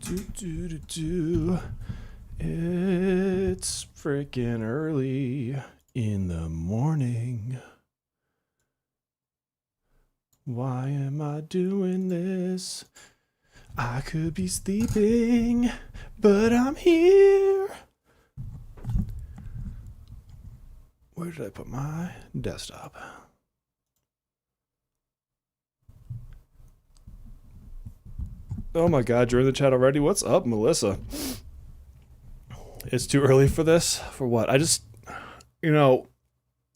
It's freaking early in the morning. Why am I doing this? I could be sleeping, but I'm here. Where did I put my desktop? Oh my god, you're in the chat already? What's up, Melissa? It's too early for this? For what? I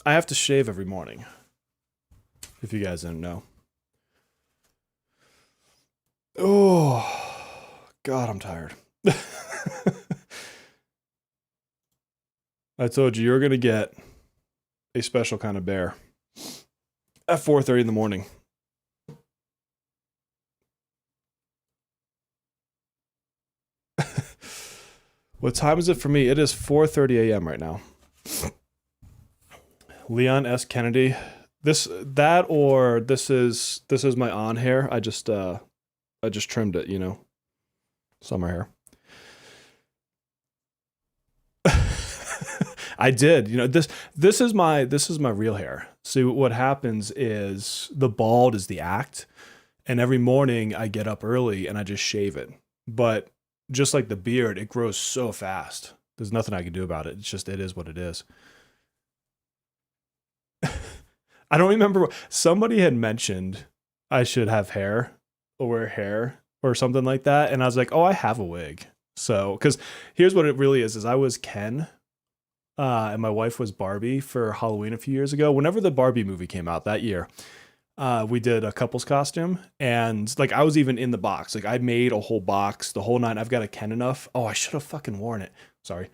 have to shave every morning. If you guys didn't know. Oh, God, I'm tired. I told you, you're going to get a special kind of bear at 4:30 in the morning. What time is it for me? It is 4:30 a.m. right now. Leon S. Kennedy. This is my on hair. I just trimmed it, summer hair. I did. This is my real hair. See, what happens is the bald is the act, and every morning I get up early and I just shave it. But just like the beard, it grows so fast. There's nothing I can do about it. It is what it is. I don't remember. Somebody had mentioned I should have hair or wear hair or something like that. And I was like, oh, I have a wig. So, because here's what it really is I was Ken and my wife was Barbie for Halloween a few years ago. Whenever the Barbie movie came out that year, we did a couple's costume, and like I was even in the box. Like I made a whole box, the whole nine. I've got a Ken Enough. Oh, I should have fucking worn it. Sorry.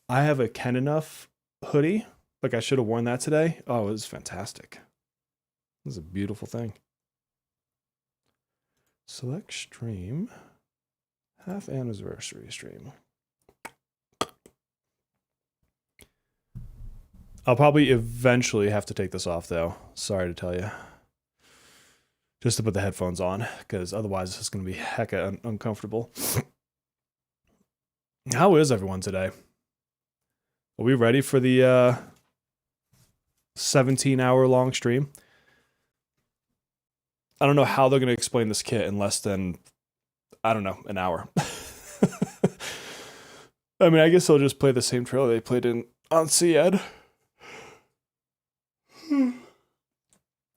I have a Ken Enough hoodie. Like I should have worn that today. Oh, it was fantastic. It was a beautiful thing. Select stream. Half anniversary stream. I'll probably eventually have to take this off though. Sorry to tell you. Just to put the headphones on, because otherwise it's going to be hecka uncomfortable. How is everyone today? Are we ready for the 17-hour long stream? I don't know how they're going to explain this kit in less than, I don't know, an hour. I mean, I guess they'll just play the same trailer they played on CED.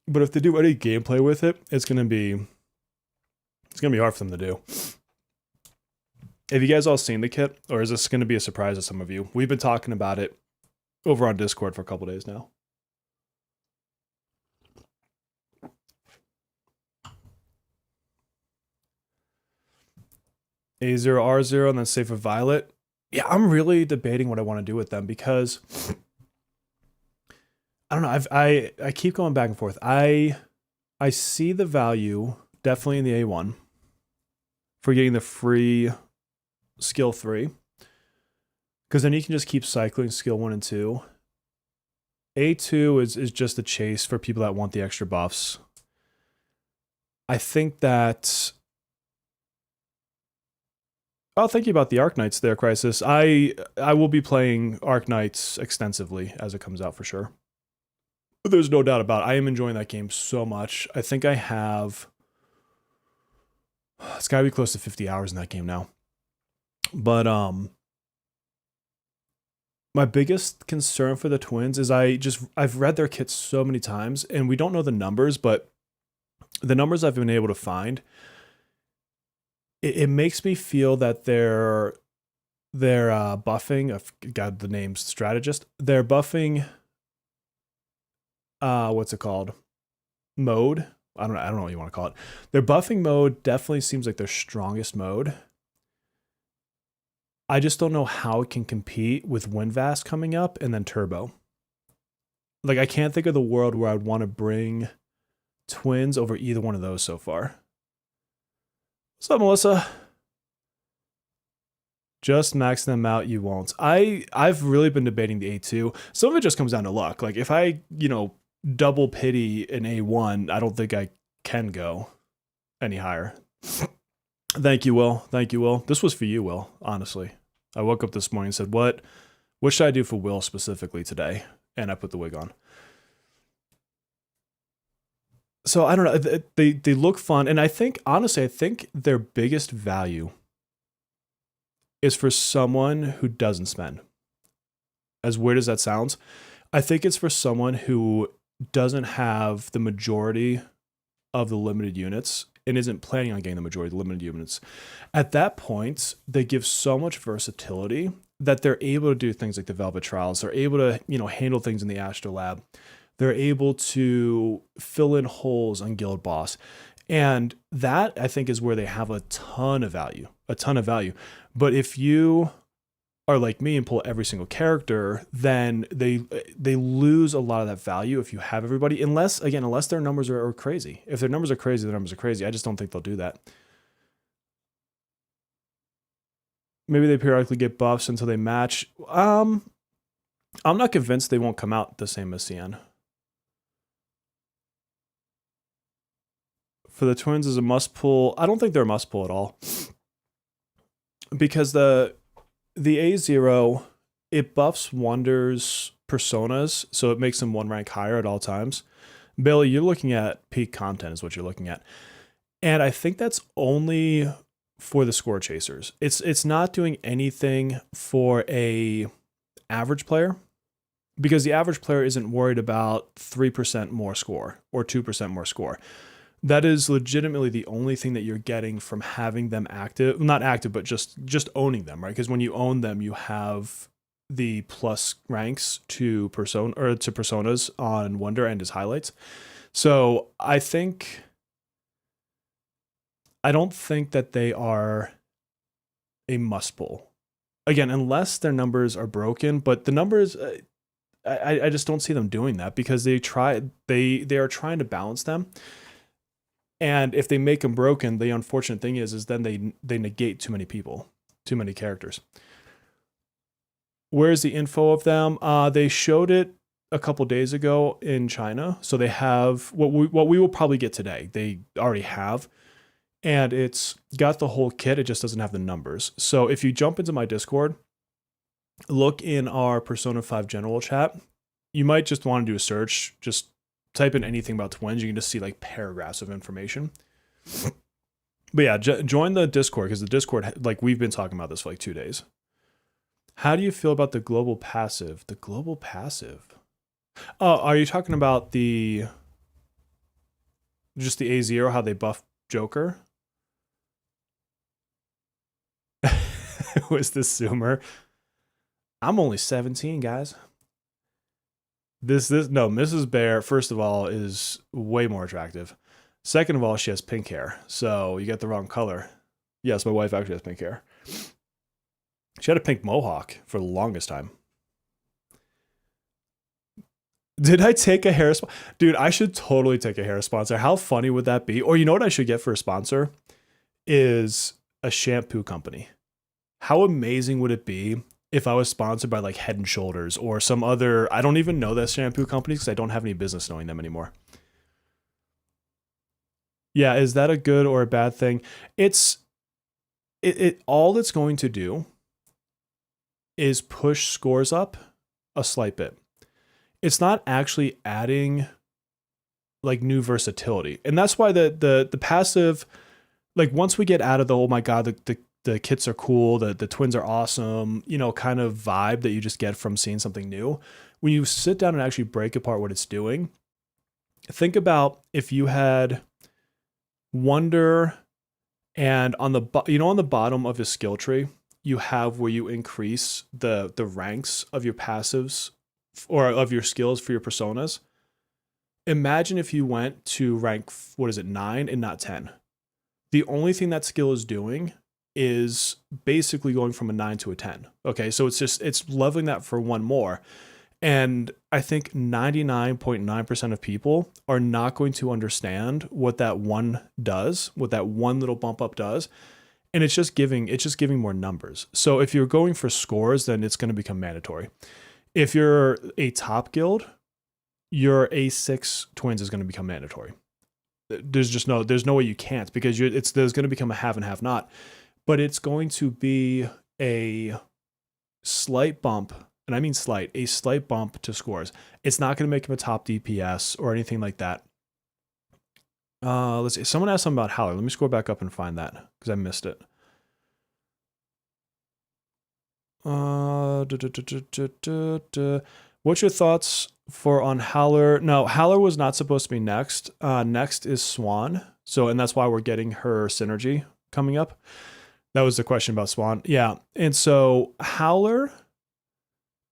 But if they do any gameplay with it, it's gonna be hard for them to do. Have you guys all seen the kit, or is this gonna be a surprise to some of you? We've been talking about it over on Discord for a couple days now. A0R0 and then Safer Violet. Yeah, I'm really debating what I want to do with them because I don't know. I keep going back and forth. I see the value definitely in the A1 for getting the free skill 3, because then you can just keep cycling skill 1 and 2. A2 is just a chase for people that want the extra buffs. I think that. Oh, thank you about the Arc Knights there, Crisis. I will be playing Arc Knights extensively as it comes out for sure. There's no doubt about it. I am enjoying that game so much. I think I have... It's got to be close to 50 hours in that game now. But my biggest concern for the twins is I've read their kits so many times, and we don't know the numbers, but the numbers I've been able to find, it makes me feel that they're buffing... I've got the name strategist. They're buffing... what's it called? Mode. I don't know what you want to call it. Their buffing mode definitely seems like their strongest mode. I just don't know how it can compete with Windvast coming up and then Turbo. Like I can't think of the world where I'd want to bring twins over either one of those so far. What's up, Melissa? Just max them out, you won't. I've really been debating the A2. Some of it just comes down to luck. Like if I, double pity an A1, I don't think I can go any higher. Thank you, Will. Thank you, Will. This was for you, Will. Honestly, I woke up this morning and said, What should I do for Will specifically today?" And I put the wig on. So I don't know. They look fun, and I think honestly, I think their biggest value is for someone who doesn't spend. As weird as that sounds, I think it's for someone who doesn't have the majority of the limited units and isn't planning on getting the majority of the limited units. At that point, they give so much versatility that they're able to do things like the Velvet Trials. They're able to, handle things in the Astrolab. They're able to fill in holes on Guild Boss. And that, I think, is where they have a ton of value. But if you are like me and pull every single character, then they lose a lot of that value if you have everybody, unless their numbers are crazy. If their numbers are crazy, their numbers are crazy. I just don't think they'll do that. Maybe they periodically get buffs until they match. I'm not convinced they won't come out the same as CN. For the twins is a must pull. I don't think they're a must pull at all. Because the A0, it buffs Wonder's personas, so it makes them one rank higher at all times. Bailey, you're looking at peak content is what you're looking at. And I think that's only for the score chasers. It's not doing anything for a average player, because the average player isn't worried about 3% more score or 2% more score. That is legitimately the only thing that you're getting from having them active, not active, but just owning them, right? Because when you own them, you have the plus ranks to personas on Wonder and his highlights. So I don't think that they are a must pull. Again, unless their numbers are broken, but the numbers, I just don't see them doing that, because they are trying to balance them. And if they make them broken, the unfortunate thing is then they negate too many people, too many characters. Where's the info of them? They showed it a couple days ago in China. So they have what we will probably get today. They already have. And it's got the whole kit. It just doesn't have the numbers. So if you jump into my Discord, look in our Persona 5 general chat, you might just want to do a search. Just type in anything about twins. You can just see like paragraphs of information. But yeah, join the Discord, because the Discord, like we've been talking about this for like 2 days. How do you feel about the global passive? The global passive. Oh, are you talking about just the A0, how they buff Joker? Was this Zoomer? I'm only 17, guys. No, Mrs. Bear, first of all, is way more attractive. Second of all, she has pink hair, so you get the wrong color. Yes, my wife actually has pink hair. She had a pink mohawk for the longest time. Did I take a hair sponsor? Dude, I should totally take a hair sponsor. How funny would that be? Or you know what I should get for a sponsor? Is a shampoo company. How amazing would it be if I was sponsored by like Head and Shoulders or some other, I don't even know that shampoo companies because I don't have any business knowing them anymore. Yeah, is that a good or a bad thing? All it's going to do is push scores up a slight bit. It's not actually adding like new versatility. And that's why the passive, like once we get out of the, oh my God, the kits are cool, the twins are awesome, kind of vibe that you just get from seeing something new. When you sit down and actually break apart what it's doing, think about if you had Wonder and on the bottom of the skill tree, you have where you increase the ranks of your passives or of your skills for your personas. Imagine if you went to rank, 9 and not 10. The only thing that skill is doing is basically going from a 9 to a 10. Okay, so it's leveling that for one more. And I think 99.9% of people are not going to understand what that one does, what that one little bump up does. And it's just giving more numbers. So if you're going for scores, then it's going to become mandatory. If you're a top guild, your A6 twins is going to become mandatory. there's no way you can't, because there's going to become a have and have not, but it's going to be a slight bump, and I mean a slight bump to scores. It's not going to make him a top DPS or anything like that. Let's see. Someone asked something about Howler. Let me scroll back up and find that because I missed it. What's your thoughts on Howler? No, Howler was not supposed to be next. Next is Swan. So, and that's why we're getting her synergy coming up. That was the question about Swan. Yeah. And so Howler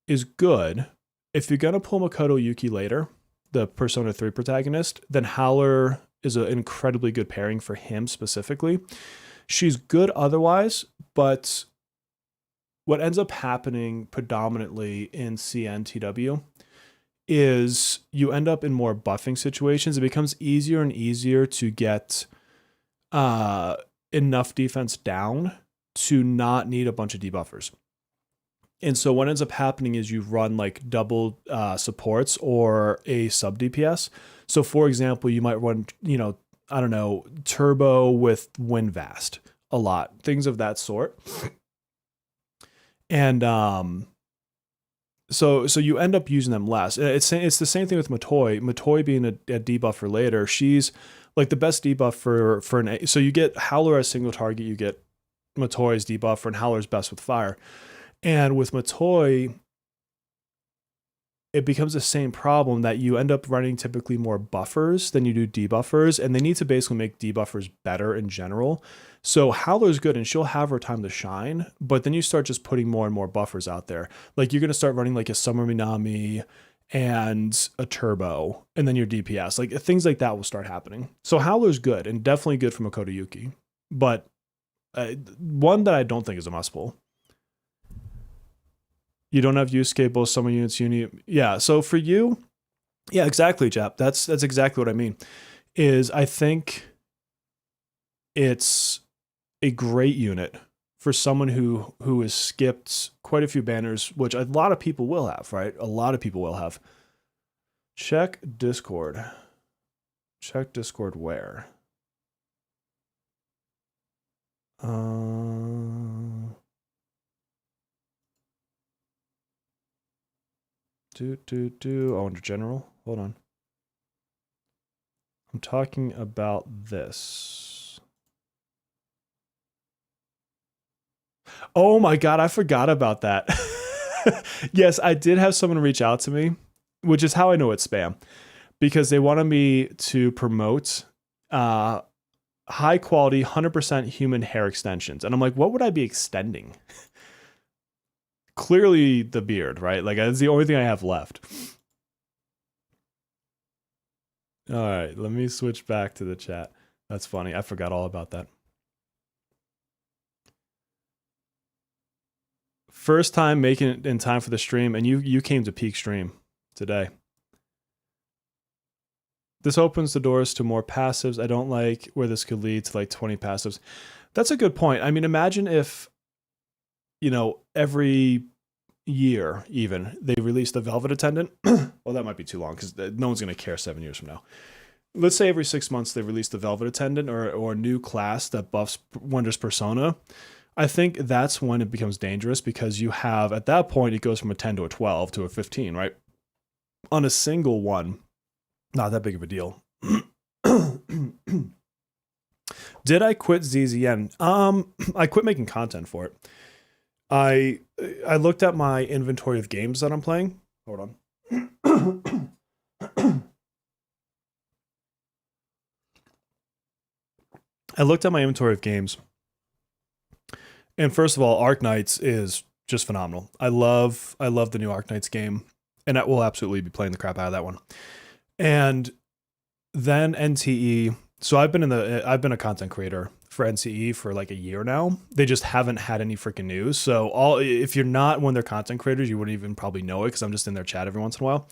is good. If you're going to pull Makoto Yuki later, the Persona 3 protagonist, then Howler is an incredibly good pairing for him specifically. She's good otherwise, but what ends up happening predominantly in CNTW is you end up in more buffing situations. It becomes easier and easier to get enough defense down to not need a bunch of debuffers. And so what ends up happening is you run like double supports or a sub DPS. So for example, you might run, I don't know, Turbo with Windvast a lot, things of that sort. And so you end up using them less. It's the same thing with Matoi. Matoi being a debuffer later, she's like the best debuff for an. So you get Howler as single target, you get Matoi's debuffer, and Howler's best with fire. And with Matoi, it becomes the same problem that you end up running typically more buffers than you do debuffers, and they need to basically make debuffers better in general. So Howler's good and she'll have her time to shine, but then you start just putting more and more buffers out there. Like you're going to start running like a Summer Minami and a Turbo, and then your DPS. Like things like that will start happening. So Howler's good and definitely good for Makoto Yuki, but one that I don't think is a must pull. You don't have Yusuke, both summon units, Yeah, so for you, yeah, exactly, Jap. That's exactly what I mean. Is I think it's a great unit for someone who has skipped quite a few banners, which a lot of people will have, right? A lot of people will have. Check Discord. Check Discord where? Oh, under general. Hold on. I'm talking about this. Oh my God, I forgot about that. Yes, I did have someone reach out to me, which is how I know it's spam, because they wanted me to promote high quality, 100% human hair extensions. And I'm like, what would I be extending? Clearly the beard, right? Like that's the only thing I have left. All right, let me switch back to the chat. That's funny. I forgot all about that. First time making it in time for the stream, and you came to peak stream today. This opens the doors to more passives. I don't like where this could lead to like 20 passives. That's a good point. I mean, imagine if, every year even they release the Velvet Attendant. Well, that might be too long because no one's going to care 7 years from now. Let's say every 6 months they release the Velvet Attendant or a new class that buffs Wondrous Persona. I think that's when it becomes dangerous, because you have, at that point, it goes from a 10 to a 12 to a 15, right? On a single one, not that big of a deal. Did I quit ZZN? I quit making content for it. I looked at my inventory of games that I'm playing. Hold on. I looked at my inventory of games. And first of all, Arknights is just phenomenal. I love the new Arknights game, and I will absolutely be playing the crap out of that one. And then NTE. So I've been a content creator for NCE for like a year now. They just haven't had any freaking news. So if you're not one of their content creators, you wouldn't even probably know it because I'm just in their chat every once in a while.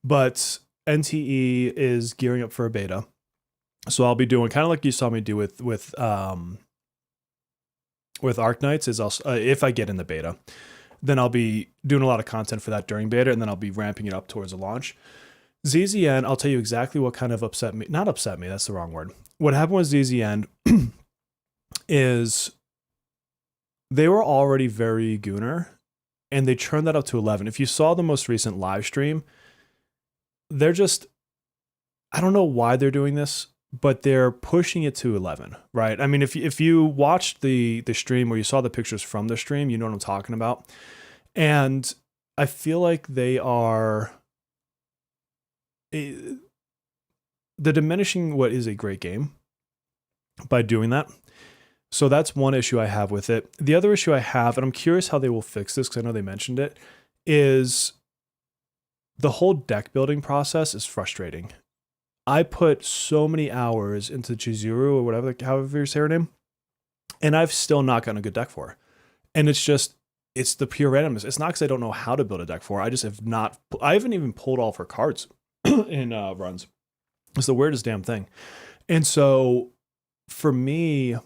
But NTE is gearing up for a beta. So I'll be doing kind of like you saw me do with Arknights, is also if I get in the beta, then I'll be doing a lot of content for that during beta, and then I'll be ramping it up towards the launch. ZZN, I'll tell you exactly what kind of upset me. Not upset me, that's the wrong word. What happened with ZZN is they were already very gooner and they turned that up to 11. If you saw the most recent live stream, they're just, I don't know why they're doing this, but they're pushing it to 11, right? I mean, if you watched the stream or you saw the pictures from the stream, you know what I'm talking about. And I feel like they are they're diminishing what is a great game by doing that. So that's one issue I have with it. The other issue I have, and I'm curious how they will fix this because I know they mentioned it, is the whole deck building process is frustrating. I put so many hours into Chizuru or whatever, however you say her name, and I've still not gotten a good deck for her. And it's the pure randomness. It's not because I don't know how to build a deck for her. I just have not, I haven't even pulled all of her cards in runs. It's the weirdest damn thing. And so for me,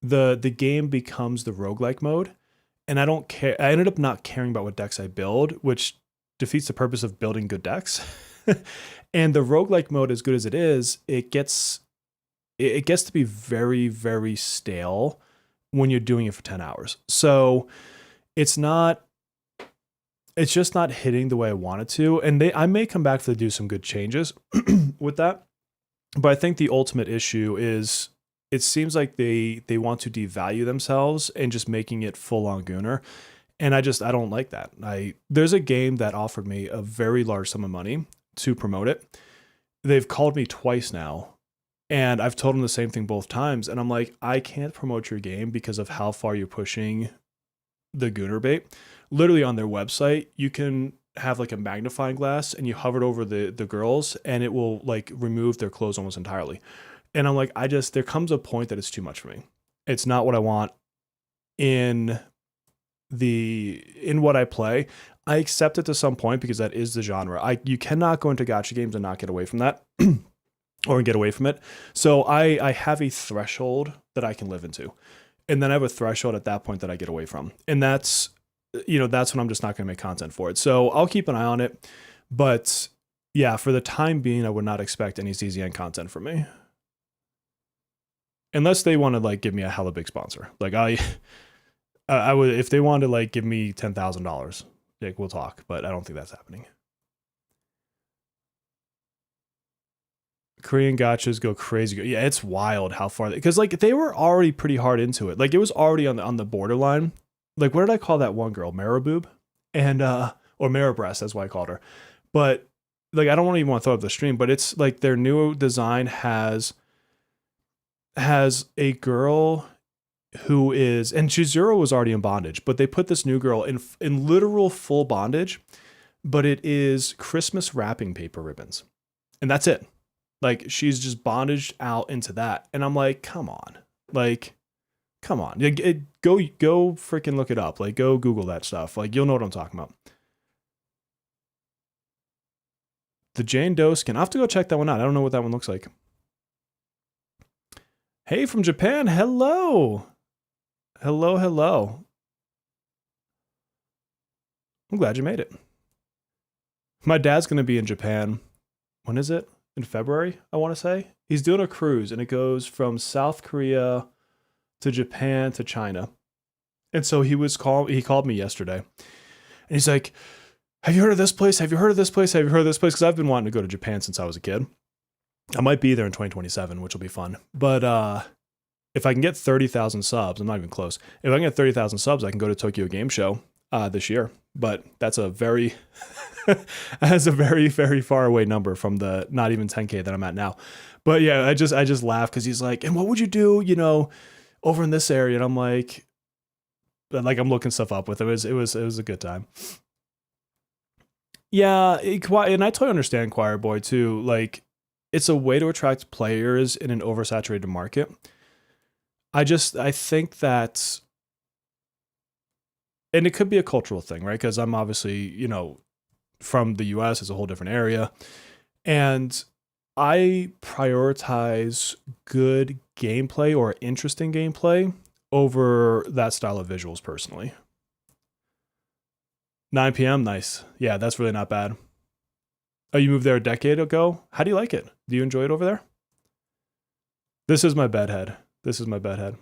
the game becomes the roguelike mode, and I don't care. I ended up not caring about what decks I build, which defeats the purpose of building good decks. And the roguelike mode, as good as it is, it gets to be very, very stale when you're doing it for 10 hours. So it's just not hitting the way I want it to. And I may come back to do some good changes with that. But I think the ultimate issue is it seems like they want to devalue themselves and just making it full on gooner. And I don't like that. There's a game that offered me a very large sum of money to promote it. They've called me twice now, and I've told them the same thing both times. And I'm like, I can't promote your game because of how far you're pushing the gooner bait. Literally on their website, you can have like a magnifying glass and you hover it over the girls and it will like remove their clothes almost entirely. And I'm like, there comes a point that it's too much for me. It's not what I want in what I play. I accept it to some point because that is the genre. You cannot go into gacha games and not get away from that or get away from it. So I have a threshold that I can live into. And then I have a threshold at that point that I get away from. And that's when I'm just not going to make content for it. So I'll keep an eye on it. But yeah, for the time being, I would not expect any CZN content from me. Unless they want to like give me a hella big sponsor. Like I would, if they wanted to like give me $10,000, like we'll talk, but I don't think that's happening. Korean gachas go crazy. Yeah, it's wild how far because like they were already pretty hard into it. Like it was already on the borderline. Like what did I call that one girl? Maraboob? And or Marabreast, that's why I called her. But like I don't even want to throw up the stream, but it's like their new design has a girl who is, and Chizuru was already in bondage, but they put this new girl in literal full bondage, but it is Christmas wrapping paper ribbons. And that's it. Like she's just bondaged out into that. And I'm like, come on. Like, come on. Go freaking look it up. Like go Google that stuff. Like you'll know what I'm talking about. The Jane Doe skin. I'll have to go check that one out. I don't know what that one looks like. Hey, from Japan. Hello. Hello. I'm glad you made it. My dad's going to be in Japan. When is it? In February, I want to say. He's doing a cruise, and it goes from South Korea to Japan to China. And so he called me yesterday. And he's like, have you heard of this place? Have you heard of this place? Have you heard of this place? Because I've been wanting to go to Japan since I was a kid. I might be there in 2027, which will be fun. But if I can get 30,000 subs, I'm not even close. If I can get 30,000 subs, I can go to Tokyo Game Show this year. But that's a very, very far away number from the not even 10K that I'm at now. But yeah, I just laugh because he's like, and what would you do, over in this area? And I'm like I'm looking stuff up with him. It was a good time. Yeah, and I totally understand Choir Boy too. Like, it's a way to attract players in an oversaturated market. I think that, and it could be a cultural thing, right? Because I'm obviously, from the US, it's a whole different area. And I prioritize good gameplay or interesting gameplay over that style of visuals personally. 9 p.m. Nice. Yeah, that's really not bad. Oh, you moved there a decade ago? How do you like it? Do you enjoy it over there? This is my bedhead. This is my bedhead.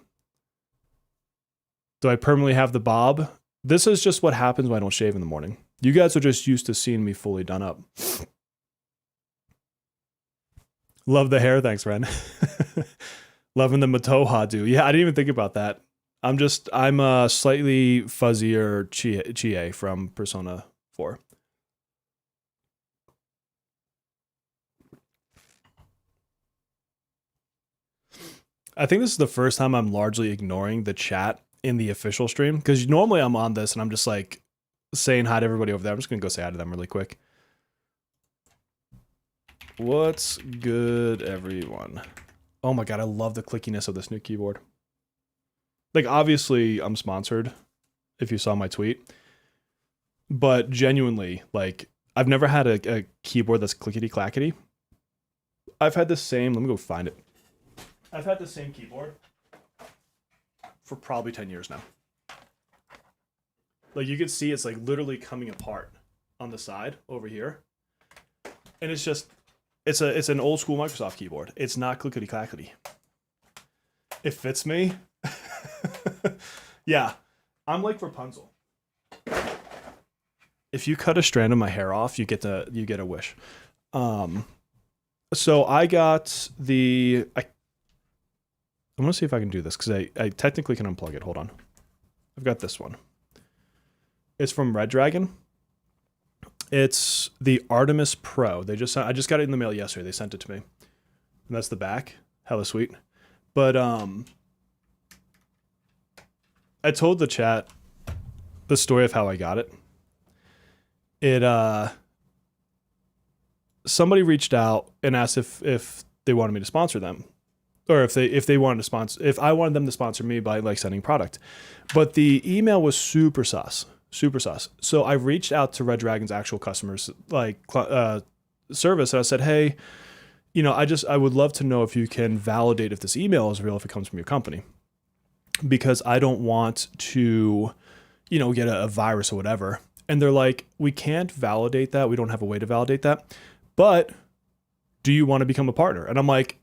Do I permanently have the bob? This is just what happens when I don't shave in the morning. You guys are just used to seeing me fully done up. Love the hair. Thanks, Ren. Loving the Matoha, dude. Yeah, I didn't even think about that. I'm a slightly fuzzier Chie from Persona 4. I think this is the first time I'm largely ignoring the chat in the official stream, because normally I'm on this and I'm just like saying hi to everybody over there. I'm just gonna go say hi to them really quick. What's good, everyone? Oh my god, I love the clickiness of this new keyboard. Like, obviously, I'm sponsored, if you saw my tweet. But genuinely, like, I've never had a keyboard that's clickety-clackety. I've had the same... Let me go find it. I've had the same keyboard for probably 10 years now. Like, you can see it's, like, literally coming apart on the side over here. And it's just... It's an old-school Microsoft keyboard. It's not clickety-clackety. It fits me. Yeah, I'm like Rapunzel. If you cut a strand of my hair off, you get a wish. So I got the I'm gonna see if I can do this because I technically can unplug it. Hold on, I've got this one. It's from Red Dragon. It's the Artemis Pro. I just got it in the mail yesterday. They sent it to me, and that's the back. Hella sweet. But I told the chat the story of how I got it. Somebody reached out and asked if they wanted me to sponsor them, or if they wanted to sponsor, if I wanted them to sponsor me by like sending product. But the email was super sus. So I reached out to Red Dragon's actual customers service, and I said, hey, you know, I would love to know if you can validate if this email is real, if it comes from your company, because I don't want to, you know, get a virus or whatever. And they're like, we can't validate that. We don't have a way to validate that. But do you want to become a partner? And I'm like,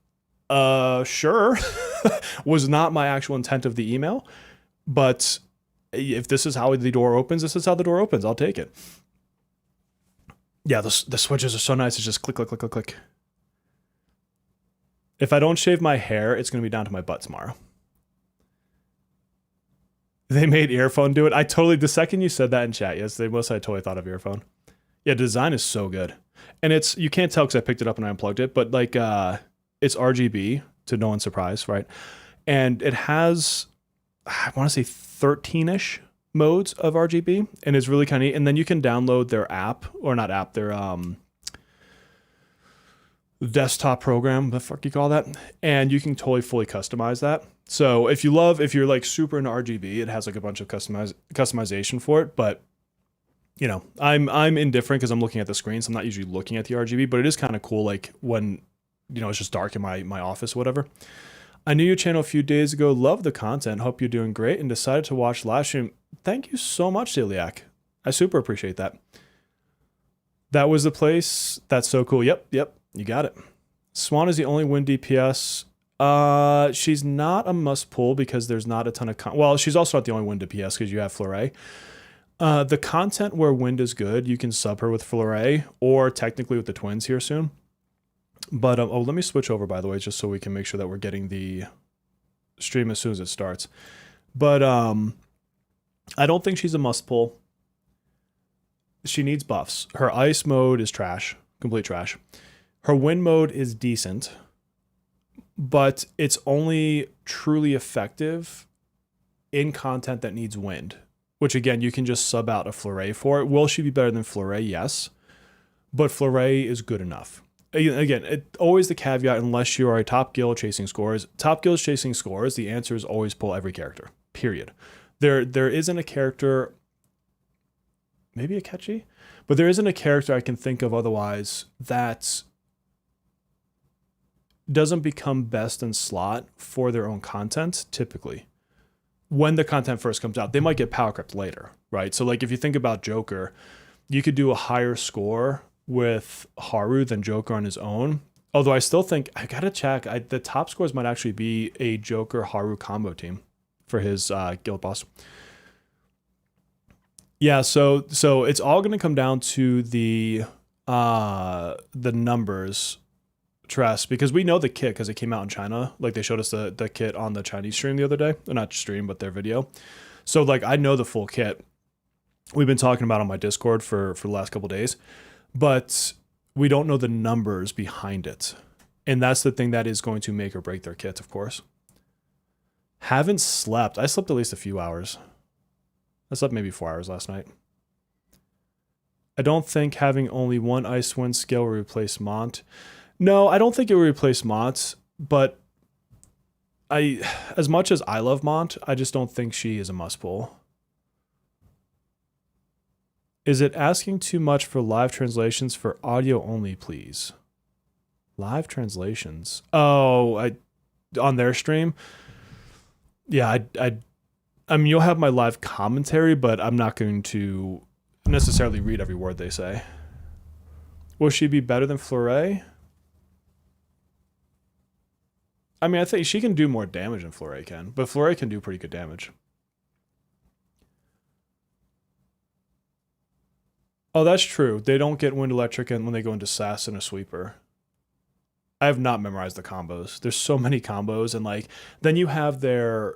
sure. Was not my actual intent of the email. But if this is how the door opens, this is how the door opens. I'll take it. Yeah, the switches are so nice. It's just click, click, click, click, click. If I don't shave my hair, it's going to be down to my butt tomorrow. They made earphone do it. The second you said that in chat, yes, I totally thought of earphone. Yeah, design is so good. And you can't tell because I picked it up and I unplugged it, but like, it's RGB to no one's surprise, right? And it has, I want to say 13-ish modes of RGB, and it's really kind of neat. And then you can download their app, or not app, their desktop program, the fuck you call that, and you can totally fully customize that. So if you're like super into RGB, it has like a bunch of customization for it. But you know, I'm indifferent because I'm looking at the screen, so I'm not usually looking at the RGB. But it is kind of cool, like when, you know, it's just dark in my office or whatever. I knew your channel a few days ago. Love the content. Hope you're doing great, and decided to watch live stream. Thank you so much, Celiac. I super appreciate that. That was the place. That's so cool. Yep. You got it. Swan is the only win DPS. She's not a must pull because there's not a ton of well, she's also not the only win DPS because you have Fleuret. The content where wind is good, you can sub her with Fleuret or technically with the twins here soon. But let me switch over, by the way, just so we can make sure that we're getting the stream as soon as it starts. But I don't think she's a must pull. She needs buffs. Her ice mode is trash, complete trash. Her wind mode is decent, but it's only truly effective in content that needs wind, which again, you can just sub out a Fleuret for it. Will she be better than Fleuret? Yes, but Fleuret is good enough. Again, always the caveat, unless you are a top guild chasing scores. Top guilds chasing scores, the answer is always pull every character, period. There isn't a character, maybe a catchy, but there isn't a character I can think of otherwise that doesn't become best in slot for their own content, typically. When the content first comes out, they might get power crept later, right? So like if you think about Joker, you could do a higher score with Haru than Joker on his own. Although I still think I gotta check. The top scores might actually be a Joker Haru combo team for his guild boss. Yeah, so it's all gonna come down to the numbers, Tress, because we know the kit because it came out in China. Like they showed us the kit on the Chinese stream the other day. Or not stream, but their video. So like I know the full kit. We've been talking about it on my Discord for the last couple days, but we don't know the numbers behind it. And that's the thing that is going to make or break their kit, of course. Haven't slept. I slept at least a few hours. I slept maybe 4 hours last night. I don't think having only one Icewind skill will replace Mont. No, I don't think it will replace Mont, but as much as I love Mont, I just don't think she is a must pull. Is it asking too much for live translations for audio only, please? Live translations. Oh, on their stream? Yeah, I mean, you'll have my live commentary, but I'm not going to necessarily read every word they say. Will she be better than Fleuret? I mean, I think she can do more damage than Fleuret can, but Fleuret can do pretty good damage. Oh, that's true. They don't get Wind Electric when they go into Sass and a Sweeper. I have not memorized the combos. There's so many combos, and like then you have their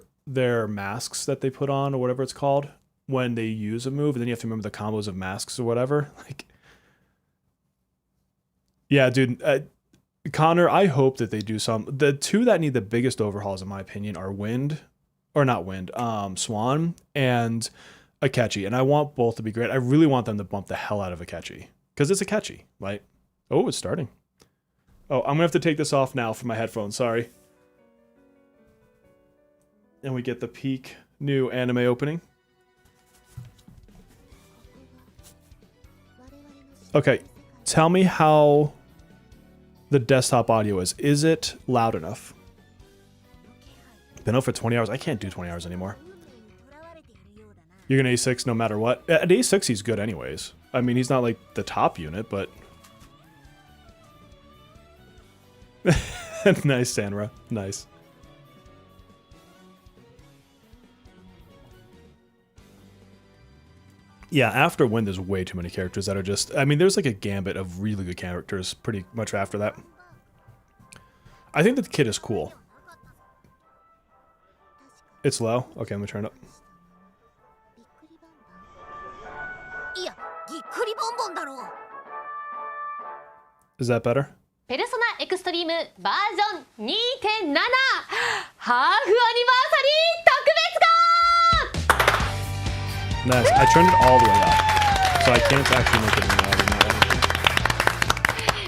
masks that they put on or whatever it's called when they use a move, and then you have to remember the combos of masks or whatever. Like, yeah, dude, Connor, I hope that they do some. The two that need the biggest overhauls, in my opinion, are Swan and Akechi, and I want both to be great. I really want them to bump the hell out of Akechi because it's Akechi. Like, oh, it's starting. Oh, I'm gonna have to take this off now for my headphones. Sorry. And we get the peak new anime opening. Okay, tell me how the desktop audio is. Is it loud enough? Been out for 20 hours. I can't do 20 hours anymore. You're gonna A6 no matter what. At A6 he's good anyways. I mean, he's not like the top unit, but nice, Sanra. Nice. Yeah, after Wind, there's way too many characters that are just... I mean, there's like a gambit of really good characters pretty much after that. I think that the kit is cool. It's low? Okay, I'm gonna turn it up. Is that better? ペルソナエクストリームバージョン 2.7 ハーフアニバーサリー特別号 Nice. I turned it all the way up, so I can't actually make it any louder.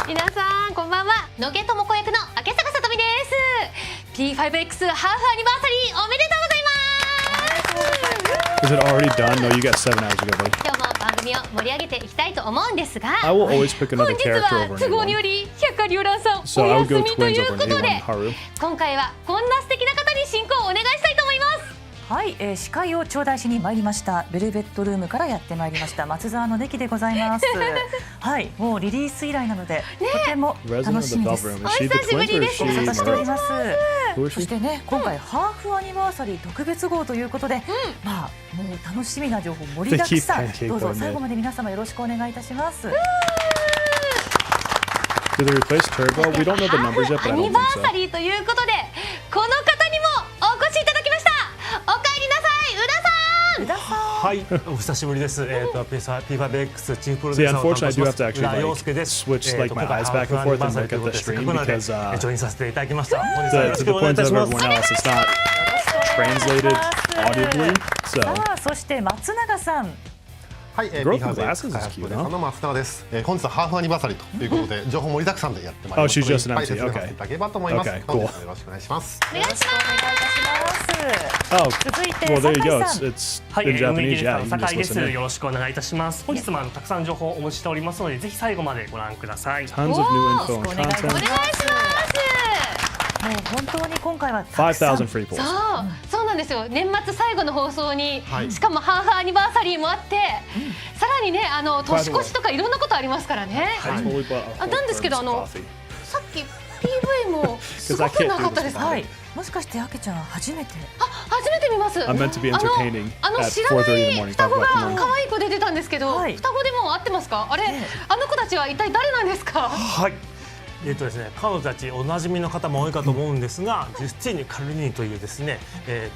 皆さんこんばんは。野毛智子役の明坂さとみです。P5X ハーフアニバーサリーおめでとうございます。Is it already done? No, you got 7 hours to go, buddy. 今日も番組を盛り上げていきたいと思うんですが、 I will always pick 本 another 日 character は over 都合に anyone. より百花繚乱さんお So I would 休 go みと twins いう over こと anyone, で、 Haru. 今回はこんな素敵な方に進行をお願いしたいと思います。はい、司会を頂戴しに参りましたベルベットルームからやってまいりました松沢の出来でございます。はい、もうリリース以来なので、とても Resident 楽 of し the みで Bell す。 Room. Is she the twins or is ご無沙汰しており she... ます。 Who is そ she? してね、今回ハーフアニバーサリー特別号ということで、まあもう楽しみな情報盛りだくさん。 They keep どうぞ pancake 最後まで皆様よろしくお願いいたします。 Did they replace Turbo? We don't know the numbers yet, ハ but ー I フアニ don't バ think ーサ so. リーということで、この方にもお越しいただきました。おかえりなさい、宇田さん。宇田さん。はい、お久しぶりです。P5X チーフプロ See, デューサーを担 unfortunately, 当 I し do ま have す to actually 宇田洋 like 介です。 switch like my eyes back and forth and look at the stream because ジョインさせていただきました。本日はよろ to し the くお願いい point た of します everyone else, it's not translated audibly. さあ、そして松永さん。はい、Growth P5X glasses is 開発プ cute, ロデューサーの松永です。本日はハーフアニバーサリーということで情報盛りだくさんでやってまいります Oh, she's just an はい、 MC. 説明させていただければと思います。 Okay, 本 cool. 日もよろしくお願いします。お願いします Oh, 続いて well, there you 酒 go. 井さ It's, ん。 it's はい、 in 運営ディ Japanese. レクタ Yeah, ー you の can 酒井 just です。 listen in. よろしくお願いいたします。本日もたくさん情報をお持ちしておりますので、ぜひ最後までご覧ください。 Tons of new info and お願いしま content. す。もう本当に今回はたくさん5,000 free pulls. そうなんなんですよ。年末最後の放送に、はいしかもハーフアニバーサリーもあって、さらにね年越しとかいろんなことありますからね。I totally bought a whole なんですけど Burns coffee. さっき PV もすごくなかったですか？はい。もしかしてあけちゃん初めて。初めて見ます。 I'm meant to be entertaining 知 at らな 4:30 in the い morning. 双子が 5 o'clock. 可愛い子で出たんですけど、はい双子でも合ってますか？あれ、あの子たちは一体誰なんですか？はいですね、彼女たちおなじみの方も多いかと思うんですが、ジュスティーヌ・カルニーニというですね、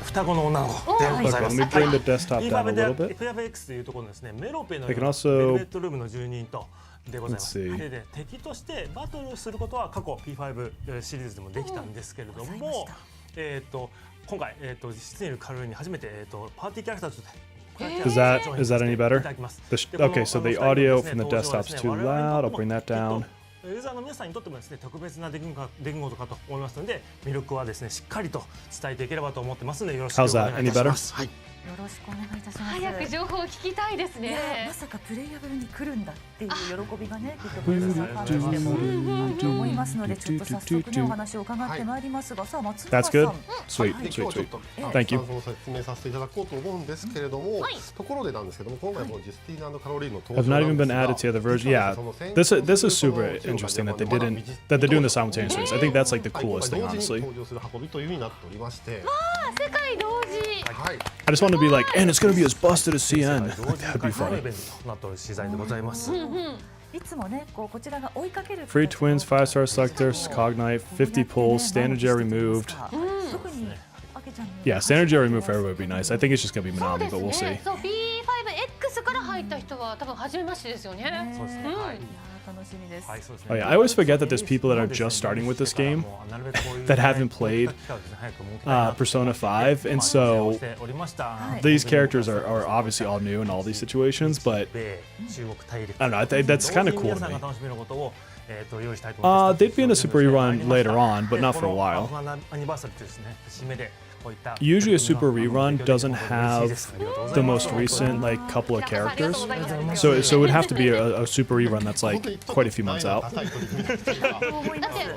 双子の女の子でございます。 Let me bring the desktop down a little bit. P5X というところのですね、メロペの They ベ can ル also- ベットルームの住人とでございます。 Let's see. で敵としてバトルすることは過去 P5 シリーズでもできたんですけれどございまもした、今回ジュスティーヌ・カルニーニ初めてパーティーキャラクターとして Is that any better? Okay, so the audio from the desktop's too loud. I'll bring that down. ユーザーの皆さんにとってもですね、特別な出来事かと思いますので、魅力はですねしっかりと伝えていければと思ってますので、よろしくお How's 願 that? いい Any たし better? ます。はい。よろしくお願いいたします。早く情報を聞きたいですね。まさかプレイヤブルに来るんだっていう喜びがね、きっと皆さん感じてもあると思いますので、ちょっと早速ねお話を伺ってまいりますが、さあ松村 That's さ good. ん。 Sweet, で sweet, 今日はちょっ sweet. と Thank you. その説明させていただこうと思うんですけれども、はいところでなんですけども、今回もジュスティーヌ&カロリーの Have not even been added to the version. Yeah, this is super interesting that they didn't that they're doing the simultaneous ones. I think that's like the はい今 coolest 回 thing, 同時に honestly. 登場する運びという風になっておりまして、世界同時。はい。 I just want to be like, and it's gonna be as busted as CN. 同時 That'd be 開催イ funny. ベントとなっておる資材でございます。いつもね、こちらが追いかける Free twins, 5-star selectors, Cognite, 50 pulls, standard gel removed. 特にあけちゃんの Yeah, standard gel removed for everybody would be nice. I think it's just gonna be そうで Minami, す but we'll see. ね。そう P5X から入った人は多分初めましてですよね。そうですね。はい。いやー楽しみです。はい、そうです Oh ね。 yeah, I always forget that there's people that are just starting with this game that haven't played Persona 5, and so these characters are obviously all new in all these situations, but I don't know, I think that's kind of cool to me. They'd be in a super rerun later on, but not for a while. Usually a super rerun doesn't have the most recent like couple of characters, so it would have to be a super rerun that's like quite a few months out. だって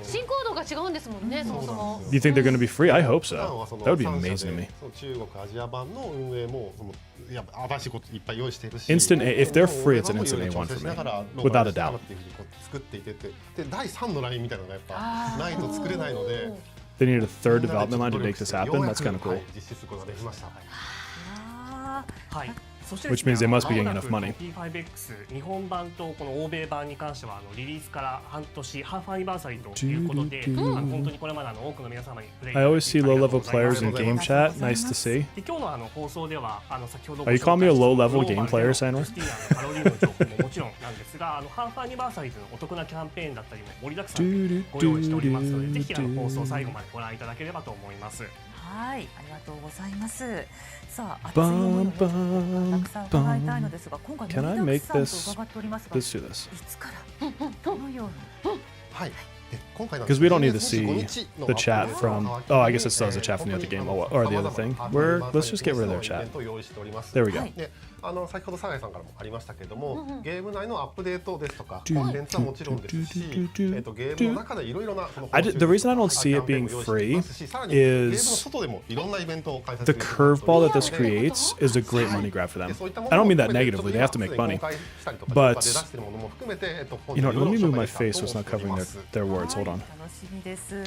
進行度が違うんですもんね、そもそも。 Do you think they're going to be free? I hope 普段は so. その That would be 3 amazing 社 to で me. その中国アジア版の運営もそのいや新しいこといっぱい用意しているし、 Instant A- if they're free, it's an もう instant いろいろ A1 調整しながら for me, without a doubt. っていうふうにこう作っていてで第3のラインみたいなのがやっぱないと作れないので、 They need a third development line to make this happen. That's kind of は cool. い実施することができました。あはい。そして Which means they must be getting enough money. P5X 日本版とこの欧米版に関してはリリースから半年ハーフアニバーサリーということで、本当にこれまで多くの皆様にプレイ I always see low-level players in あり game がとうござい chat. ます Nice to see. で今日の放送では先ほど Are you calling me a low-level game player, Sainor? ジュスティーヌカロリーの情報ももちろんなんですがハーフアニバーサリーのお得なキャンペーンだったりも盛りだくさんでご用意しておりますので、ぜひ放送最後までご覧いただければと思います。はい、ありがとうございます。さあ、熱い思いをねたくさん伺いたいのですが、今回盛 Can I りだ make くさんと this? 伺っておりますが、 Let's do this. いつからどのようにはい。で今回なん Because we don't need to 25 see 日の the chat アップデート from. が Oh, I guess it still has a chat from the other game or the other thing. We're let's just get rid of their イベ chat. ントを用意しております。 There we go. はいで先ほど酒井さんからもありましたけれども、ゲーム内のアップデートですとかコンテンツはもちろんですし、ゲームの中でいろいろなその The reason I don't see it being free is the curveball that this creates is a great money grab for them. I don't mean that negatively. They have to make money. But you know, let me move my face so it's not covering their words. Hold on. 楽しみです。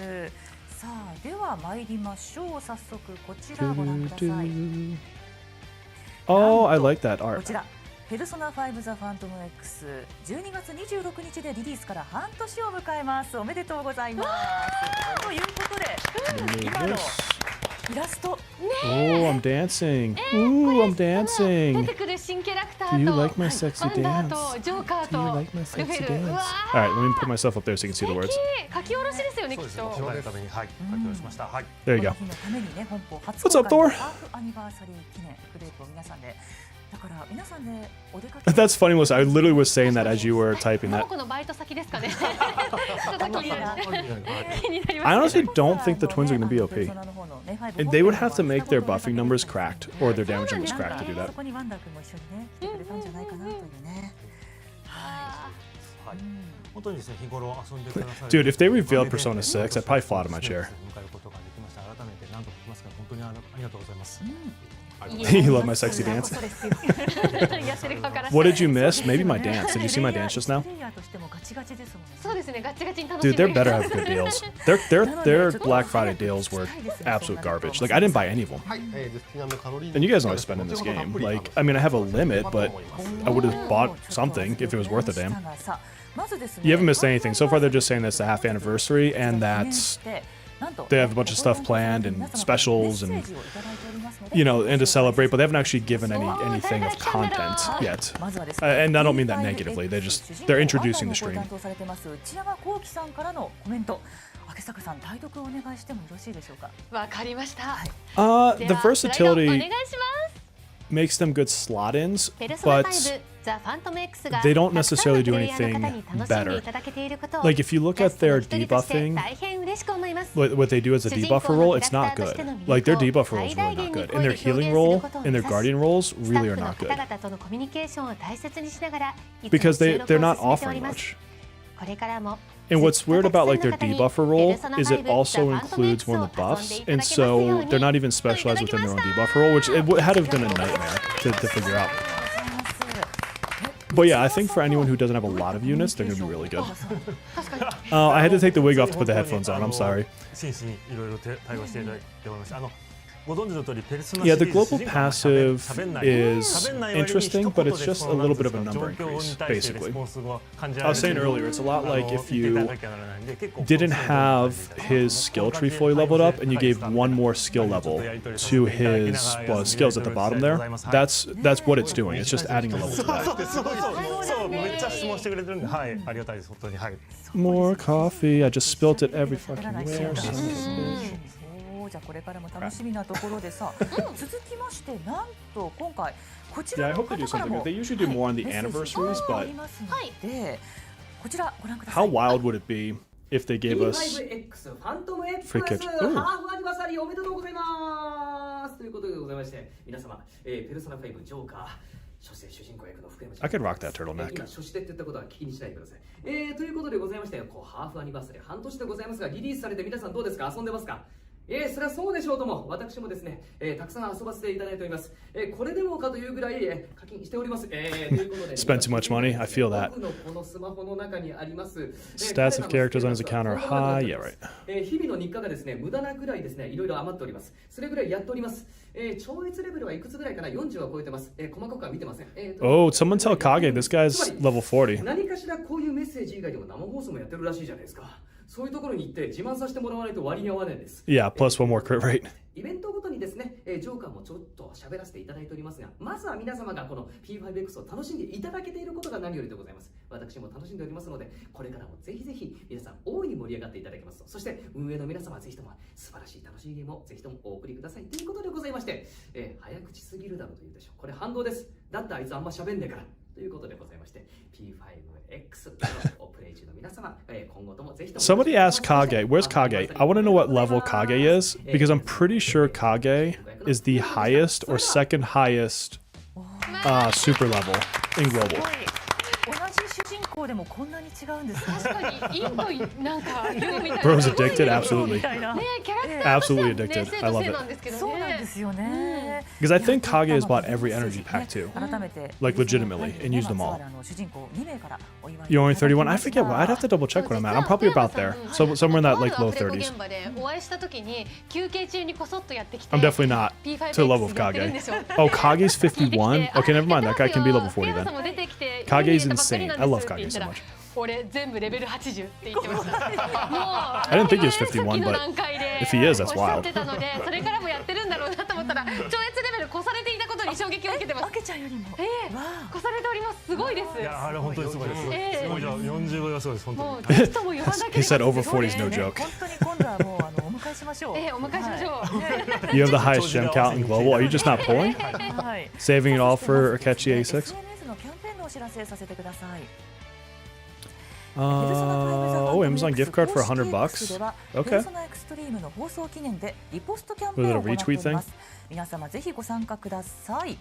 さあ、では参りましょう。早速こちらをご覧ください。 Oh, I like that こ art. ちらペルソナ5ザファントム X 12月26日でリリースから半年を迎えます。おめでとうございます。ということで、今のイラスト Oh, I'm dancing. Ooh, I'm 出 dancing. てくる新キャラクタ Do you ー like と my パ sexy ンダ dance? とジョーカー Do you と like my ルフ sexy ェル。う dance? わ All right, let me put myself up there so you can see the ー、 words. 書き下ろしですよね、きっと。お前のためにはい書き下ろしました。はい。 There you こ go. の日のためにね、本邦初 What's 公 up, 開 Thor? のハーフアニバーサリー記念クレープを皆さんで、だから皆さんでお出かけ That's funny, Melissa. I literally was saying that as you were typing この that. 子のバイト先ですかね。ちょっと気になりま I すね。 honestly don't think the twins are going to be OP. And they would have to make their buffing numbers cracked or their damage numbers cracked to do そ that. こにワンダー君も一緒にね来てくれたんじゃないかなというね。ははいい。うん本当にですね日頃遊んでくださる Dude, if they revealed Persona 6, I'd probably fall out of my chair. 迎えることができました。改めて何度も言いますが本当にありがとうございます。You love my sexy dance. やってる側から What did you miss? Maybe my dance. Did you see my dance just now? そうですね、ガチガチに楽しん Dude, で there better have good deals. Their Black Friday deals were absolute garbage. Like I didn't buy any of them. はい、ちなみにカロリー And you guys know I spend in this game. Like, I mean, I have a limit, but I would have bought something if it was worth a damn. You haven't missed anything. So far, they're just saying that's the half anniversary and that they have a bunch of stuff planned and specials and, you know, and to celebrate, but they haven't actually given anything of content yet. And I don't mean that negatively. They're introducing the stream. 明坂さん、代読をお願いしてもよろしいでしょうか。わかりました。 The ではスライドお願い versatility します。 makes them good slot-ins, ペルソナ but 5ザ・ファントム X が they don't たくさんの necessarily プ do レイヤーの方 anything に楽しんで better. いただけていることを Like if you look キャ at ストの their 一人として debuffing, 大変嬉しく思います。 what they do as a debuffer role, it's not good. Like their debuff role is really not good, and their healing role and their guardian roles スタ really ッ are フの not 方 good 々とのコミュニケーションを大切にしながらいつも because 収録 they're を not 進めており offering ます。 much. これからも And what's weird about like their debuffer role is it also includes one of the buffs, and so they're not even specialized within their own debuffer role, which it had to have been a nightmare to figure out. But yeah, I think for anyone who doesn't have a lot of units, they're gonna be really good. I had to take the wig off to put the headphones on. I'm sorry. 真摯にいろいろ対応していただいておりました。ご存知の通りペルソナ Yeah, シ the リーズ global passive is interesting, but it's just a little bit of a 状 number 況に increase, 対してレ basically. スポンスが感じ I られ was る saying earlier, it's a lot like if 言っていた you だけならないんで結構 didn't have his skill tree fully leveled up and you gave one more skill level to his skills at the bottom there. That's what it's doing. It's just adding a level to that. そうめっちゃ質問してくれてるんで、はい、ありがたいです本当にはい。 More coffee. I just spilt it every fucking where. じゃあこれからも楽しみなところでさ、続きましてなんと今回こち Yeah, ら I の hope they do 方から something も good. They usually do more on the メッセージ anniversaries, があ but りますので、こちらご覧くださ how い。 wild would it be if they gave us P5X ファントム X free kick? ハ Ooh. ーフアニバーサリーおめでとうございますということでございまして皆様、ペルソナ5ジョーカーそして主人公役の福山 I could rock that turtleneck. 今初してって言ったことは聞きにしないでください、ということでございましてハーフアニバーサリー半年でございますがリリースされて皆さんどうですか遊んでますかそれはそうでしょうとも私もですね、たくさん遊ばせていただいております、これでもかというぐらい、課金しております、ということで Spent too much money. I feel that. 僕のこのスマホの中にあります、Stats of characters on his account are high. Yeah, right. 日々の日課がですね無駄なぐらいですねいろいろ余っておりますそれぐらいやっております、超越レベルはいくつぐらいかな40は超えてます、細かくは見てません、Oh, someone tell Kage this guy's level 40. 何かしらこういうメッセージ以外でも生放送もやってるらしいじゃないですかそういうところに行って自慢させてもらわないと割に合わないんです Yeah, plus one more crit rate. イベントごとにですね、ジョーカーもちょっと喋らせていただいておりますがまずは皆様がこの P5X を楽しんでいただけていることが何よりでございます私も楽しんでおりますのでこれからもぜひぜひ皆さん大いに盛り上がっていただけますそして運営の皆様はぜひとも素晴らしい楽しいゲームをぜひともお送りくださいということでございまして、早口すぎるだろうというでしょうこれ反動ですだってあいつあんま喋んねえからということでございまして P5X のプレイ中の皆様、今後ともぜひとも Somebody asked Kage, where's Kage? I want to know what level Kage is because I'm pretty sure Kage is the highest or second highest super level in global. 同じ主人公でもこんなに違うんですね。確かにインドなんか言うみたいな Bro's addicted, absolutely. みたいな。ねキャラクターとしては Absolutely addicted. I love it. なんですけどねそうなんですよね。 Because I think Kage has bought every energy pack too. 改めて Like legitimately, and used them all. 主人公2名からお祝い You're only 31? I forget what. I'd have to double check what I'm at. I'm probably about there. So somewhere in that like low 30s. 現場でお会いした時に休憩中にこそっとやってきて I'm definitely not to the level of Kage. Oh, Kage's 51? Okay, never mind. That guy can be level 40 then. Kage's insane. I love Kage so much. 俺全部レベル80って言ってました。もう I didn't think he was 51, but if he is, that's おっしゃ wild. ってたので、それからもやってるんだろうなと思ったら、超越レベル越されていたことに衝撃を受けてます。あけちゃんよりも。越されております。すごいです。いやあれ本当にすごいです。すごいじゃ40倍はすごいです本当もに。うぜひとも呼ばなければ He said over 40 is no joke. 本当に今度はもうお迎えしましょう。お迎えしましょう。 You have the highest gem count in global. Are you just not pulling? はい。 Saving it all for Akechi A6? SNS のキャンペーンのお知らせさせてください。Oh, Amazon gift card for $100. Okay. ペルソナエクストリームの放送記念でリポストキャンペーンを行っています。皆様ぜひご参加ください。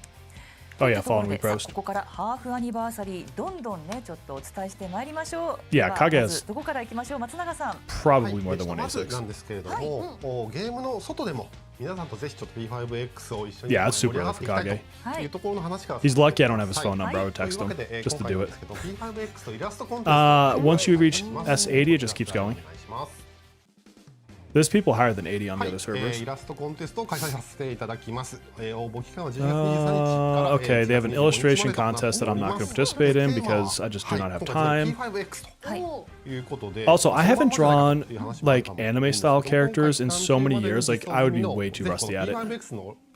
Oh yeah, follow and こ repost. こからハーフアニバーサリーどんどんねちょっとお伝えしてまいりましょう。 Yeah, では Kage まず has どこから行きましょう松永さん。 probably more than まずな 1A6. んですけれども、ゲームの外でも皆さんとぜひちょっと P5X を一緒に Yeah, it's 盛 super り上がっていきたい Kage. というところの話から。 He's lucky I don't have his phone number. I はい would text という him わけで just to 今 do 回なん it. ですけど P5X とイラストコンテスト Once you reach S80, it just keeps お going. 願いします。 There's people higher than 80 on は the い other servers. イラストコンテストを開催させていただきます。応募期間は10月23日から Okay, they have an 1月25 illustration 日まで contest that I'm not going to 行っております。 participate in because I just do はい not have 今回 time. P5X ということで Also, I haven't drawn そのままじゃないかっていう話も like あったと思うんですけ anime ど style characters in so many years. Like I would be way too rusty at it.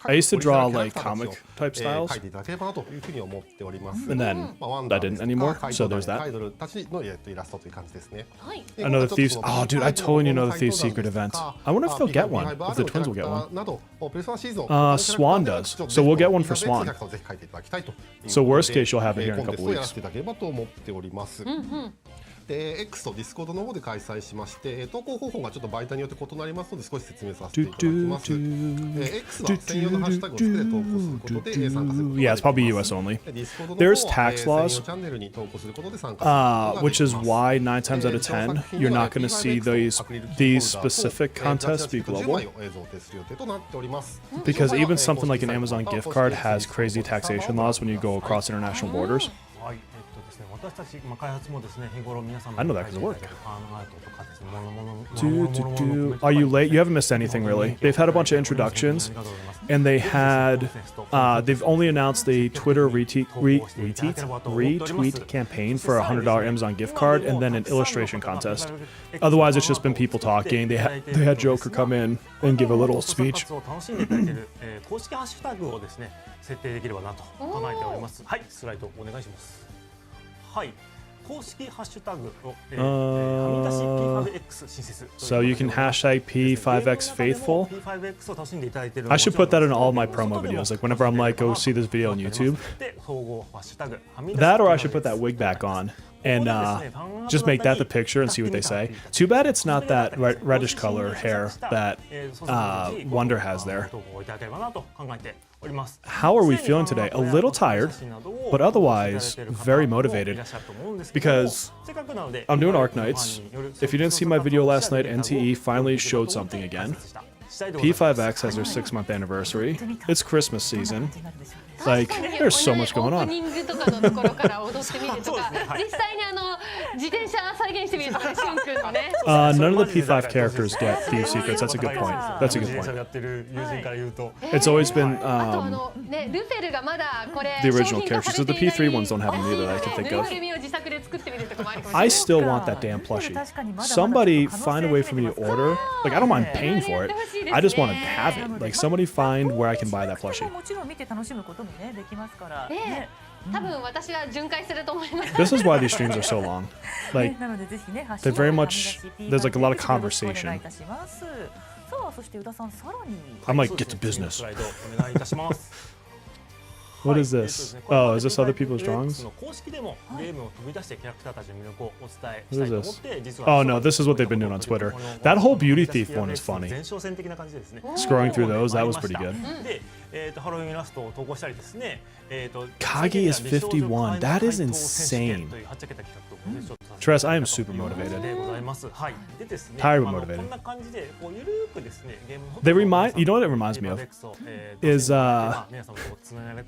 I used to draw like comic type styles, 書いていただければなというふうに思っております。 and then ワンダ I ー didn't ですと anymore. か So there's アイ that. ドルたちのイラストという感じですね。はい。 Another Thieves. Oh, dude, I totally need another Thieves secret event. I wonder if they'll get one. If the twins will get one. Swan does. So we'll get one for Swan. So worst case, you'll have it here in a couple やら weeks. せていただければと思っております。で X と Discord の方で開催しまして、投稿方法がちょっと媒体によって異なりますので少し説明させていただきます。X は専用のハッシュタグをつけて投稿することで参加することができます。 Yeah, it's probably US only. Discord の方は There's tax 専 laws, 用チャンネルに投稿することで参加することができます。 which is why 9 times out of 10 you're not going to see these specific contests be global. Because even something like an Amazon gift card has crazy taxation laws when you go across international borders. はいですね、私たち、開発もですね、日頃皆様 I know に that 書い 'cause て it いただけるファンアートとかですね、Are you late? You haven't missed anything really. They've had a bunch of introductions, and they had they've only announced a Twitter retweet campaign for a $100 Amazon gift card, and then an illustration contest. Otherwise, it's just been people talking. They had Joker come in and give a little speech. 楽しんでいただける、公式ハッシュタグをですね、設定できればなと考えております。はい、スライドお願いします。はい。公式ハッシュタグを、はみ出し P5X 新設。 So you can hashtag P5X faithful. P5X を楽しんでいただいている I should put that in all my promo videos. Like whenever I'm like, go see this video on YouTube. で総合ハッシュタグはみ出し That or I should put that wig back on and just make that the picture and see what they say. Too bad it's not that reddish color hair that Wonder has there. How are we feeling today? A little tired, but otherwise very motivated because I'm doing Arc Knights. If you didn't see my video last night, NTE finally showed something again. P5X has their 6-month anniversary. It's Christmas season. Like, there's so much going オー on. プニングとかのところから踊ってみるとか、実際に自転車再現してみるとかね、しゅんくんのね。None of the P5 characters get Thieves Secrets. That's a good point. That's a good point. It's always been あとね、ルフェルがまだこれ the original characters. So the P3 ones don't have them either that I can think ぬい of. ぐるみを自作で作ってみるとかもありかもしれな I い。 still want that damn plushie. Somebody find a way for me to order. Like, I don't mind paying for it. I just want to have it. Like, somebody find where I can buy that plushie. もちろん見て楽しむこともねできますからねね。多分私は巡回すると思います。 This is why these streams are so long. Like, なのでぜひね、 they're very much, there's like a lot of conversation. お願いいたします。さあ、そして宇田さんさらに I'm like, get to business. スライドお願いいたします。 What is this? Oh, is this other people's drawings? 公式でもゲームを飛び出してキャラクターたちの魅力をお伝え What したい is と思って、実 Oh は no, this is what they've been doing on Twitter. That whole Beauty Thief one is funny. 前哨戦的な感じですね。 Scrolling through those, that was pretty good. で、ハロウィンイラストを投稿したりですね。Kage is 51. That is insane. Tress, I am super motivated. でございます。はい。でですね、 Tired but motivated. こんな感じでこうゆるくですね、ゲームの They remind, you know what it reminds me of? Is,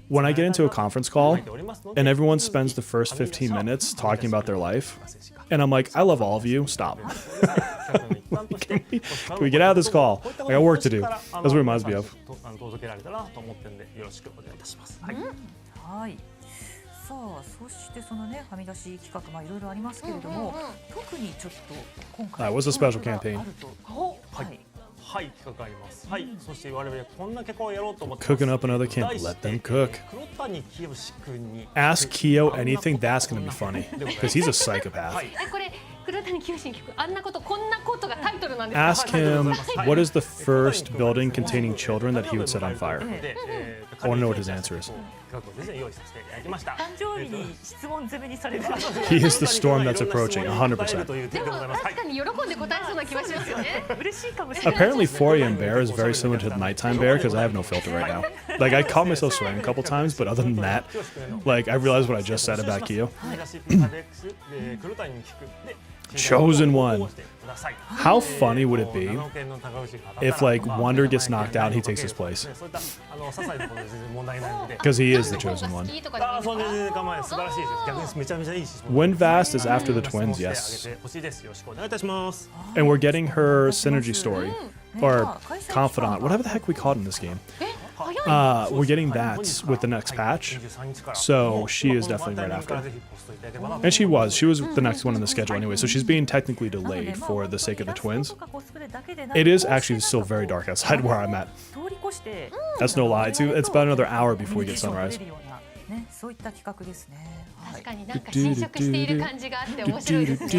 when I get into a conference call and everyone spends the first 15 minutes talking about their life, and I'm like, I love all of you, stop. Can we get out of this call? I got work to do. That's what it reminds me of. 届けられたらと思ってるんでよろしくお願いいたします。はい。はい。さあ、そしてそのね、はみ出し企画、まあいろいろありますけれども、特にちょっと今回 What's the special campaign? あるとはい。はい、企画あります。はい、そして我々こんな企画をやろうと思って Cooking up another camp. Let them cook. 黒谷清君に Ask Kyo anything, that's gonna be funny. Because he's a psychopath. これ黒谷清に聞くあんなことこんなことがタイトルなんです。 Ask him what is the first building containing children that he would set on fire. I want to know what his answer is. 企画をですね用意させていただきました。誕生日に質問攻めにされる。 He is the storm that's approaching, 100%. でも確かに喜んで答えそうな気がしますよね。嬉しいかもしれない。 Apparently, 4am bear is very similar to the nighttime bear because I have no filter right now. Like, I caught myself swearing a couple times, but other than that, like, I realized what I just said about Kyo. Chosen one. How funny would it be if like Wonder gets knocked out, he takes his place? Because he is the chosen one. Windvast is after the twins, yes. And we're getting her synergy story, or confidant, whatever the heck we call it in this game. We're getting that with the next patch, so she is definitely right after. And she was the next one in the schedule anyway, so she's being technically delayed for the sake of the twins. It is actually still very dark outside where I'm at. That's no lie. It's about another hour before we get sunrise. そういった企画ですね。確かになんか侵食している感じがあって面白いですね。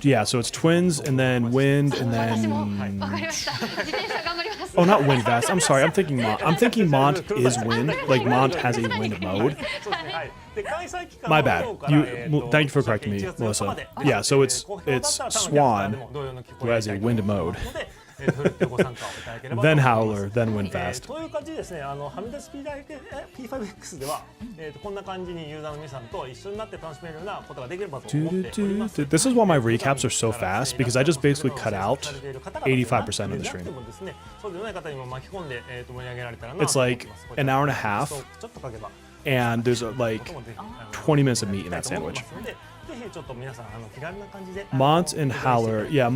Yeah, so it's twins and then wind and 私 then. もわかりました。自転車頑張ります。 Oh, not Windvast. I'm sorry. I'm thinking Mont. I'm thinking Mont is wind. Like Mont has a wind mode. My bad. Thank you for correcting me, Melissa. Yeah, so it's Swan who has a wind mode. Then Howler, then Windvast. という感じですね。はみ出し P5X では、こんな感じにユーザーの皆さんと一緒になって楽しめるようなことができればと思っております。 This is why my recaps are so fast, because I just basically cut out 85% of the stream. It's like an hour and a half, and there's like 20 minutes of meat in that sandwich. Mont and Howler, yeah,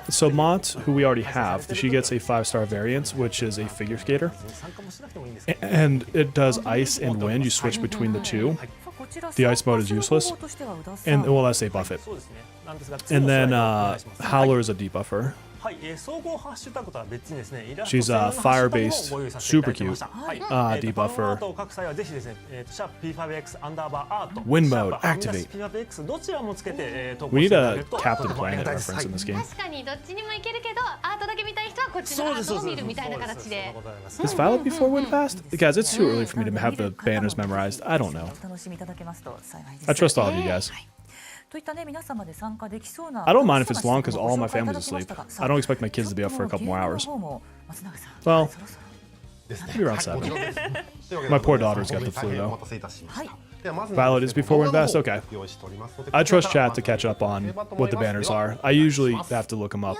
so Mont, who we already have, she gets a 5-star variant, which is a figure skater, and it does ice and wind. You switch between the two. The ice mode is useless, and well, let's say buff it. And then Howler is a debuffer. She's fire-based, super cute, debuffer. Wind mode, activate. We need a Captain Planet reference in this game. 確かにどっちにもいけるけど、アートだけ見たい人はこっちのアートを見るみたいな形で。 Is Violet before Windfast? Guys, it's too early for me to have the banners memorized. I don't know. お楽しみいただけますと幸いです。 I trust all of you guys. といったね、皆様で参加できそうな I don't mind if it's long because all my family's asleep. I don't expect my kids to be up for a couple more hours. Well, maybe around 7. My poor daughter's got the flu though. Violet is before Windvast? Okay. I trust chat to catch up on what the banners are. I usually have to look them up.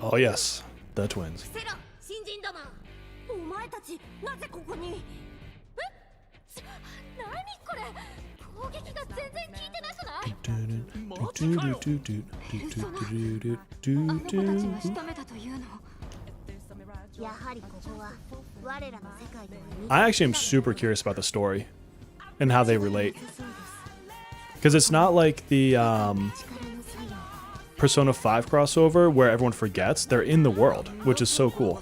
Oh yes, the twins. 新人ども、お前たちなぜここに？何これ？攻撃が全然効いてなくない？仕留めたというの。やはりここは我らの世界では。I actually am super curious about the story and how they relate. Because it's not like the Persona 5 crossover where everyone forgets. They're in the world, which is so cool.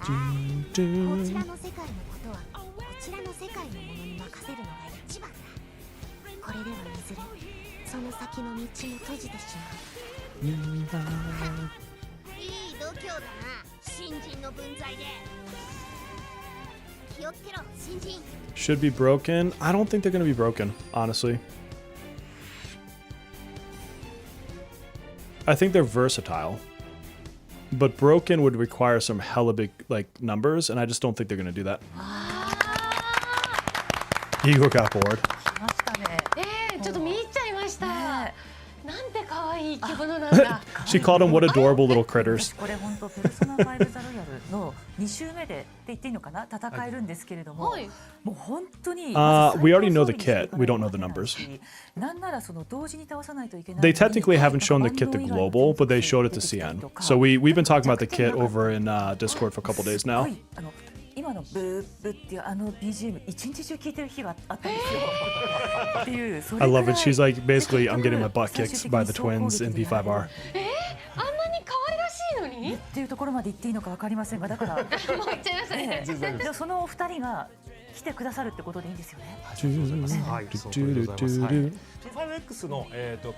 こちらの世界のことはこちらの世界のものに任せるのが一番だ。これではいずれその先の道も閉じてしまう。いい度胸だな、新人の分際で。気をつけろ、新人。 Should be broken. I don't think they're going to be broken, honestly. I think they're versatile. But broken would require some hella big like numbers, and I just don't think they're gonna do that. Igor got bored. ちょっと見入っちゃいました。なんて可愛い生き物なんだ。 She called them what adorable little critters. これ本当ペルソナ5ザロイヤルの2週目でって言っていいのかな、戦えるんですけれども、もう本当に We already know the kit. We don't know the numbers. なんならその同時に倒さないといけない。 They technically haven't shown the kit to global, but they showed it to CN. So we've been talking about the kit over in Discord for a couple days now. 今のブーブっていうBGM 一日中聞いてる日があったんですよ。っていう。 I love it. She's like basically I'm getting my butt kicked by the twins in P5R. あんなに可愛らしいのに？っていうところまで言っていいのかわかりませんが、だからもう言っちゃいましたね。でそのお二人が来てくださるってことでいいんですよね。はい、そうでございます。はい、P5X の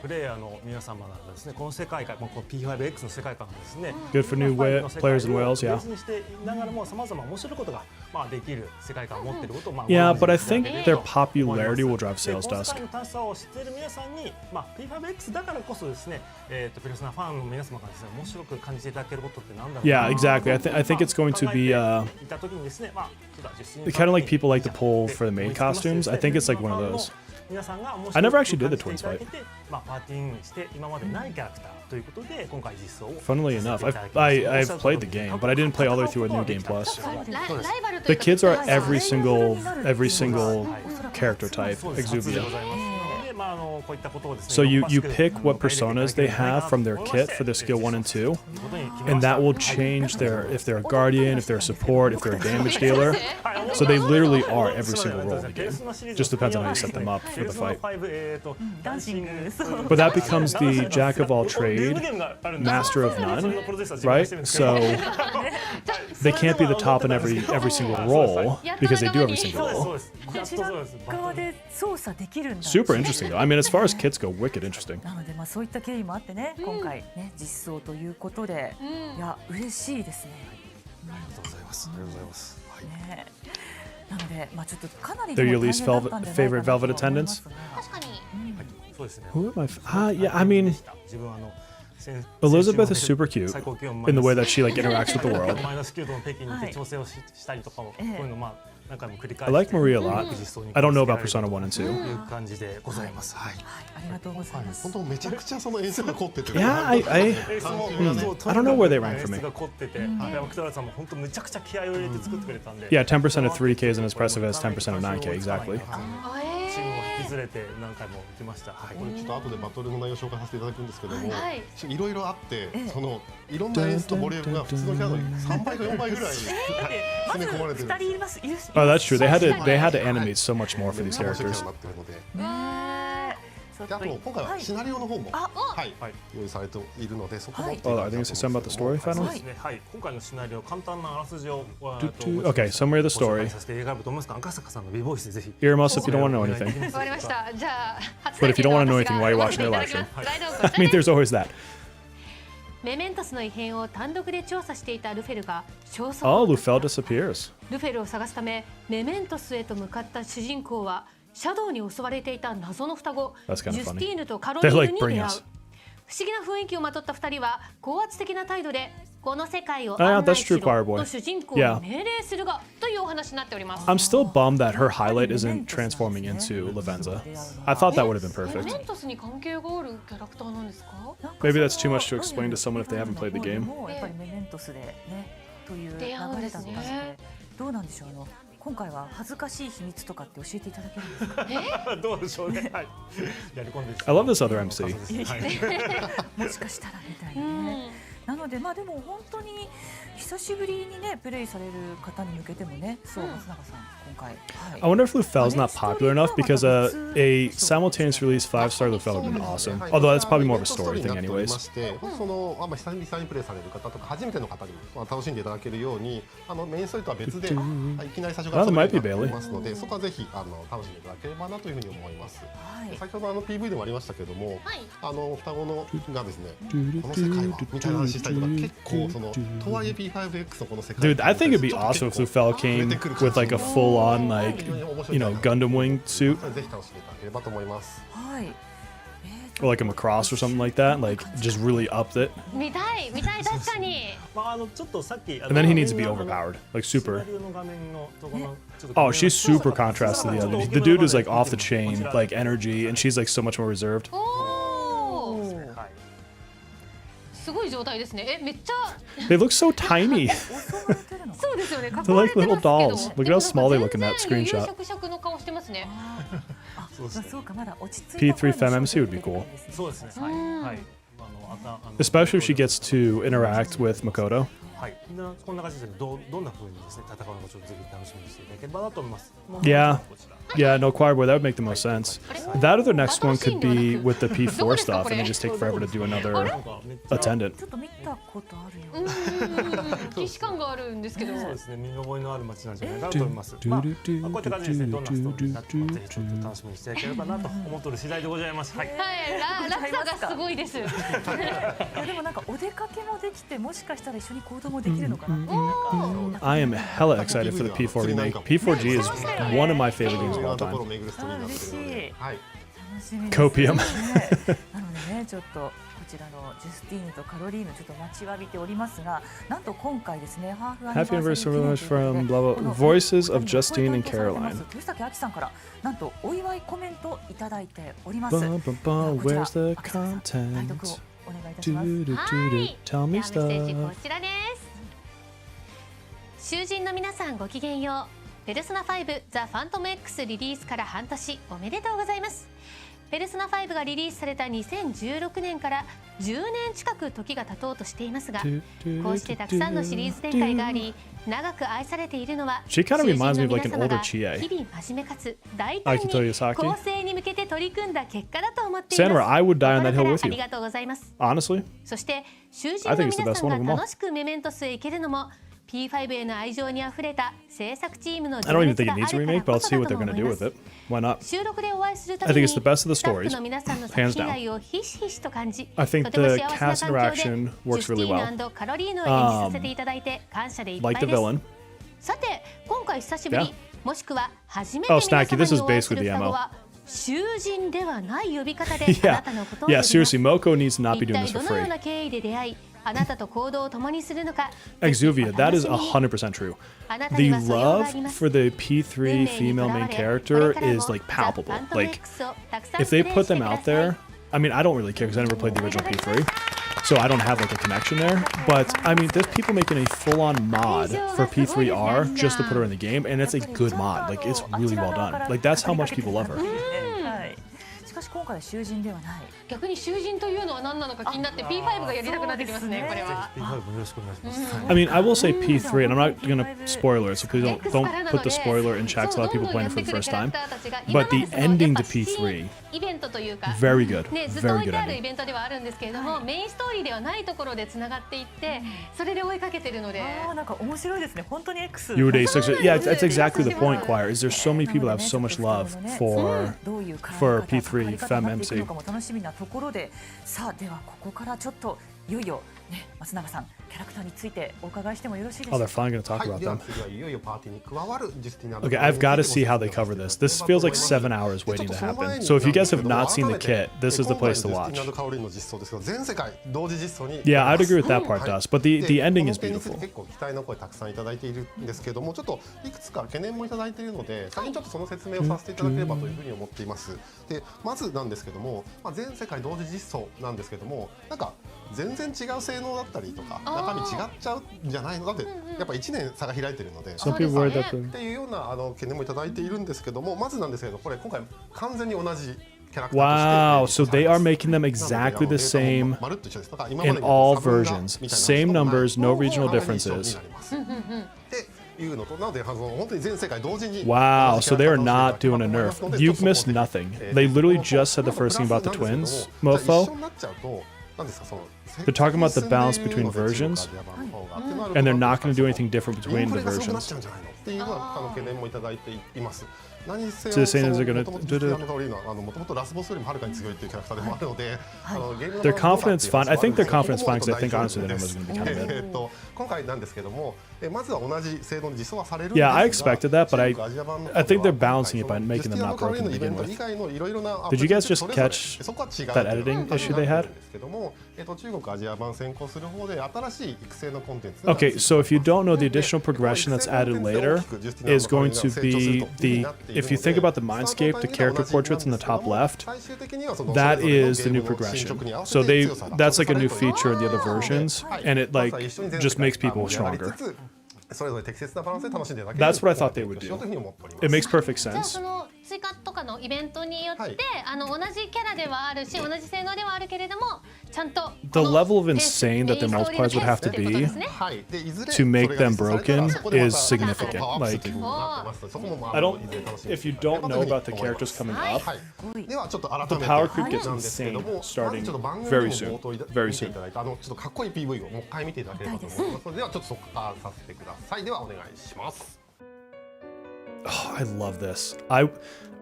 プレイヤーの皆様なんですね。この世界観、この P5X の世界観ですね。 Good for new players in Wales, yeah. 別にしていながらも様々面白いことがまあできる世界観を持っていることをまあ Yeah, ご but I 存知 think いただ their けると思います popularity will drive で sales この desk. 世界の楽しさを知っている皆さんに、まあ、P5X だからこそですね、ペルソナファンの皆様がですね、面白く感じていただけることってなんだろう Yeah, exactly. I think it's going to be いた時にですね、まあ、kind of like people like to pull for the maid costumes. I think it's like one of those. I never actually did the twins fight. まあ、パーティングして今までないキャラクターということで今回実装を Funnily enough, I've played the game, but I didn't play all the way through a new game plus. The kids are every single character type, Exuvia. So you pick what personas they have from their kit for their skill 1 and 2, and that will change if they're a guardian, if they're a support, if they're a damage dealer. So they literally are every single role in the game. Just depends on how you set them up for the fight. ダンシング、そう。 But that becomes the jack of all trade, master of none, right? So they can't be the top in every single role because they do every single role. こちら側で操作できるんだ。 Super interesting though. I mean, as far as kits go, wicked interesting. なのでまあそういった経緯もあってね、今回ね実装ということで、いや嬉しいですね。ありがとうございます。ありがとうございます。ね。なのでまあちょっとかなり They're your least favorite Velvet attendants? 確かに。そうですね。 Who am I? Yeah, I mean, 自分Elizabeth is super cute in the way that she like interacts with the world. マイナス9度の北京に行って調整をしたりとかも、こういうのまあ何回も繰り返 I し like Maria a lot. I don't know about Persona 1 and 2. という感じでございます。はい。ありがとうございます。本当めちゃくちゃその演出が凝ってて。 Yeah, I don't know where they rank for me. が凝ってて、山北さんも本当めちゃくちゃ気合を入れて作ってくれたんで。 Yeah, 10% of 3K is as impressive as 10% of 9K, exactly. チームを引き連れて何回も行きました。はい。これちょっと後でバトルの内容を紹介させていただくんですけども、いろいろあってそのいろんな演出とボリュームが普通のキャラの3倍か4倍ぐらい詰め込まれてる。 2人います。 Oh, that's true. They had to animate so much more for these characters. であと今回はシナリオの方も用意されているのでそこも。 Oh, I think it's something about the story, Phantom? そうですね。はい。今回のシナリオ簡単なあらすじを Okay, summary of the ご紹 story. 介させていただければと思いますが、赤坂さんの美ボイスでぜひ。 Earmuffs if you don't want to know anything. わかりました。じゃあ、 But if you don't want to know anything, why are you watching their live stream? スライドをこ I ちら mean, です there's always that. メメントスの異変を単独で調査していたルフェルが消息 Oh, を Lufel disappears. ルフェルを探すためメメントスへと向かった主人公はシャドウに襲われていた謎の双子 That's kind of ジュスティーヌとカロ They リー like ヌに出 bring 会う us. 不思議な雰囲気をまとった2人は高圧的な態度でこの世界を Ah, 案内 that's し true, ろ Choir Boy. と主人公 Yeah. に命令するがというお話になっております I'm still bummed that her highlight isn't transforming into Lavenza. I thought that would have been メ perfect. メントスに関係があるキャラクターなんですか Maybe that's too much to explain to someone if they haven't played the game. やっぱりメメントスでねという流れだったのでどうなんでしょう。今回は恥ずかしい秘密とかって教えていただけるんですか。どうでしょうね。はい。やり込んで。 I love this other MC. もしかしたらみたいなね。なのでまあでも本当に久しぶりにねプレイされる方に向けてもね、そう松永さん今回。 I wonder if Lufel's not popular enough because a simultaneous release 5-star Lufel would have been awesome. Although that's probably more of a story thing, anyways. その久々にプレイされる方とか初めての方にも楽しんでいただけるようにメインストーリーとは別でいきなり最初から遊べますのでそこはぜひ楽しんでいただければなというふうに思います。先ほどPV でもありましたけども双子のがですねこの世界はみたいな話したりとか結構そのとはいえ P5X のこの世界 Dude, I think it'd be awesome if Lufel came with like a full-on like Gundam wing suit ぜひ楽しんでいただければと思います。はい。 or like a Macross or something like that. Like just really upped it. 見たい確かに。まあちょっとさっき And then he needs to be overpowered, like super. Oh, she's super contrast to the other. The dude is like off the chain, like energy, and she's like so much more reserved. すごい状態ですね。めっちゃ。 They look so tiny. そうですよね。 They're like little dolls. Look at how small they look in that screenshot. シャクシャクの顔してますね。そうかまだ落ち着いた P3 FemMC would be cool. そうですね。はい。Especially if she gets to interact with Makoto. はい。こんな感じでどんな風にですね戦うのかちょっとぜひ楽しみにしていただければなと思います。 Yeah, no, Choir Boy, that would make the most sense. That or the next one could be with the P4 stuff, and they just take forever to do another attendant. ちょっと見たことあるよ。既視感があるんですけど。そうですね。見覚えのある街なんじゃないかなと思います。まあこういった感じですね。どんなストーリーになってもぜひちょっと楽しみにしていただければなと思っている次第でございます。はい。落差がすごいです。でもなんかお出かけもできてもしかしたら一緒に行動得もできるのかなっていうなんか I am hella excited for the P4 remake. P4G is one of my favorite games of all ところを time. 巡るストーリーになってるので、はい。楽しみです Copium なのでねちょっとこちらのジュスティーヌとカロリーヌちょっと待ちわびておりますが、なんと今回ですねハーフアニバー Happy サリ anniversary ー記念 launch という from ことで blah この blah Voices of この Justine and 担当されてま Caroline. す豊崎亜紀さんからなんとお祝いコメントいただいております。 Bum, bum, で bum, はこちら where's the 秋坂さん content? 代読をお願いいたします。 Do, do, do, は do. い。 Tell me ではメッセージこ stuff. ちらです。囚人の皆さんごきげんよう。ペルソナ5ザ・ファントム X リリースから半年おめでとうございます。ペルソナ5がリリースされた2016年から10年近く時が経とうとしていますが、こうしてたくさんのシリーズ展開があり長く愛されているのは She kind of 囚人 reminds me の of like 皆 an 様 older が Chie. 日々真面目かつ大 I 胆 can tell に you, Saki. 構成に向けて取り組んだ結果だと思っています。 Sandra, I would die on that hill 心 with からあ you. りがとうございます。 Honestly, そして囚人 I の think it's the 皆 best さん one が of them all. 楽しくメメントスへ行けるのも P5 への愛情にあふれた制作チームの I 情 don't even 熱 think が it あ needs a るか remake, ら but こ I'll そ see だ what と they're 思 gonna い do ま with す。 it. Why not? 収録でお会いするた I び think に it's the best of the スタッフ stories. の皆さんの Hands 作品 down. 愛をひしひしと感じ、 I think とても the 幸 cast せな環境 interaction で works ジュ really スティ well. ーヌ&カロリーヌを演じさせていただいて感謝でいっぱい Like the です villain. さて今回久しぶり、 Yeah. もしくは初めて Oh, 皆 Snacky, 様 this に is お会いする basically the 双子 MO. は囚人ではない呼び方であ Yeah. なたのことを呼び Yeah, ます。 seriously, Moko needs to not be 一 doing 体 this ど for のよう free. な経緯で出会いあなたと行動を共にするのか Exuvia, that is お楽しみに 100% true. あなた The には素養があ love ります for the P3 female main character is like palpable. Like, if they put them out there, I mean, I don't really care because I never played the original P3, so I don't have like a connection there. But I mean, there's people making a full-on mod for P3R just to put her in the game, and it's a good mod. Like, it's really well done. Like, that's how much people love her. はいしかし今回は囚人ではない。逆に囚人というのは何なのか気になって P5 がやりたくなってきますねこれは。 P5 もよろしくお願いします。 I mean, I will say P3, and I'm not gonna spoiler it, so please don't put the spoiler in chat. 'Cause a lot of people playing it for the first time. But the ending to P3, イベントというか very good, ね、ずっと very 置い good てあるイ ending. ベントではあるんですけれども、メインストーリーではないところでつながっていってそれで追いかけてるので、ああなんか面白いですね。本当に X。 You were day 6. Yeah, that's exactly the point, Choir. Is there's so many people that have so much love for どういう for 絡み P3 方 Fem になっていく MC. のかも楽しみなところで、さあではここからちょっといよいよね松永さんキャラクターについてお伺いしてもよろしいでしょ Oh, う they're か。 finally gonna talk はい、 about では them. 次はいよいよパーティーに加わるジュスティナ Okay, I've got to see how they cover this. This feels like 7 hours waiting to happen. So if you guys have not seen the kit, this is the place to watch. カオリンの実装ですけど全世界同時実装に Yeah, I'd agree with that part, Dust. But the ending is この点につい beautiful. て結構期待の声たくさんいただいているんですけども、ちょっといくつか懸念もいただいているので、先にちょっとその説明をさせていただければというふうに思っています。で、まずなんですけども、全世界同時実装なんですけども、なんか全然違う性能だったりとか中身違っちゃうんじゃないのだってやっぱ1年差が開いているので。 Some people worry that っ the ていうような懸念もいただいているんですけども、まずなんですけどこれ今回完全に同じキャラクタ Wow, ーとして so they are making them exactly the same in all versions. Same numbers, no regional differences. っていうのとなので本当に全世界同時に Wow, so they are not doing a nerf. You've missed nothing. They literally just said the first thing about the twins, Mofo. They're talking about the balance between versions, and they're not going to do anything different between the versions. っていうような懸念もいただいています。何せ So they're saying they're gonna もともとラスボスよりもはるかに強いっていうキャラクターでもあるので、Their confidence fine. I think their confidence fine because I think honestly the numbers are going to be kind of mid. 今回なんですけども、まずは同じ性能に実装はされるんです Yeah, が I expected that, but I think they're balancing it by making them not broken to begin with. Did you guys just catch that editing issue they had? Okay, so if you don't know, the additional progression that's added later is going to be if you think about the Mindscape, the character portraits in the top left, that is the new progression. So that's like a new feature in the other versions, and it like just makes people stronger. That's what I thought they would do. It makes perfect じゃあ sense. その追加とかのイベントによって、同じキャラではあるし同じ性能ではあるけれどもちゃんと The level of insane that their multipliers would have to be to make them broken is significant. Like, I don't. If you don't know about the characters coming up, the power creep gets insane starting very soon. Very soon. ちょっとかっこいい PV をもう一回見ていただければと思いますので、ではちょっとそこからさせてください。ではお願いします。 Oh, I love this.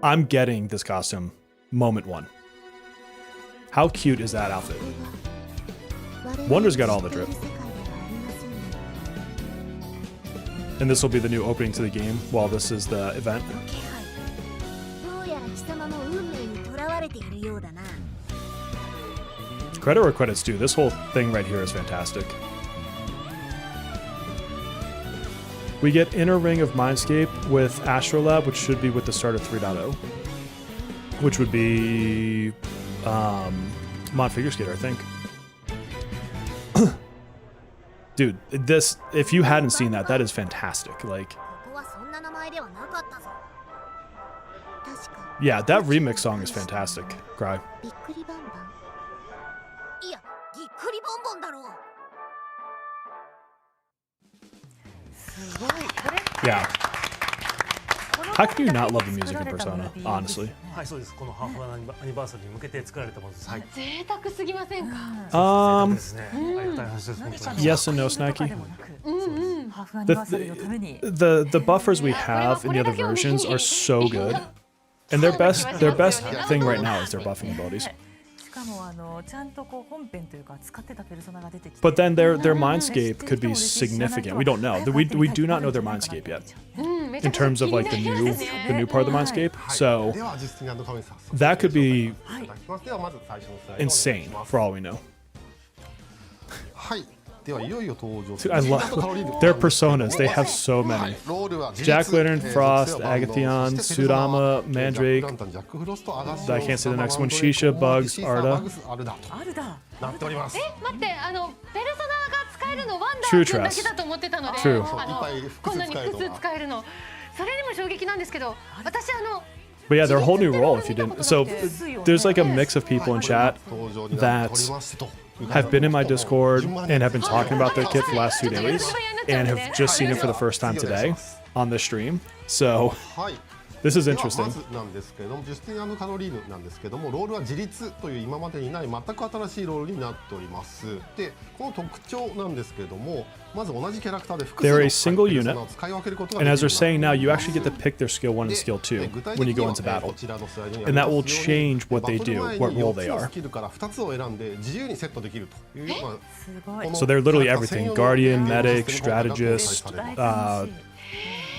I'm getting this costume moment one. How cute is that outfit? Wonder's got all the drip. And this will be the new opening to the game while this is the event. どうやら貴様も運命に囚われているようだな。 Credit where credit's due. This whole thing right here is fantastic. We get Inner Ring of Mindscape with Astrolab, which should be with the start of 3.0. Which would be Mod Figure Skater, I think. Dude, this, if you hadn't seen that, that is fantastic. Like, ここはそんな名前ではなかったぞ。確か yeah, that remix song is fantastic. Cry. びっくりバンバン。いや、ぎっくりボンボンだろう。すごい。これ Yeah. How can you not love the music in Persona, honestly? はいそうです。このハーフアニバーサリーに向けて作られたものです。はい。贅沢すぎませんか。贅沢ですね。ありがたい話です。本当に。 Yes and no, Snacky. ハーフアニバーサリーのために。 The buffers we have in the other versions are so good. And their best thing right now is their buffing abilities. しかもちゃんとこう本編というか使ってたペルソナが出てきて。 But then their mindscape could be significant. We don't know. We do not know their mindscape yet. In terms of like the new part of the mindscape. So では実際に神様 that could be いただきます。ではまず最初のスライドをお願い insane します for all we know. はい。ではいよいよ登場す Dude, る I love their personas. They have so many. ロールは自立 Jack Lantern, 属 Frost, 性を万能 Agathon, そしてペルソナは Sudama, Mandrake. ジャックランタンジャックフロストアガシ I can't say the next one. Shisha, Bugs, Arda. アルダとあるだ。なっております。待って、ペルソナが使えるのワンダ True ー君だけ Trust. だと思ってたので、 True. こんなに複数使えるの。それでも衝撃なんですけど、私But yeah, they're a whole new role if you didn't. So there's like a mix of people in chat 登場になっており that ますと have been in my Discord and have been talking about their kit for the last 2 days and have just seen it for the first time today on this stream. So はい。 this is では interesting. まずなんですけれども、ジュスティン&カロリーヌなんですけども、ロールは自立という今までにない全く新しいロールになっております。で、この特徴なんですけれども、まず同じキャラクターで複数 They're の a single ペルソ unit, ナを使い分けることが And で as き they're る saying now, you actually get to pick their skill 1 and skill 2 when you go into battle. こちらのスライドにあ And り that ます will ように change what they バトル do, 前 what に role 4つ they の are. スキルから2つを選んで自由にセットできるという、まあ すごい。 So they're literally キャラクター専 everything. 用の Guardian, システ Medic, ムが搭載 Strategist, されます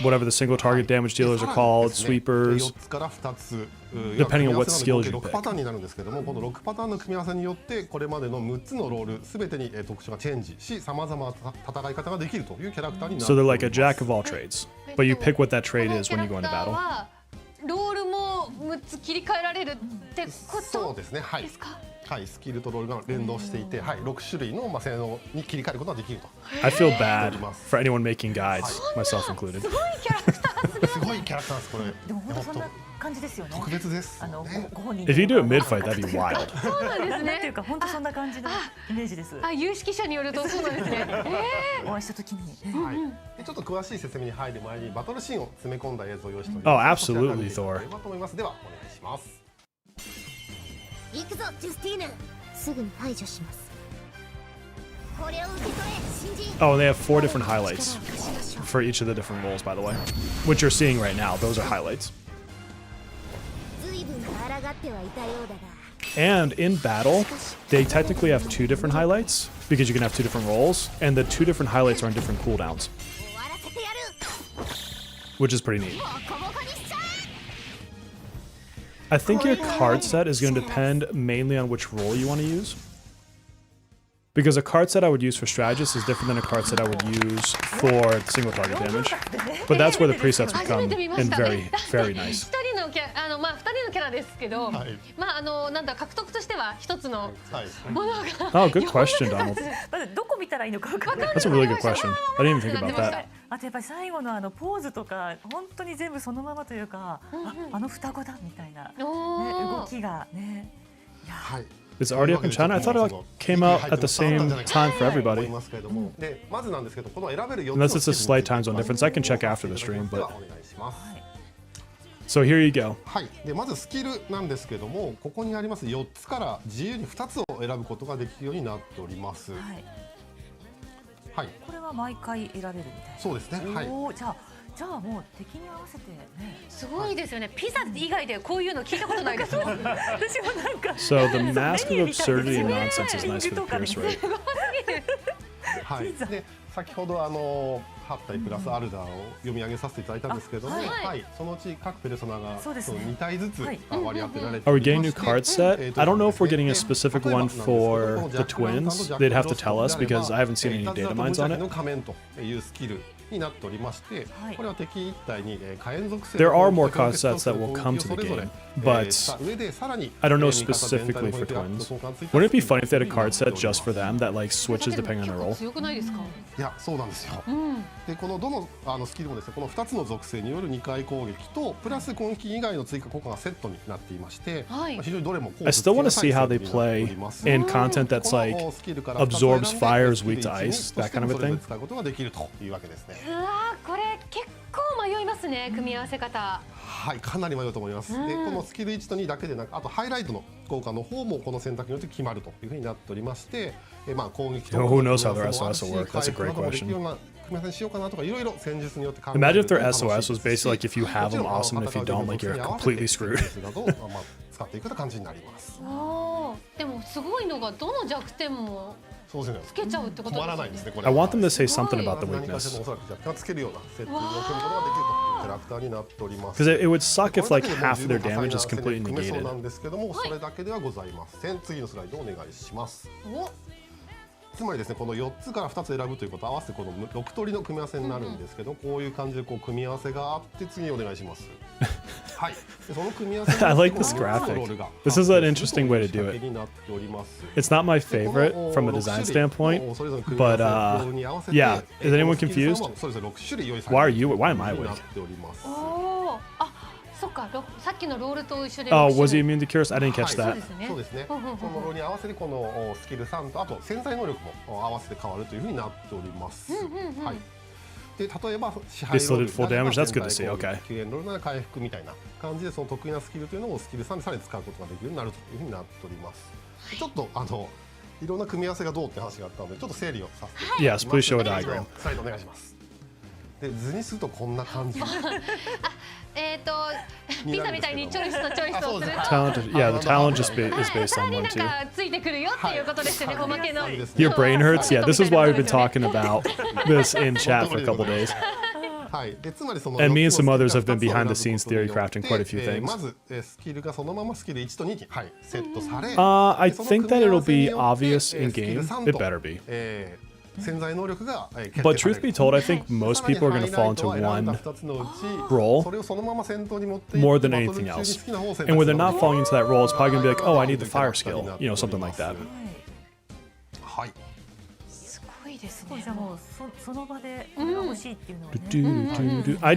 whatever the single target damage dealers are called, sweepers. 4つから2つ Depending on what skills you 6 pick. パターンになるんですけども、この6パターンの組み合わせによってこれまでの6つのロールすべてに特徴がチェンジし、さまざまな戦い方ができるというキャラクターになって So お they're り like a ます jack of all trades. But you pick what that trade is when you go into battle. ロールも6つ切り替えられるってこそうとですね、はいですか。はい、スキルとロールが連動していて、はい、6種類の性能に切り替えることができると I feel bad for anyone making guides, myself included. すごいキャラクターすごいキャラクターですこれ。でも本当そんな感じですよね。特別です。ご本人 If you do it mid-fight, that'd be wild. そうなんですなんていうね。か本当そんな感じのイメージです。有識者によるとそうなんですね。お会いした時に。はい。でちょっと詳しい説明に入る前にバトルシーンを詰め込んだ映像を用意しており Oh, ます。 absolutely, こちらから見ていただ Thor. ければと思います。ではお願いします。行くぞジュスティーヌ。すぐに排除します。これを受け取れ新人。 Oh, and they have 4 different highlights for each of the different roles, by the way. What you're seeing right now, those are highlights. 随分と抗ってはいたようだが。 And in battle, they technically have 2 different highlights because you can have 2 different roles, and the 2 different highlights are on different cooldowns, 終わらせてやる。 which is pretty neat. ボコボコにしちゃえ。 I think your card set is going to depend mainly on which role you want to use. Because a card set I would use for strategist is different than a card set I would use for single target damage. But that's where the presets 初 become めて見まし and た very, ね。 very 一 nice. 人のキャラまあ2人のキャラですけど、はいまあなんだ獲得としては一つのはい。ものが。 Oh, good question, Donald. だってどこ見たらいいのか分かんない。 That's a really good question. I didn't even think about that. あとやっぱり最後のポーズとか本当に全部そのままというか、あの双子だみたいな、ね、お動きがね。はい。 It's already up in China? I thought it came out at the same time for 思い everybody. ますけれども、でまずなんですけど、この選べる4 Unless つの it's a slight time zone difference. I can check after the stream, で but はお願いします。 so here you go. はい、でまずスキルなんですけども、ここにあります4つから自由に2つを選ぶことができるようになっております。はい。はい、これは毎回選べるみたいな。そうですね。はい。おーじゃあもう敵に合わせてね。すごいですよね。ピザ以外でこういうの聞いたことないですもん。私もなんか。 So the mask of absurdity and nonsense is nice for the Pierce rate. はい。で先ほど8体プラスアルダーを読み上げさせていただいたんですけども、はい、そのうち各ペルソナがその2体ずつ割り当てられて Are お we り getting ま new して card set? I don't know if we're getting a specific one for the twins. They'd have to tell us because I haven't seen any data mines on it. 仮面というスキルになっておりまして、これは敵1体に火炎属性 There are more card sets that will come to the game, but I don't know specifically for twins. Wouldn't it be funny if they had a card set just for them that like switches depending on their role? 強くないですか？いや、そうなんですよ。で、このどのスキルもですね、この2つの属性による2回攻撃とプラス攻撃以外の追加効果がセットになっていまして、非常にどれも I still want to see how they play in content that's like absorbs fires weak to ice, that kind of a thing. 使うことができるというわけですね。うわー、これ結構迷いますね、組み合わせ方。はい、かなり迷うと思います。で、このスキル1と2だけでなく、あとハイライトの効果の方もこの選択によって決まるというふうになっておりまして、まあ攻撃と Who knows how their SOS will work? That's a great question. 組み合わせにしようかなとかいろいろ戦術によって考え Imagine if their SOS was basically like if you have them, awesome, and if you don't, like you're completely screwed. 使っていくような感じになります。でもすごいのがどの弱点もつけちゃうってことですね。困らないですね。これ I want them to say something about the 何かし weakness. らのおそらく若干つけるような設定を組むことができるというキャラクターになっております。 Because it would suck if like half of their damage is completely そう negated. なんですけども、それだけではございません。次のスライドお願いします。つまりですね、この4つから2つ選ぶということを合わせてこの6通りの組み合わせになるんですけど、こういう感じでこう組み合わせがあって次お願いします。はい。でその組み合わせ I like this graphic. This is an interesting way to do it. It's not my favorite from a design standpoint, but yeah. Is anyone confused? Why am I weak? そっか、さっきのロールと一緒で。Oh, was he immune to curse? I didn't catch that. そうですね。そのロールに合わせてこのスキル3とあと潜在能力も合わせて変わるというふうになっております。はい。で例えば支配ロール、full damage. That's good to see. Okay. 救援ロールなら回復みたいな感じでその得意なスキルというのをスキル3でさらに使うことができるようになるというふうになっております。ちょっといろんな組み合わせがどうって話があったのでちょっと整理をさせていただきます。Yes, please show a diagram. スライドお願いします。で図にするとこんな感じ。ピザみたいにチョイスとチョイスをすると Yeah, the talent just is based on なん one too. かついてくるよっていうことですよね、おまけの。 Your brain hurts? Yeah, this is why we've been talking about this in chat for a couple days. はい。でつまりその And me and some others have been behind the scenes theory crafting quite a few things. まずスキルがそのままスキル1と2にセットされ、I think that it'll be obvious in game. It better be. 潜在能力が But truth be told, I think most people are going to fall into one role more than anything else. And when they're not falling into that role, it's probably going to be like, oh, I need the fire skill, you know, something like that. はい。すごいですね。じゃあもうその場でこれが欲しいっていうのはね。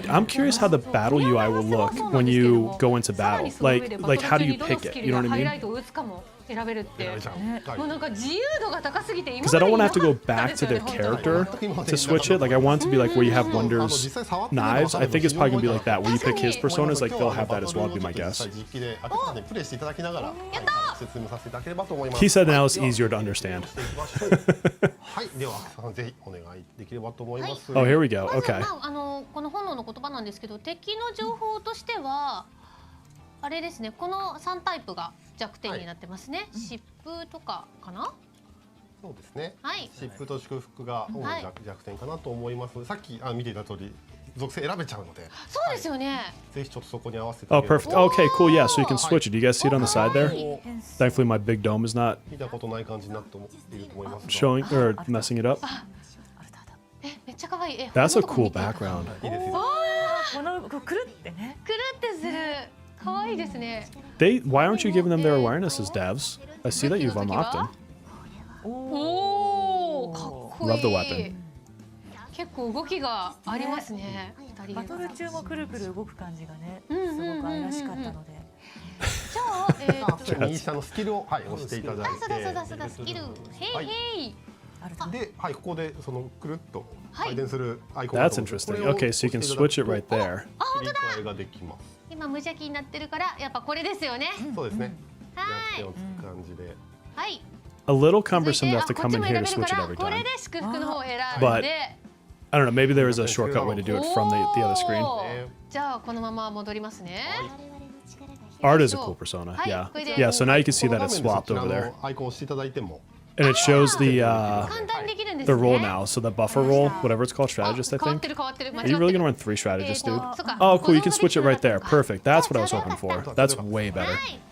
I'm curious how the battle UI will look when you go into battle. Like how do you pick it? You know what I mean? 選べるってもうなんか自由度が高すぎて Because I don't want to have to go back to their character to switch it. Like I want it to be like where you have Wonder's knives. I think it's probably gonna be like that. Where you pick his personas, like they'll have that as well. Would be my guess. He said now it's easier to understand. Oh, here we go. Okay. この本能の言葉なんですけど、敵の情報としてはあれですね。この3タイプが弱点になってますね。疾風とかかな？そうですね。はい。疾風と祝福が主に弱点かなと思いますので、さっき見ていた通り属性選べちゃうので。そうですよね。ぜひちょっとそこに合わせて。Oh, perfect. Okay, cool. Yeah, so you can switch it. Do you guys see it on the side there? Thankfully, my big dome is not 見たことない感じになっていると思います。 showing or messing it up. めっちゃ可愛い。That's a cool background. いいですよ。このくるってね。くるってする。可愛いですね。Why aren't you giving them their awarenesses, devs? I see that you've unlocked them. おお、かっこいい。 Love the weapon. 結構動きがありますね。バトル中もくるくる動く感じがね、すごく愛らしかったので。じゃあ、右下のスキルを押していただいて。そうだスキル。へいへい。で、ここでそのくるっと回転するアイコン。That's interesting. Okay, so you can switch it right there. 切り替えができます。今無邪気になってるからやっぱこれですよね。そうですね。はい。感じで。はい。A little cumbersome to have to come in here to switch it every これ time. で祝福の方を選ん But で。I don't know. Maybe there is a shortcut way to do it from the other screen. じゃあこのまま戻りますね。Art is a cool persona. Yeah. Yeah. So now you can see that it's swapped over there. アイコンを押していただいても and it shows the 簡単にできるんです the ね。 roll now. So the buffer roll, whatever it's called, あ strategist, I 変わっ think. てる変わってる。 Are you really gonna run 3 strategists, dude? そっか Oh, cool. You can 保存が switch it で right きる there. ようになってる Perfect. That's what I was じゃあ hoping ちょう for. どよかった That's way better.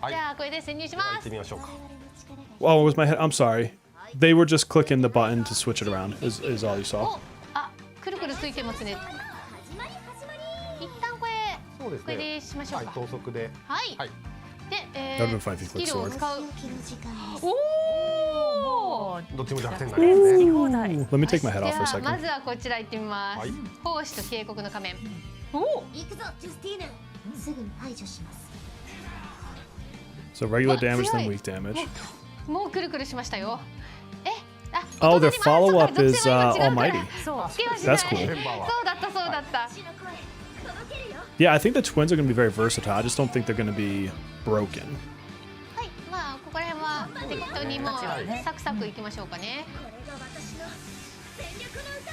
はい、じゃあこれで潜入しま行っすてみましょうか。 Oh, was my head? I'm sorry. They were just clicking the button to switch it around. Is all you お saw. あくるくるついてますね。一旦これそうですこれでね。はい、しましょうか。等速で。はい、はい。で、That would've been fun if you スキ clicked ルを sword. 使う。気の時間ですおお。どっちも弱点になりますね。好き放題 Let me take my head で off for a はま second. ずはこちら行ってみます。はい奉仕と警告の仮面。おお。行くぞジュスティーヌすぐに排除します So regular What? damage, then Right. weak damage. もうくるくるしましたよ。え、あ、 Oh, お their 隣もあ follow-up そう is か属性も今違うから Almighty. そうつけはしない That's cool. メンバーはそうだったそうだった。 私の声届けるよ Yeah, I think the twins are going to be very versatile. I just don't think they're going to be broken. はい、まあここら辺は適当にもうはいサクサクいきましょうかね。これが私の全力の歌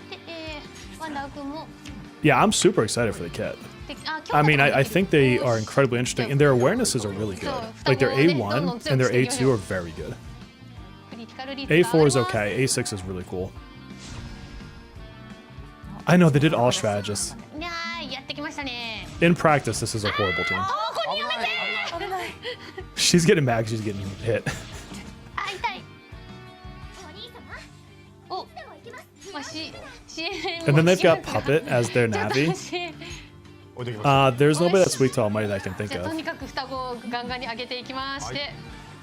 で、ワンダー君も Yeah, I'm super excited for the kit. であ I mean, 今日 I think they are incredibly interesting, and their awarenesses are really good. Like their A1 and their A2 are very good. クリティカルリーチが A4 is 上がります okay. A6 is really cool. I know they did all strategists. いやーやってきましたね。 In practice, this is a horrible team. ここにやめて。危ない She's getting mad 'cause she's getting hit. あ、痛い。お兄様お、でも行きますまあ支援 And then they've got Puppet as their ちょっと Navi. 支援 置いてきま There's nobody that's weak to Almighty that I can think じゃあと of. にかく双子をガンガンに上げていきまして。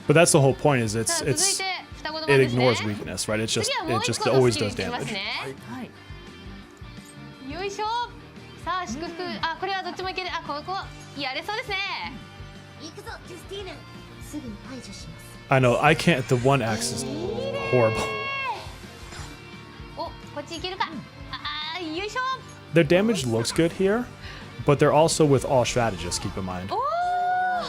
But that's the whole point. Is さあ続い it's て双子の it 番ですね。 ignores weakness, right? It's just 次はもう it 一 just 個の always スキル does いきます damage. ね。はいよいしょ。さあ祝福。あ、これはどっちもいける。あ、ここやれそうですね。行くぞジュスティーヌすぐに排除します I know I can't. The 1X is horrible. お、こっちいけるか。あー、よいしょ。 Their damage looks good here, but they're also with all strategists. Keep in mind,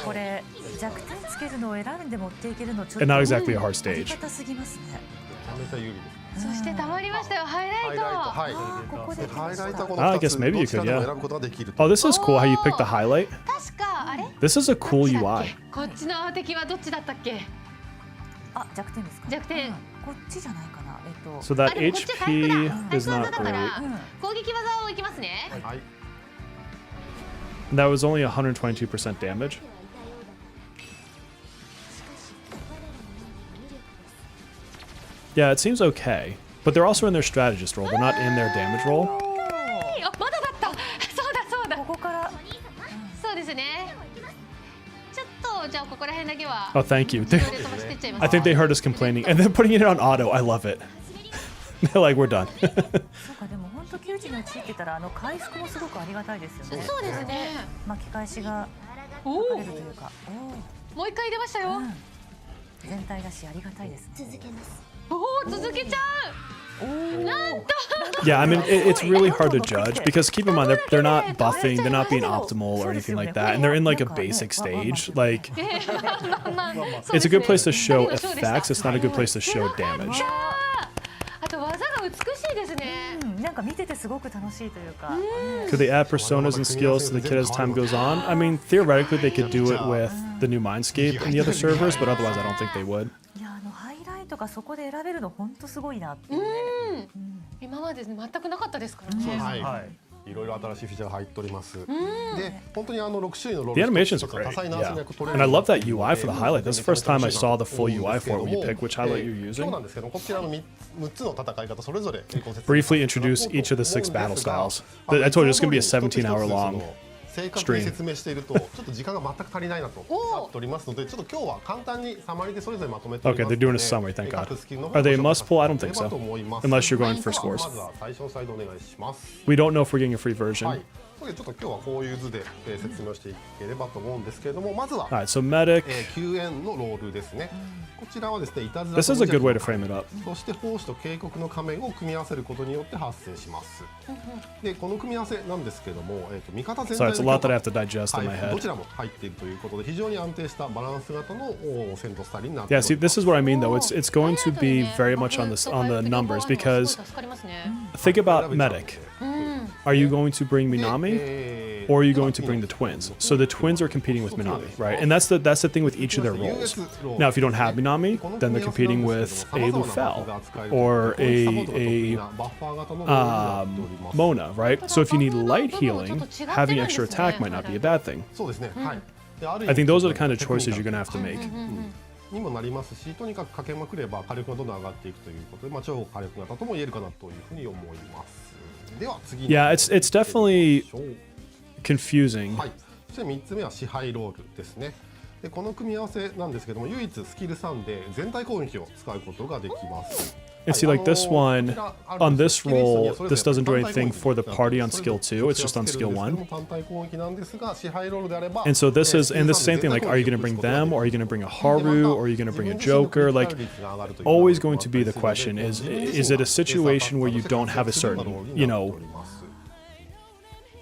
これ弱点つけるのを選んで持っていけるのちょっ and と not exactly a hard あり stage. がたすぎますねす。めちゃめちゃ有利です。そしてたまりましたよ。ハイライト。ハイライト、はい。ここででハイライトはこ I の guess 2つ maybe ど you ちら could, でも yeah. 選ぶことができると。 Oh, this is cool. How you pick the highlight. 確かあれ。 This is a cool どっちだっ UI. けこっちの敵はどっちだったっけ。あ弱点ですか弱点うんこっちじゃないかなSo あ that でもこっちは回復だ HP 回 is 復 not 技だから great. 攻撃技をいきますね。はい。 That was only 122% damage. Yeah, it seems okay, but they're also in their strategist role. They're not in their damage role. あ、まだだった。そうだそうだこ。こからそうですね。ちょっとじゃあここら辺だけは Oh, thank you. それ飛ばしていっちゃいます。 I think they heard us complaining and then putting it on auto. I love it. They're like, we're done. そうかでも本当窮地に陥ってたら回復もすごくありがたいですよねそうですね。巻き返しがおお。図れるというかもう一回出ましたよ。全体だしありがたいですね続けますおお、続けちゃう。なんと。 Yeah, I mean, it's really hard to judge because keep in mind, they're not buffing, they're not being optimal or anything like that, and they're in like a basic stage. Like, まあ it's a good place to show effects, it's not a good place to show damage. あと技が美しいですね。なんか見ててすごく楽しいというか Could they add personas and skills to the kit as time goes on? I mean, theoretically, they could do it with the new Mindscape and the other servers, but otherwise, I don't think they would. いやハイライトがそこで選べるの本当すごいなって今まで全くなかったですからね。はい。はいいろいろ新しいフィーチャーが入っております。で、本当に6種類のロー The ル animations are great, yeah. And I love that UI for the highlight. That's the first time I saw the full UI for it when you pick which highlight you're 今 using. 日なんですけど、こちらの6つの戦い方それぞれご説明 Briefly introduce each of the 6 battle styles. I told you it's going to be a 17-hour long 正確に説明しているとちょっと時間が全く足りないなとなっておりますので、ちょっと今日は簡単にサマリでそれぞれまとめており Okay, ます they're doing a summary, thank God. 各スキルの方 Are they をご紹介 must pull? I don't think していけ so. ればと思います Unless you're going for scores. まずは最初のスライドお願いします。 We don't know if we're getting a free version. はい。ちょっと今日はこういう図で説明をしていければと思うんですけれども、まずは All right, so medic. 救援のロールですね。こちらはですね、いたずら This is a good way to frame it up. そして奉仕と警告の仮面を組み合わせることによって発生します。で、この組み合わせなんですけども、味方全 So 体 it's a の lot that I 強 have 化 to digest in my はい、ど head. ちらも入っているということで非常に安定したバランス型の戦闘スタイルになって Yeah, おり see, ます。 this is what I mean though. It's going to be very much on the numbers because think about medic. Are you going to bring Minami? or are you going to bring the twins? So the twins are competing with Minami, right? And that's the thing with each of their roles. Now, if you don't have Minami, then they're competing with a Lufel or a Mona, right? So if you need light healing, having extra attack might not be a bad thing. I think those are the kind of choices you're going to have to make. にもなりますし、とにかくかけまくれば火力がどんどん上がっていくということで、まあ、超火力型とも言えるかなというふうに思います。では次に Yeah, it's definitely confusing. はい。そして3つ目は支配ロールですね。でこの組み合わせなんですけども、唯一スキル3で全体攻撃を使うことができます。And see, like this one, on this roll, this doesn't do anything for the party on skill 2, it's just on skill 1. And so this is, and the same thing, like, are you going to bring them, or are you going to bring a Haru, or are you going to bring a Joker? Like, always going to be the question is it a situation where you don't have a certain, you know,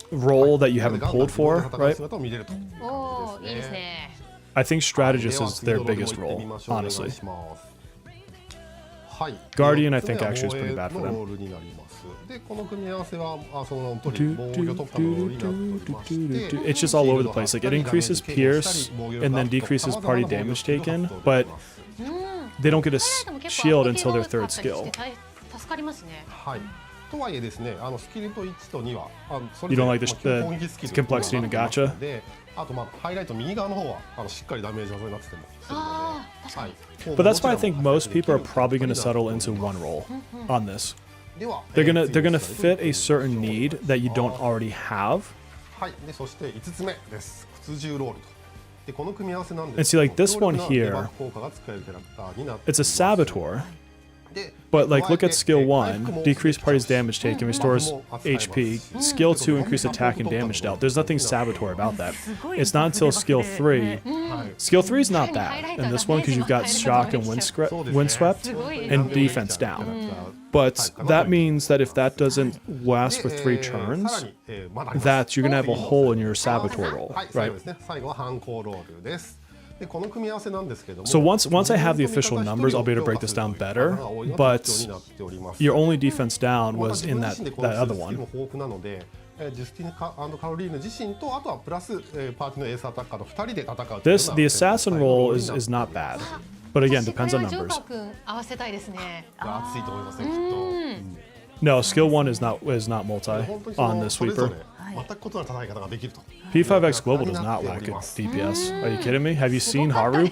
role that you haven't pulled for, right? おー、いいですね。I think strategist is their biggest role, honestly. Guardian, I think, actually is pretty bad for them. でこの組み合わせはその通り防御突破のロールになっておりまして It's just all over the place. Like, it increases Pierce and then decreases party damage taken, but they don't get a shield until their third skill. 助かりますね。はい。とはいえですね、スキルと1と2はそ You れぞ don't れ like the complexity in the gacha? で、あとまあハイライト右側の方はしっかりダメージ技になっててもするので、はい。 But that's why I think most people are probably going to settle into one role on this. では They're gonna fit a certain need that you don't already have. はい。でそして5つ目です。屈従ロールと。でこの組み合わせなんで And す see, け like ど this one 強力なデ here, バフ効果が使えるキャラクターになってい it's a ます。 Saboteur. で But like, look at skill 1, decrease party's damage taken, restores HP. Skill 2, increase attack and damage dealt. There's nothing Saboteur about that. It's not until skill 3. Skill 3 is not bad in this one because you've got shock and windswept and defense down. But that means that if that doesn't last for 3 turns, that you're going to have a hole in your Saboteur roll, はい、 right? そうですね。最後は反抗ロールです。でこの組み合わせなんですけども So once I have the official numbers, I'll be able to break this down better. But your only defense down was in that other one. 豊富なので、ジュスティンカロリーヌ自身とあとはプラスパーティーのエースアタッカーと2人で戦うというような The assassin role is not bad. But again, depends on ジョー numbers. カー君合わせたいですね。熱いと思いますね、きっと。 No, skill 1 is not multi 本当にその on the それぞ sweeper. れ全く異なる戦い方ができると。 P5X Global does not lack a DPS. Are you kidding me? Have you seen Haru?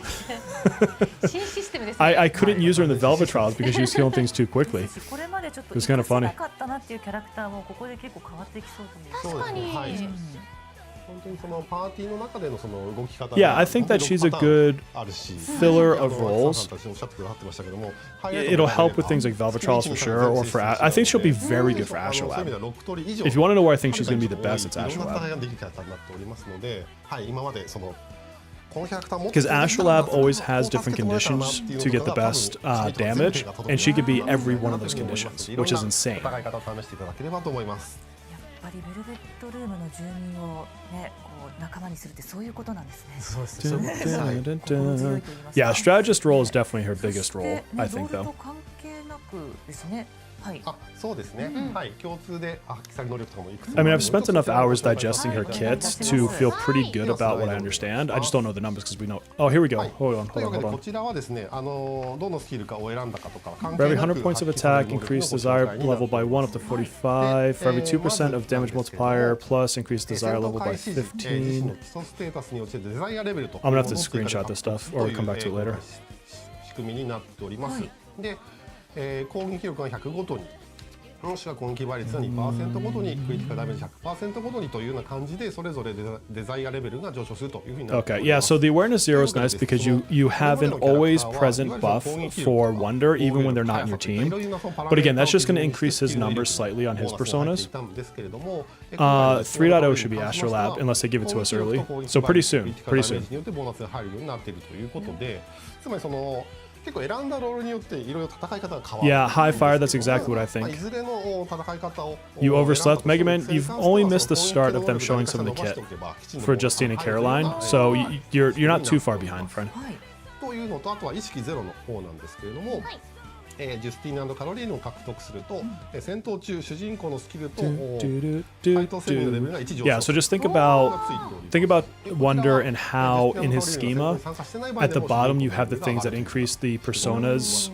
新システムですね。I couldn't use her in the Velvet Trials because she was killing things too quickly. これまでちょっと It was kind of funny. なかったなっていうキャラクターもここで結構変わってきそうという。確かに。そうですねはい。本当にそのパーティーの中でのその動き方 Yeah, I think that she's a good あるし filler of roles. さんたちおっしゃってくださってましたけども It'll help with things like Velvet Trials for sure, or for I think she'll be very good for そういう意味 Astrolab. では6通り以上 If you want to know where I think she's going to be the best, it's いろんな戦い Astrolab. ができるキャラクターになっておりますので、はい、今までそのこのキャラクター持って Because Astrolab always has different conditions to get the best damage, and she could be every one of those conditions, which is insane. 戦い方を試していただければと思います。やっぱりベルベットルームの住民をね、こう仲間にするってそういうことなんですね。そうですね。そういうことです。はい。 Yeah, strategist role is definitely her biggest role, I think, ロール though. と関係なくですね。はい。あ、そうですね。はい、共通で発揮される能力とかもいくつも I mean, I've spent enough hours digesting her kits to feel pretty good about what I understand. I just don't know the numbers because we know. Oh, here we go. Hold on, というわ hold け on, で hold こ on. ちらはですね、どのスキルかを選んだかとか関 For 係 every なく 100 points of attack, increase desired level by 1 up to 45. For every 2% of damage multiplier, plus increase desire level by 15. I'm gonna have to screenshot this stuff or come back to it later. 仕組みになっております。で、攻撃力が100ごとに。もしくは攻撃倍率が 2% ごとにクリティカルダメージ 100% ごとにというような感じでそれぞれデザイアレベルが上昇するというふうになってお Okay, り yeah, ます so the awareness zero is nice because you have an always present buff for Wonder even when they're not in your team. But again, that's just going to increase his numbers slightly on his personas. 3.0 should be Astrolab unless they give it to us early. So pretty soon, pretty soon. によってボーナスが入るようになっているということで、つまりその結構選んだロールによっていろいろ戦い方が変わる。 Yeah, high fire, that's exactly what I い think. ずれの戦い方を You overslept. Mega Man, you've only missed the start of them showing some of the kit for Justine and Caroline, so you're not too far behind, friend. はい。というのとあとは意識ゼロの方なんですけれども、ジュスティーン&カロリーヌを獲得すると、戦闘中主人公のスキルと回答生命のレベルが1上昇。 Yeah, so just think about Wonder and how in his schema at the bottom you have the things that increase the personas,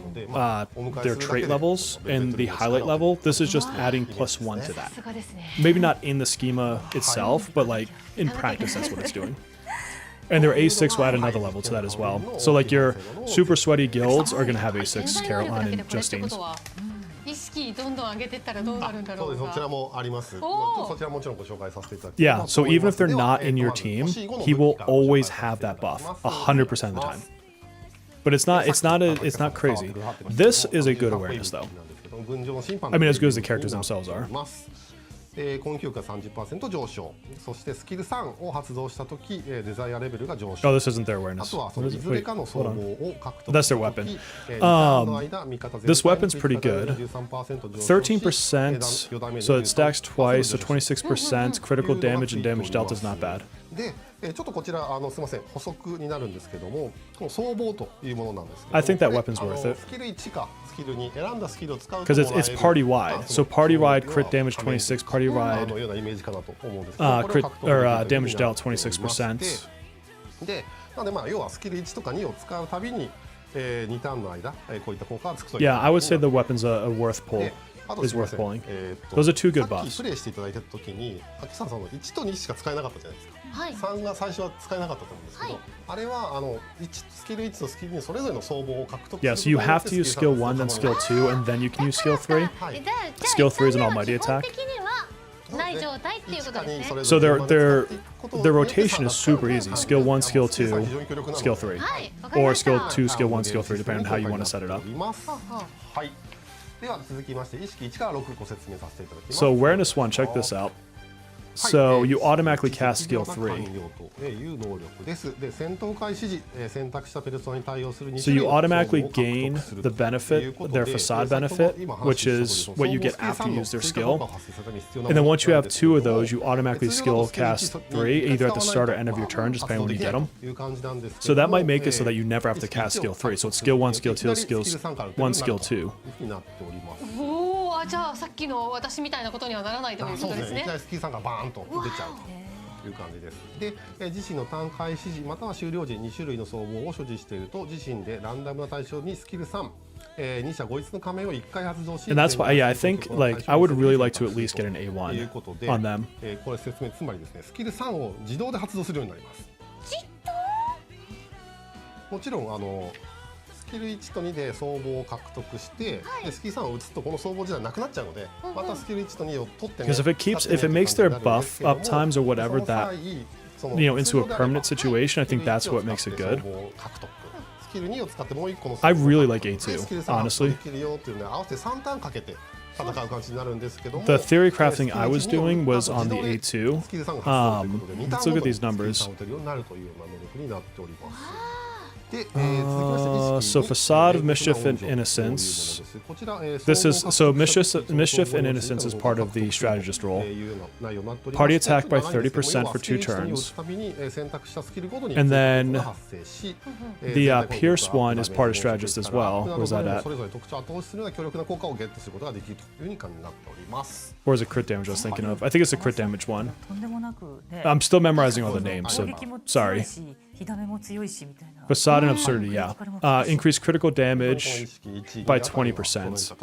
their trait levels, and the highlight level. This is just adding +1 to that. さすがですね。 Maybe not in the schema itself, but like in practice, that's what it's doing. And their A6 will add another level to that as well. So like your super sweaty guilds are gonna have A6, Caroline and Justine's. 意識どんどん上げてったらどうなるんだろそうです、うか。そちらもあります。おーそちらもちろんご紹介させていただき Yeah, ます。 so even if they're not in your team, he will always have that buff 100% of the time. But it's not crazy. This is a good awareness though. I mean, as good as the characters themselves are. 攻撃力が 30% 上昇。そしてスキル3を発動したとき、デザイアレベルが上昇。 Oh, this isn't their あ awareness. とはそのいずれかの総合を獲得 That's their weapon. This weapon's pretty good. 13%, so it stacks twice, so 26%. Critical damage and damage delta is not bad. で、ちょっとこちらすみません補足になるんですけども、この総合というものなんですけども、 I think that weapon's worth it. スキル1かスキル2選んだスキルを使うと Because it's party wide. So party wide, crit damage 26, party wide, ようなイメージかなと思うんですけど、 crit or damage dealt 26%. で、なのでまあ要はスキル1とか2を使うたびに、2ターンの間、こういった効果がつくという。 Yeah, I would say the weapon's a worth pull. で、あと is すみま worth せん pulling. さ Those are two good っき buffs. プレイしていただいた時に、秋さんの1と2しか使えなかったじゃないですか。はい。 3が最初は使えなかったと思うんですけど、はいあれはスキル1とスキル2それぞれの総合を獲得 Yeah, so you have to use skill 1, then skill 2, and then you can use skill 3. はいじゃあ Skill 3 is an 一旦では almighty 基本 attack. 的にはない状態っていうことですね。 So their rotation is super easy. Skill 1, skill 2, skill 3. はい。わかり Or ました。 skill 2, skill 1, skill 3, depending on how you want to set it up. ほうほう。はい。では続きまして意識1から6ご説明させていただきます。 So awareness 1, check this out. So you automatically cast skill 3. という能力です。で、戦闘開始時、選択したペルソナに対応する So you automatically gain the benefit, their facade benefit, which is what you get after you use their skill. And then once you have 2 of those, you automatically skill cast 3, either at the start or end of your turn, just depending on when you get them. So that might make it so that you never have to cast skill 3. So it's skill 1, skill 2, skill 1, skill 2. になっております。おお、じゃあさっきの私みたいなことにはならないというこそうでね。いとですすねきな。りスキル3がバーンと出ちゃうという感じです。で、自身のターン開始時または終了時2種類の総合を所持していると自身でランダムな対象にスキル3、2者合一の仮面を1回発動し、 And that's why, yeah, I think like I would really like to at least get an という A1 ことで、 on them. これ説明つまりですね、スキル3を自動で発動するようになります。もちろんスキル1と2で総合を獲得して、でスキル3を打つとこの総合自体なくなっちゃうので、またスキル1と2を取ってね。 Because if it makes their buff up times or whatever that, you know, into a permanent situation, I think that's what makes it good. I really like A2, honestly. The theory crafting I was doing was on the A2. Let's look at these numbers. So facade of mischief and innocence. This is so mischief and innocence is part of the strategist role. Party attack by 30% for 2 turns. And then the pierce one is part of strategist as well. Where's that at? Or is it crit damage I was thinking of? I think it's the crit damage one. とんでもなくね。 I'm still memorizing all the names, so 攻撃も強い sorry. し、火ダメも強いしみたいな。 Facade and absurdity, yeah. Increase critical damage by 20%.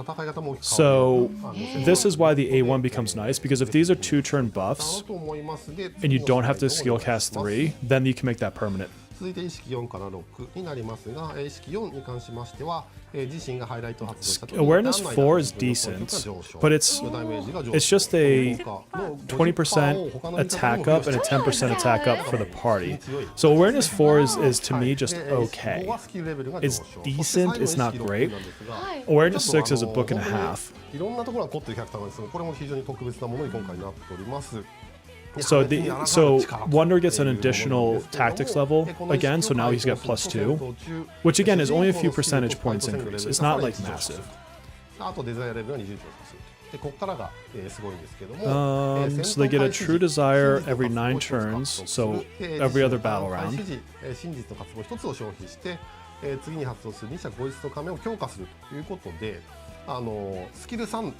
So this is why the A1 becomes nice, because if these are 2-turn buffs and you don't have to skill cast 3, then you can make that permanent. 続いて意識4から6になりますが、意識4に関しましては、自身がハイライト発動した時に Awareness 4 is decent, but it's just a 20% attack up and a 10% attack up for the party. So awareness 4 is to me just okay. It's decent, it's not great. Awareness 6 is a book and a half. いろんなところが凝っているキャラクターなんですが、これも非常に特別なものに今回なっております。 So Wonder gets an additional tactics level again, so now he's got +2, which again is only a few percentage points increase. It's not like massive. あとデザイアレベルが20上昇する。でここからがすごいんですけども、 So they get a true desire every 9 turns, so every other battle round. 真実の渇望1つを消費して、次に発動する二者合一の仮面を強化するということで、スキル3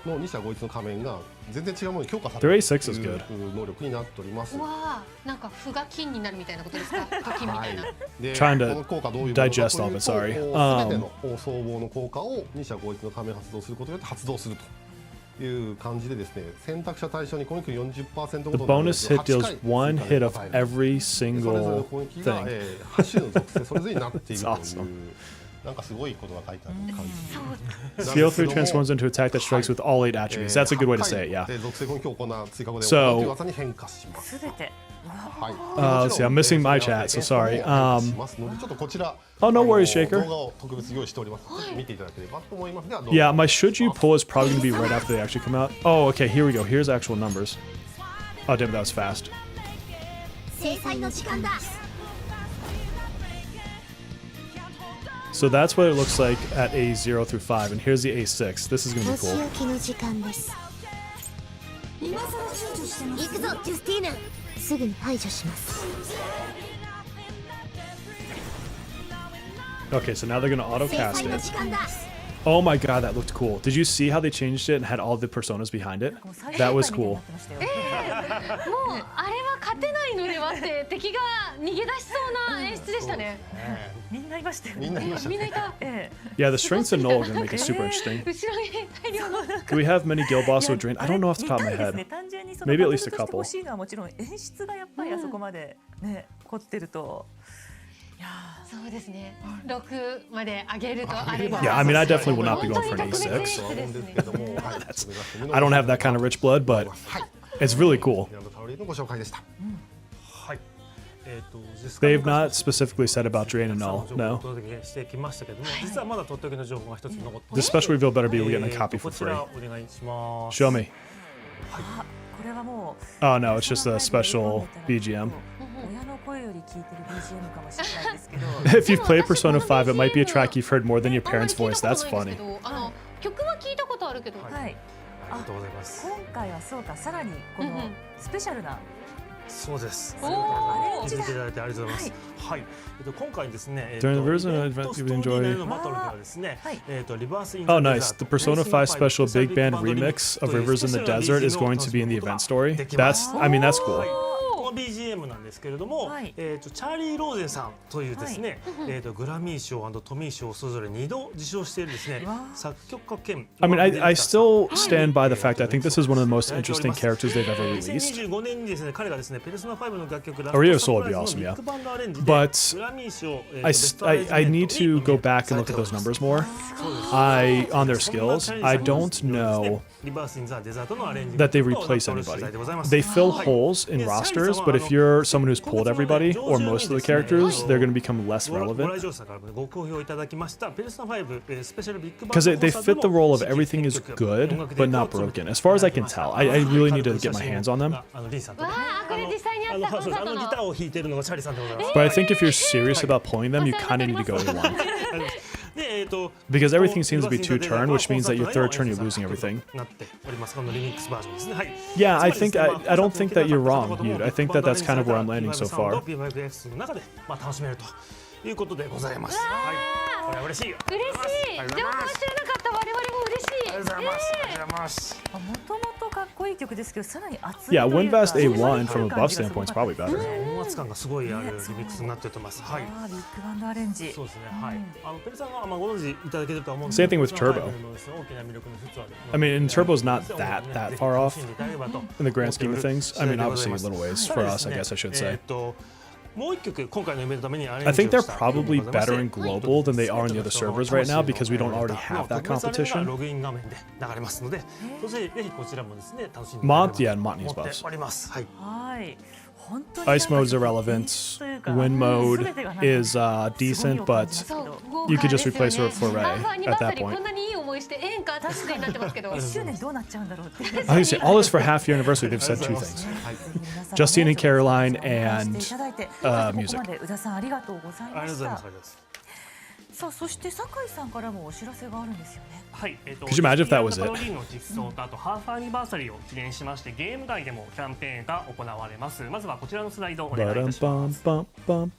の二者合一の仮面が全然違うものに強化されるという能力になっております。わあ、なんか負が金になるみたいなことですか？金みたいな。で、 Trying こ to の効果どういうものかというと、 digest all of it, sorry. 全ての総合の効果を二者合一の仮面発動することによって発動するという感じでですね、選択者対象に攻撃 40% ご The との bonus hit deals one hit of every それぞれの single 攻撃が thing. 8種類の属性それぞれになっているという Awesome. なんかすごいことが書いてある感じ。 Skill 3 transforms into attack that strikes with all 8 attributes. That's a good way to say it, yeah. で属性攻撃を行う追加後で So- 行う技に変化します。すべて。はい。 let's see, I'm missing my chat, so sorry. ちょっとこちら Oh, no worries, Shaker. 動画を特別用意しておりますので見ていただければと思います。ではどうぞ。 Yeah, my should you pull is probably going to be right after they actually come out. Oh, okay, here we go. Here's actual numbers. Oh, damn, that was fast. 制裁の時間だ。 So that's what it looks like at A0 through 5, and here's the A6. This is going to お be 仕 cool. 置きの時間です。行くぞ、ジュスティーナ。すぐに排除します。 Okay, so now they're going to auto 制 cast 裁の it. 時間だ。 Oh my god, that looked cool. Did you see how they changed it and had all the personas behind it? もう最 That 終 was 回みたいに cool. なってましたよ。もうあれは勝てないのではって敵が逃げ出しそうな演出でしたね。みんないましたよね。みんないましたね。みんないた。え Yeah, the strengths and null are going to make it super interesting. 後ろに大量の。 Do we have many guild boss who drain? I don't know off the top of my 見たいですね head. 単純にその Maybe at least a バトルとして couple. 欲しいのはもちろん演出がやっぱりあそこまでね凝ってると。いやそうですね。6まで上げるとあれば。 Yeah, I mean, I definitely will not be 本 going 当 for に an 特別 A6. 演出ですね。 I don't have that kind of rich blood, but it's really cool. ミランドタウリーのご紹介でした。はい。They've not specifically said about drain and null. お No. 届けしてきましたけども、実はまだとっておきの情報が一つ残って The special reveal better be we're getting a copy こ for ちら free. お願いします。 Show me. あ、これはもう。 Oh no, it's just a special BGM. 親の声より聞いてる BGM かもしれないですけど。 If you've played Persona 5, it might be a track you've heard more than your parents' voice. That's funny. 曲は聞いたことあるけど。はい。ありがとうございます。今回はそうか、さらにこのスペシャルな。そうです。おー聞いていただいてありがとうございます。はい。今回ですね、 During the version of イベント event ス you トーリー enjoy. 内のバトルではですね、リバースイン Oh, nice. The Persona 5 special big band remix of Rivers in the Desert is going to be in the event story. I mean, that's cool. この BGM なんですけれども、チャーリー・ローゼンさんというですね、グラミー賞&トミー賞をそれぞれ2度受賞しているですね、作曲家兼 I mean, I still stand by the fact I think this is one of the most interesting characters they've ever released. 2025年にですね、彼がですね、ペルソナ5の楽曲 Aria Soul would be awesome, yeah. But I need to go back and look at those numbers more. On their skills, I don't know that they replace anybody. They fill holes in rosters, but if you're someone who's pulled everybody or most of the characters, they're going to become less relevant. Because they fit the role of everything is good, but not broken. As far as I can tell, I really need to get my hands on them. わあ、これ実際にあったコンサートの。ギターを弾いてるのがチャーリーさんでございます。 But I think if you're serious about pulling them, you kind of need to go A1. Because everything seems to be 2-turn, which means that your 3rd turn you're losing everything. Yeah, I don't think that you're wrong, Yude. I think that that's kind of where I'm landing so far. いうことでございます。はい、これは嬉しいよ。嬉しい。情報知らなかった我々も嬉しい。ありがとうございます。ありがとうございます。もともとかっこいい曲ですけど、さらに熱い。 Yeah, Windvast A1 from a buff standpoint is probably better. 音圧感がすごいあるリミックスになっております。はい。ビッグバンドアレンジ。そうですね。はい。ペルさんはご存知いただけるとは思うんです Same thing with Turbo. I mean, and Turbo's not that far off in the grand scheme of things. I mean, obviously a little ways for us, I guess I should say. もう一曲今回のイベントのために I think they're probably better in global than they are in the other servers right now because we don't already have that competition. ログイン画面で流れますので、そしてぜひこちらもですね楽しんで Yeah, Mont needs buffs. おります。はい。はい。 Ice mode's irrelevant. Wind mode is decent, but you could just replace her for Ray at that point. こんなにいい思いして演歌確かになってますけど。1周年どうなっちゃうんだろうって。 I think say all this for half year anniversary. They've said 2 things: Justine and Caroline and music. ここまで宇田さんありがとうございました。ありがとうございます。さあそして酒井さんからもお知らせがあるんですよね。はい、Could you imagine if that was it? パロディの実装とあとハーフアニバーサリーを記念しましてゲーム外でもキャンペーンが行われます。まずはこちらのスライドをお願いいたします。はい、こ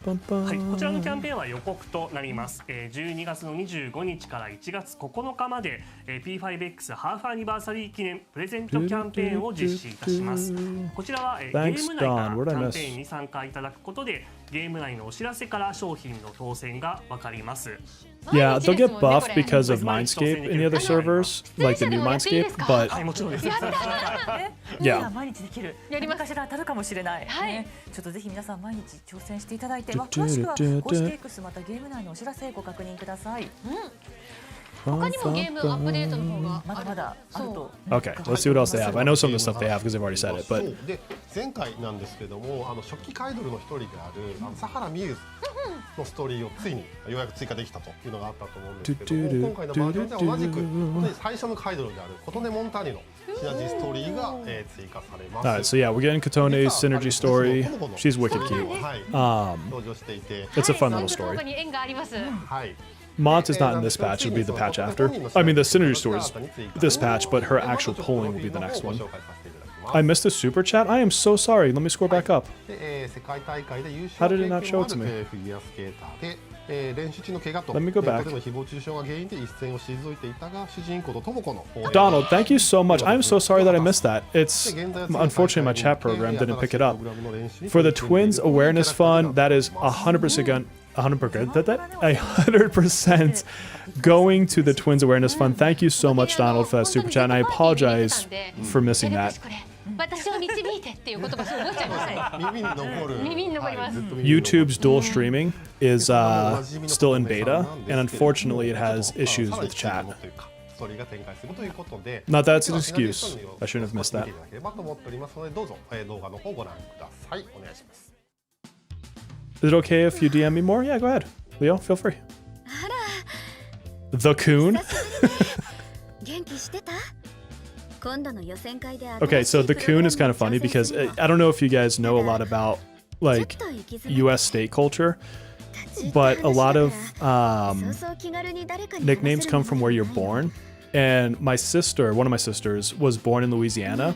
ちらのキャンペーンは予告となります。12月の25日から1月9日まで P5X ハーフアニバーサリー記念プレゼントキャンペーンを実施いたします。こちらはゲーム内からキャンペーンに参加いただくことでゲーム内のお知らせから商品の当選がわかります。Yeah, they'll get buffed because of Mindscape in the other servers, like the new Mindscape, but はい、もちろんです。Yeah. 毎日できる。やります何かしら当たるかもしれない。はいね、ちょっとぜひ皆さん毎日挑戦していただいて、詳しくは公式 X またゲーム内のお知らせご確認ください。他にもゲームアップデートの方がまだまだあると。Okay, let's see what else they have. I know some of the stuff they have because they've already said it, そ but うで前回なんですけども初期カイドルの一人であるサハラミユーズのストーリーをついにようやく追加できたというのがあったと思うんですけども今回のバージョンでは同じく本当に最初のカイドルであるコトネ・モンターニのシナジーストーリーが追加されます。 alright, so yeah, we're getting Katone's synergy story. She's wicked cute. 登場していて It's a fun little トー story. クに縁があります。はい Mont is not in this patch, it'll be the patch after. I mean, the synergy story is this patch, but her actual pulling will be the next one. I missed the super chat? I am so sorry. Let me scroll back up. で世界大会で優 How 勝 did 経 it not 験 show もあ it to る me? フィギュアスケーターで練習中の怪我と Let me go ネ back. ットでの誹謗中傷が原因で一線を退いていたが主人公と智子の Donald, thank you so much. I'm so sorry that I missed that. It's unfortunately my chat program didn't pick it up. For the Twins Awareness Fund, that is 100% going to the Twins Awareness Fund. Thank you so much, Donald, for that super chat, and I apologize for missing that. 私を導いてっていう言葉すごい覚えちゃいましたね。耳に残る耳に残ります。YouTube's dual streaming is still in beta, and unfortunately, it has issues with chat. ストーリーが展開するということで Not that it's an excuse. I shouldn't have missed that. 見ていただければと思っておりますのでどうぞ動画の方ご覧ください。お願いします。 Is it okay if you DM me more? Yeah, go ahead. Leo, feel free. The Coon? 元気してた？今度の予選会で Okay, so the Coon is kind of funny because I don't know if you guys know a lot about like US state culture, but a lot of nicknames come from where you're born. And my sister, one of my sisters, was born in Louisiana.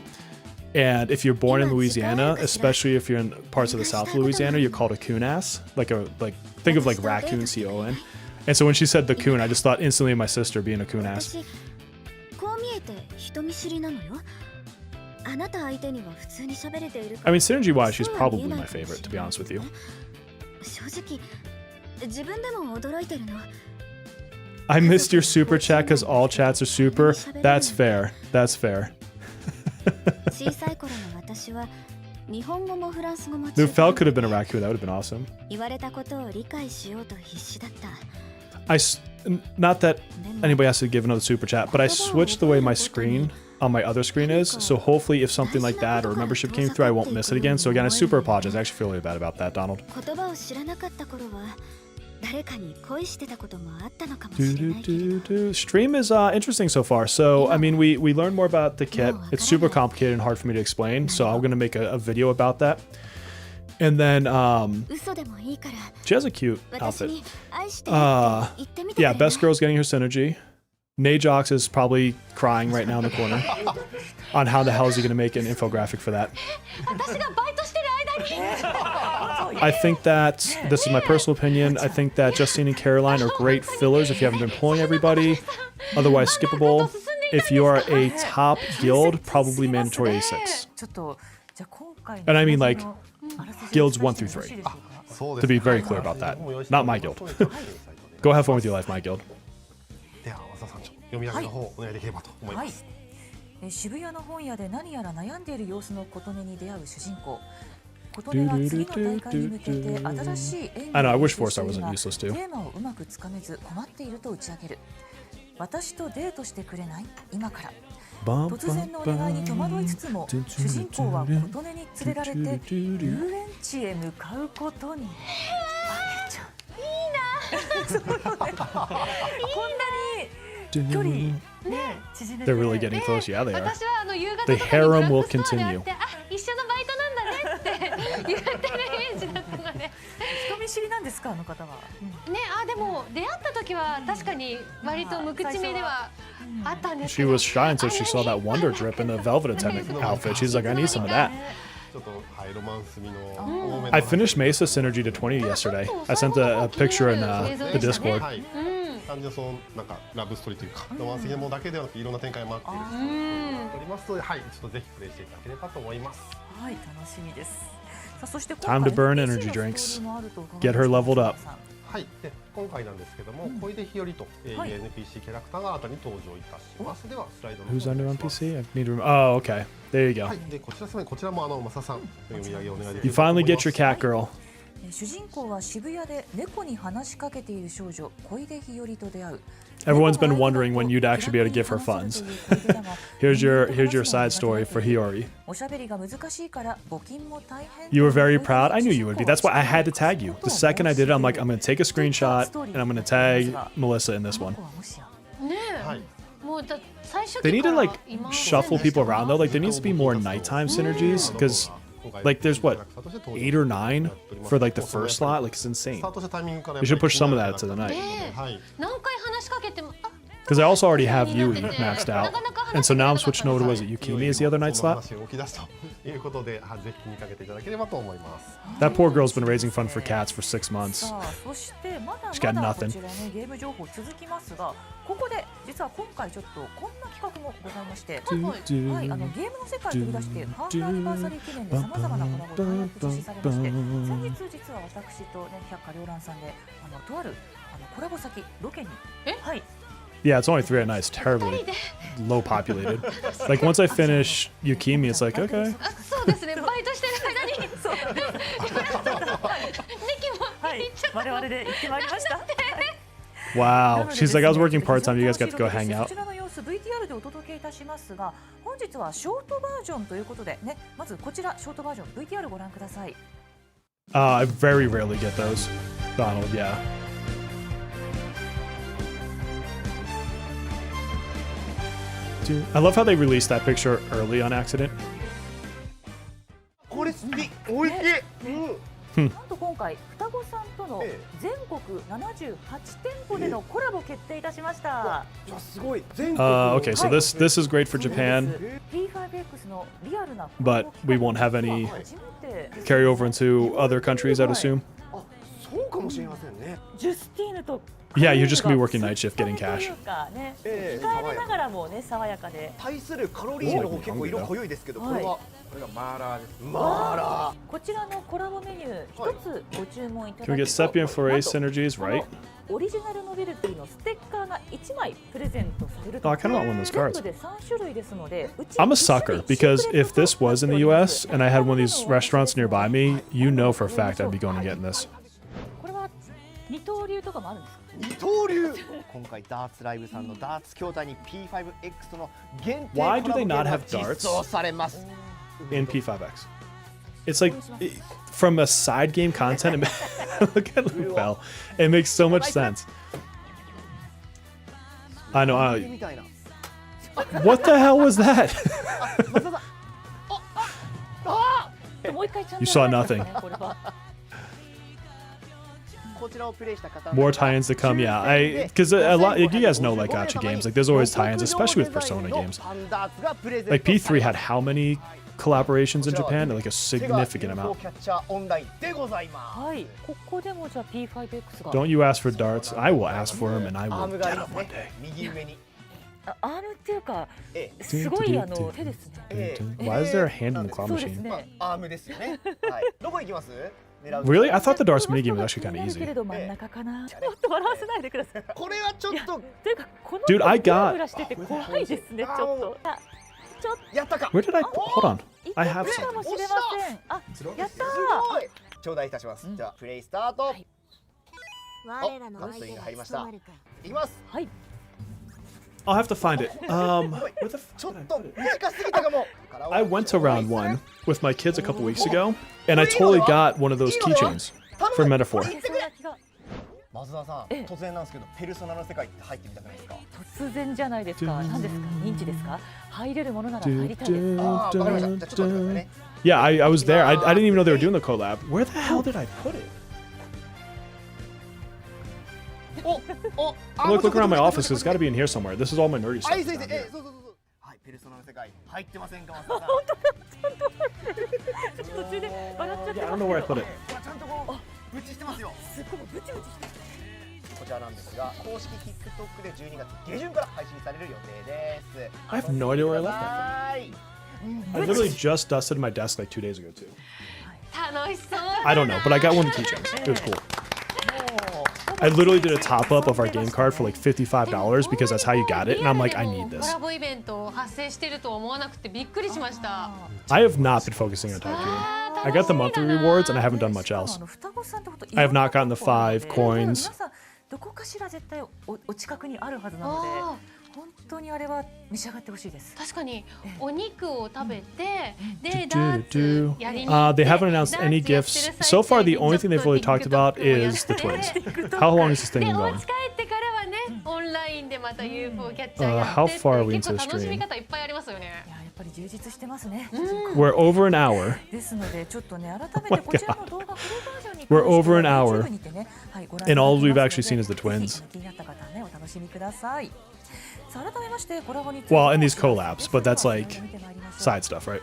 And if you're born in Louisiana, especially if you're in parts of the South of Louisiana, you're called a coon-ass. Think of like raccoon, C-O-N. And so when she said the coon, I just thought instantly of my sister being a coon-ass. こう見えて人見知りなのよ。あなた相手には普通に喋れている。 I mean, synergy-wise, she's probably my favorite, to be honest with you. 正直、自分でも驚いてるの。 I missed your super chat because all chats are super. That's fair. That's fair. 小さい頃の私は日本語もフランス語も Nufel could have been a raccoon. That would have been awesome. 言われたことを理解しようと必死だった。 Not that anybody has to give another super chat, but I switched the way my screen on my other screen is. So hopefully if something like that or a membership came through, I won't miss it again. So again, I super apologize. I actually feel really bad about that, Donald. 言葉を知らなかった頃は誰かに恋してたこともあったのかもしれないけど。 Stream is interesting so far. So, I mean, we learned more about the kit. It's super complicated and hard for me to explain. So I'm going to make a video about that. And then, 嘘でもいいから she has a cute 私 outfit. に愛してるって言ってみてくれ Yeah, ない Best Girl's getting her synergy. Najox is probably crying right now in the corner on how the hell is he going to make an infographic for that. 私がバイトしてる間に I think that, this is my personal opinion, I think that Justine and Caroline are great fillers if you haven't been pulling everybody. Otherwise, skippable. If you are a top guild, probably mandatory A6. ちょっとじゃあ今回の And I mean, like, あらすじ guilds を 1 through 3. よろしいでしょうか。そうで To す be very clear about that. Not my guild. Go have fun with your life, my guild. では和田さん読み上げの方お願いできればと思いはいます。。渋谷の本屋で何やら悩んでいる様子の琴音に出会う主人公。琴音は次の大会に向けて新しい演技 I know, I を wish 練習して Four Star いる wasn't が useless テ too. ーマをうまくつかめず困っていると打ち明ける。私とデートしてくれない？今から。突然のお願いに戸惑いつつも主人公は琴音に連れられて遊園地へ向かうことに。あけちゃん。いいな。こんなに距離ね縮めて。 They're really getting close. Yeah, they are. 私は夕方 The とかに harem ド will ラッグストアで会 continue. ってあ一緒のバイトなんだねって言ってるイメージだったので人見知知りなんですかあの方は。ね、あでも出会った時は確かに割と無口めではあったんです She けど。 was shy until she saw that Wonder Drip in the Velvet Attendant outfit. She's like, I need some of that. ちょっとはいロマンス味の多めの I finished Mesa Synergy to 20 yesterday. I sent a picture in the Discord. はい。単純にそのなんかラブストーリーというかロマンス的なものだけではなくていろんな展開もあっているストーリーになっておりますので、はい、ちょっとぜひプレイしていただければと思います。はい、楽しみです。さあそして Time to burn energy drinks. Get her leveled up. はい、で今回なんですけども、小出日和という NPC キャラクターが新たに登場いたします。ではスライドの Who's under NPC? I need to remember. Oh, okay. There you go. はい、でこちらすみこちらもマサさん読み上げお願いでき You るかと思 finally いま get す your cat girl. 主人公は渋谷で猫に話しかけている少女小出日和と出会う。 Everyone's been wondering when you'd actually be able to give her funds. Here's your side story for Hiyori. おしゃべりが難しいから募金も大変。 You were very proud. I knew you would be. That's why I had to tag you. The second I did it, I'm like, I'm going to take a screenshot and I'm going to tag Melissa in this one. ねはい。え、もうだ最初 They 期 need か to ら like 今まで shuffle people around though. Like there needs to be more nighttime synergies because like there's what 8 or 9 for like the first slot. Like it's ス insane. タートしたタイミングから You should push some of that to the night. はい。何回話しかけても Because I also already have Yui maxed out. And so now I'm switching over to was it Yukimi is the other night その slot? 話を起き出すということで、はい、ぜひ気にかけていただければと思います。 That poor girl's been raising fund for cats for 6 months. さあそしてまだ She's got まだ nothing. こちらねゲーム情報続きますが、ここで実は今回ちょっとこんな企画もございまして、はい、ゲームの世界を飛び出してハーフアニバーサリー記念でさまざまなコラボが実施されまして、先日実は私とね百花繚乱さんでとあるコラボ先ロケにはい。 Yeah, it's only 3 at night. It's terribly low populated. Like once I finish Yukimi, it's like, okay. あそうですね、バイトしてる間にそうネキもはい、我々で行ってまいりました。 Wow. She's like, I was working part-time. You guys got to go hang こ out. ちらの様子 VTR でお届けいたしますが、本日はショートバージョンということでね、まずこちらショートバージョン VTR ご覧ください。 I very rarely get those. Donald, yeah. Dude, I love how they released that picture early on accident. これ好き、おいしい。なんと今回双子さんとの全国78店舗でのコラボ決定いたしました。じゃすごい。全国。Okay, so this is great for Japan, P5X のリアルな but we won't have any 初めて carry over into other countries, I'd assume. あ、そうかもしれませんね。ジュスティーヌと Yeah, you're just gonna be working night shift getting cash. 控えめながらもね爽やかで。対するカロリーの方結構色濃いですけど、これはこれがマーラーです。マーラー。こちらのコラボメニュー一つご注文いただ Can we く get と、 Sepia and Foray synergies, right? オリジナルノベルティのステッカーが1枚プレゼントされる Oh, I kind of want one of those 全 cards. 部で3種類ですので、うち I'm a sucker because if this was in the US and I had one of these restaurants nearby me, you know for a fact I'd be going and getting this. これは二刀流とかもあるんですか？二刀流。今回ダーツライブさんのダーツ筐体に P5X との限定コラ Why ボ do ゲ they ーム not が have 実 darts 装されます。 in P5X? It's like from a side game content. Look at Lupel. It makes so much sense. I know. みたいな。 What the hell was that? もう一回ちゃんと You saw nothing. これはこちらをプレイした方 More tie-ins to come. Yeah, because a lot. You guys know, like Gacha games, like there's always tie-ins, especially with Persona games. Like P3 had how many collaborations in Japan? Like a significant amount. キャッチャーオンラインでございます。はい、ここでもじゃあ P5X が Don't you ask for darts? I will ask for them, and I アー will ムがあ get りま them す one ね day.。アームっていうかええすごい手ですね。Why is there a hand in the claw そうです machine? ね。アームですよね。はい。どこ行きます？狙う。 Really? I thought the darts minigame was actually kind 気に of なるけ easy. れど真ん中かな。ちょっと笑わせないでください。これはちょっとというかこの Dude, I got- グラグラしてて怖いですねちょっと。やったか。 Where did I? Hold on. I have か some. もしれません。あ、やったすごい。頂戴いたします。じゃあプレイスタート。我らのカットイン相手がが入りました務まるか。いきます。はい。 I'll have to find it. Where the ちょっと短すぎたかも。 I went to round one with my kids a couple weeks ago, and I totally got one of those keychains for Metaphor. いけそうな気が松田さん、突然なんですけど、ペルソナの世界って入ってみたくないですか？突然じゃないですか。何ですか？認知ですか？入れるものなら入りたいです。ああ、わかりました。じゃあちょっと待ってくださいね。 Yeah, I was there. I didn't even know they were doing the collab. Where the hell did I put it? Look around my office. It's got to be in here somewhere. This is all my nerdy はい stuff. 先 down 生 here. そうそうそうそうはいペルソナの世界入ってませんかマスターさんちょっと途中で笑っちゃって Yeah, I don't know where I put it. ちゃんとこうブチしてますよすごいブチブチしてるこちらなんですが公式 TikTok で12月下旬から配信される予定です I have no idea where I left that. はい I literally just dusted my desk like 2 days ago too. 楽しそう。 I don't know, but I got one of the keychains. It was cool. I literally did a top up of our game card for like $55 because that's how you got it, and I'm like, I need コ this. ラボイベント発生してると思わなくてびっくりしました。 I have not been focusing on Tycoon. I got the monthly rewards, and I haven't done much else. I have not gotten the 5 coins. 皆さんどこかしら絶対お近くにあるはずなので本当にあれは召し上がってほしいです。確かにお肉を食べてでダーツやりに行って They haven't announced any gifts. So far, the only thing they've really talked about is the twins. How long is this thing で been お going? 家帰ってからはねオンラインでまた UFO キャッチャーやって How far are we 結構 into the 楽しみ stream? 方いっぱいありますよね。いややっぱり充実してますね。 We're over an hour. ですのでちょっとね改めてこちらの動画フルバージョンに We're over an hour. にてねはいご覧 And all いただ we've きます actually の seen is the で twins. ぜひ気になった方はねお楽しみください。さあ改めましてコラボについて Well, and these collabs, but that's like side stuff, right?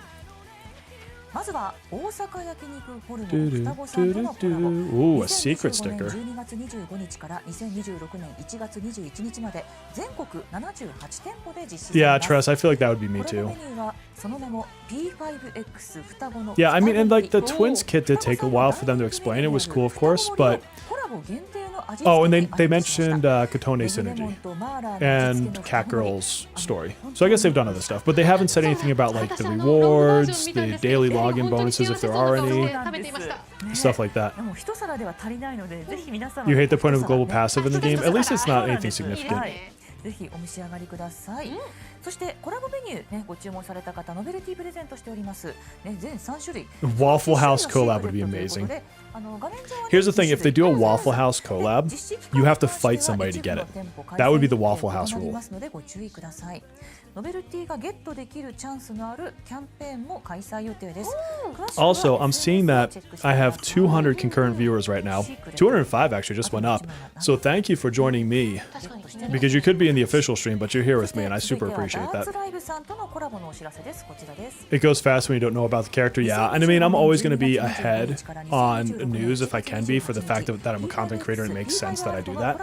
まずは大阪焼肉ホルモン双子さんとのコラボ Ooh, a secret sticker. 12月25日から2026年1月21日まで全国78店舗で実施され Yeah, ます trust. I feel like that would be me コラボ too. メニューはその名も P5X 双子の Yeah, I mean, and like the 双子 twins kit did take a while for them to explain. It was cool, of course, but コラボ限定の味 oh, and 付け they にアレンジしました mentioned Katone Synergy and Catgirl's story. So I guess they've done other stuff, but they haven't said anything about like the rewards, the daily login bonuses if there are any, 食べていました。 stuff like that. でも一皿では足りないのでぜひ皆様 You hate the point of global passive in the game? At least it's not anything は significant. いぜひお召し上がりください、そしてコラボメニューねご注文された方ノベルティプレゼントしておりますね全3種類 Waffle House collab would be amazing. Here's the thing, if they do a Waffle House collab, you have to fight somebody to get it. That would be the Waffle House rule. ご注意ください。ノベルティがゲットできるチャンスのあるキャンペーンも開催予定です。 Also, I'm seeing that I have 200 concurrent viewers right now. 205 actually just went up. So thank you for joining me. Because you could be in the official stream, but you're here with me, and I super appreciate that. ダーツライブさんとのコラボのお知らせです。こちらです。 It goes fast when you don't know about the character, yeah. And I mean, I'm always going to be ahead on news if I can be for the fact that I'm a content creator and it makes sense that I do that.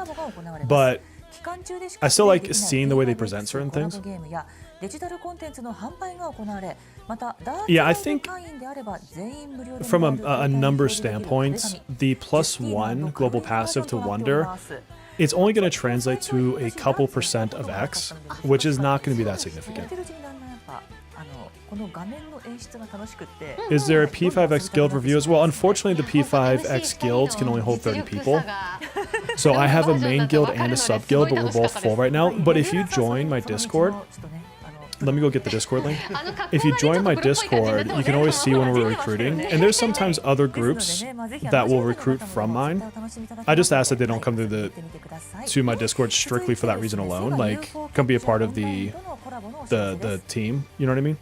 But I still like seeing the way they present certain things. Yeah, I think from a number standpoint, the +1 global passive to Wonder, it's only going to translate to a couple % of X, which is not going to be that significant. Is there a P5X guild review as well? Unfortunately, the P5X guilds can only hold 30 people. So I have a main guild and a sub guild, but we're both full right now. But if you join my Discord, let me go get the Discord link. If you join my Discord, you can always see when we're recruiting. And there's sometimes other groups that will recruit from mine. I just ask that they don't come to my Discord strictly for that reason alone. Like, come be a part of the team. You know what I mean?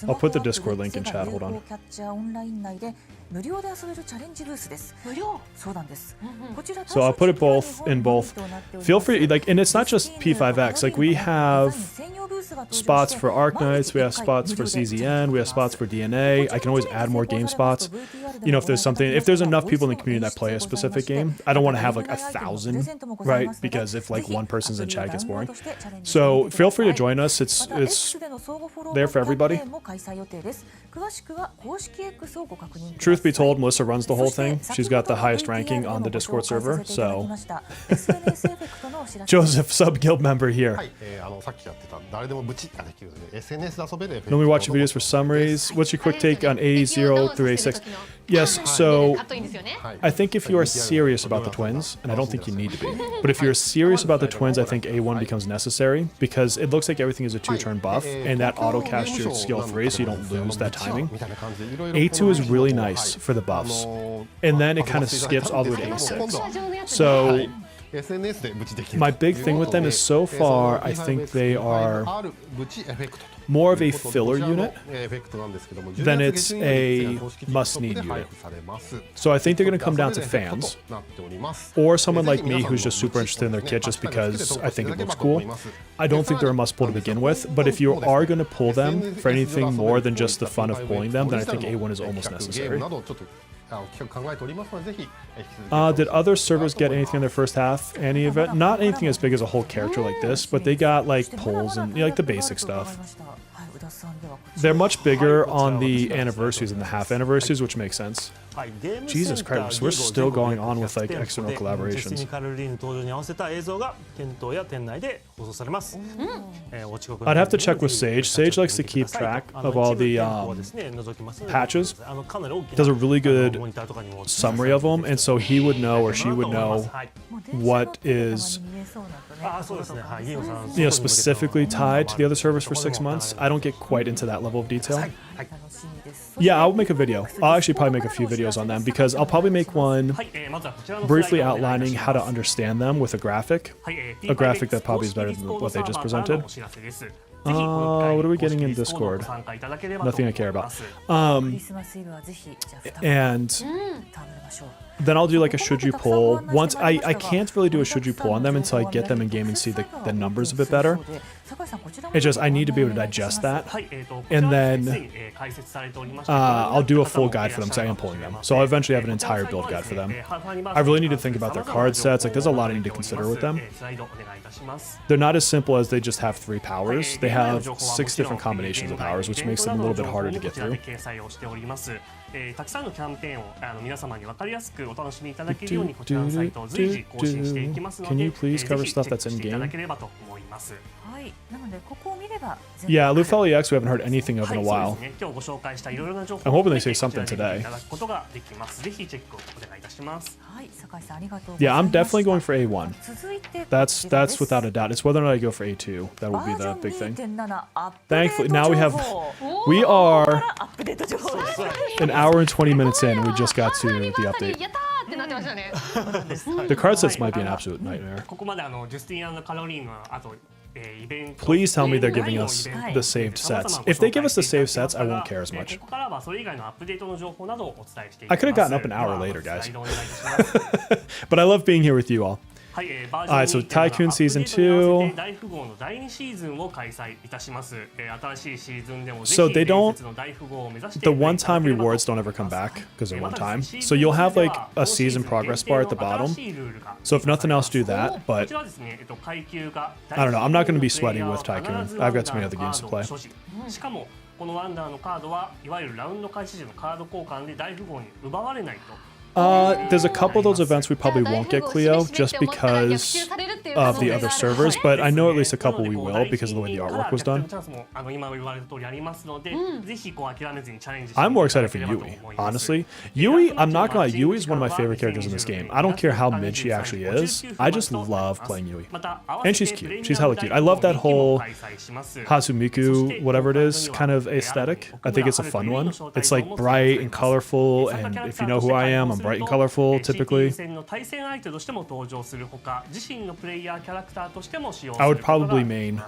I'll put the Discord link in chat. Hold on. 無料で遊べるチャレンジブースです。無料。そうなんです。こちら So I'll put it both in both. Feel free, like, and it's not just P5X. Like, we have spots for Arc Knights, we have spots for CZN, we have spots for DNA. I can always add more game spots. You know, if there's enough people in the community that play a specific game, I don't want to have like 1,000, right? Because if like one person's in chat, it gets boring. So feel free to join us. It's there for everybody. Truth be told, Melissa runs the whole thing. She's got the highest ranking on the Discord server. So Joseph, sub guild member here. はい、さっきやってた誰でもブチッができるので SNS で遊べる Let me watch your videos for summaries. What's your quick take on A0 through A6? Yes, so I think if you are serious about the twins, and I don't think you need to be, but if you're serious about the twins, I think A1 becomes necessary because it looks like everything is a 2-turn buff, and that auto cast your skill 3 so you don't lose that timing. A2 is really nice for the buffs, and then it kind of skips all the way to A6. So SNS でブチできる My big thing with them is so far, I think they are more of a filler unit than it's a must-need unit. So I think they're going to come down to fans or someone like me who's just super interested in their kit just because I think it looks cool. I don't think they're a must-pull to begin with, but if you are going to pull them for anything more than just the fun of pulling them, then I think A1 is almost necessary. Did other servers get anything in their first half? Any event? Not anything as big as a whole character like this, but they got like pulls and like the basic stuff. They're much bigger on the anniversaries and the half anniversaries, which makes sense. Jesus Christ, we're still going on with like external collaborations. I'd have to check with Sage. Sage likes to keep track of all the patches. Does a really good summary of them, and so he would know or she would know what is specifically tied to the other servers for 6 months. I don't get quite into that level of detail. Yeah, I'll make a video. I'll actually probably make a few videos on them because I'll probably make one briefly outlining how to understand them with a graphic that probably is better than what they just presented. What are we getting in Discord? Nothing I care about. And then I'll do like a should you pull. Once I can't really do a should you pull on them until I get them in game and see the numbers a bit better. It's just I need to be able to digest that, and then I'll do a full guide for them because I am pulling them. So I'll eventually have an entire build guide for them. I really need to think about their card sets. Like there's a lot I need to consider with them. They're not as simple as they just have 3 powers. They have 6 different combinations of powers, which makes them a little bit harder to get through. たくさんのキャンペーンを皆様に分かりやすくお楽しみいただけるようにこちらのサイトを随時更新していきますので、ぜひチェックしていただければと思います。はい、なのでここを見れば Yeah, Lufeli X we haven't heard anything of in a while. 今日ご紹介したいろいろな情報 I'm hoping they say something today. いただくことができます。ぜひチェックをお願いいたします。はい、酒井さんありがとうございます。 Yeah, I'm definitely going for A1. That's without a doubt. It's whether or not I go for A2. That would be the big thing. Thankfully, now we are an hour and 20 minutes in, and we just got to the update. The card sets might be an absolute nightmare. ここまでジュスティン&カロリーの後 Please tell me they're giving us the saved sets. If they give us the saved sets, I won't care as much. I could have gotten up an hour later, guys. But I love being here with you all. Alright, so Tycoon Season 2. So they don't... The one-time rewards don't ever come back, because they're one-time. So you'll have like a season progress bar at the bottom. So if nothing else, do that, but... I don't know, I'm not going to be sweaty with Tycoon. I've got too many other games to play. このワンダーのカードはいわゆるラウンド開始時のカード交換で大富豪に奪われないと。 There's a couple of those events we probably won't get Cleo just because of the other servers, but I know at least a couple we will because of the way the artwork was done. I'm more excited for Yui, honestly. Yui, I'm not gonna lie, Yui is one of my favorite characters in this game. I don't care how mid she actually is, I just love playing Yui. And she's cute, she's hella cute. I love that whole Hatsumiku, whatever it is, kind of aesthetic. I think it's a fun one. It's like bright and colorful, and if you know who I am, I'm bright and colorful typically. I would probably main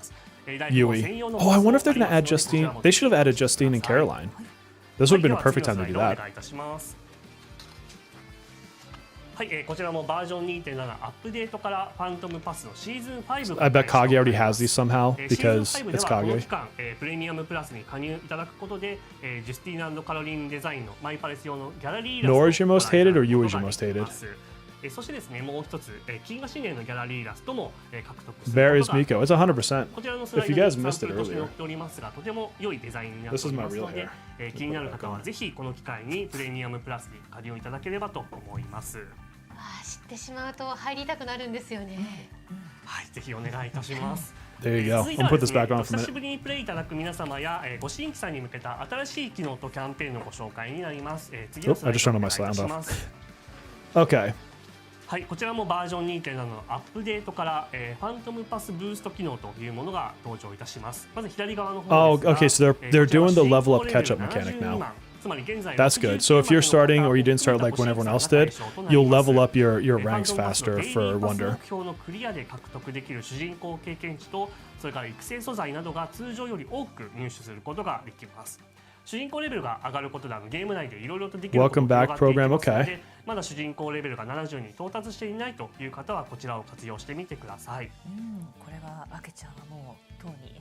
Yui. Oh, I wonder if they're going to add Justine. They should have added Justine and Caroline. This would have been a perfect time to do that. はい、こちらもバージョン 2.7 アップデートからファントムパスのシーズン5 I bet Kage already has these somehow because it's Kage. プレミアムプラスに加入いただくことで、ジュスティーナ&カロリンデザインのマイパレス用のギャラリーイラスト Nor is your most hated or you is your most hated? そしてですね、もう一つ、金河新年のギャラリーイラストも獲得する There is Miko. It's 100%. こちらのスラ If イ you ド guys に missed it として載 earlier. っておりますが、とても良いデザインになっておりますので、気になる方はぜひこの機会にプレミアムプラスに加入いただければと思います。知ってしまうと入りたくなるんですよね。はい、ぜひお願いいたします。There you go. I'm put this back on for a 久し minute. ぶりにプレイいただく皆様や、ご新規さんに向けた新しい機能とキャンペーンのご紹介になります。次のスライドお願いいたします。Okay. はい、こちらもバージョン 2.7 のアップデートから、ファントムパスブースト機能というものが登場いたします。まず左側の方ですが、Oh, okay. So they're doing the level up catch up mechanic now. つまり現在 That's good. So if you're starting or you didn't start like when everyone else did, you'll level up your ranks faster for Wonder. 目標のクリアで獲得できる主人公経験値とそれから育成素材などが通常より多く入手することができます。主人公レベルが上がることでゲーム内でいろいろとできることが広がっていきますので、まだ主人公レベルが70に到達していないという方はこちらを活用してみてください。これはあけちゃんはもうとうに。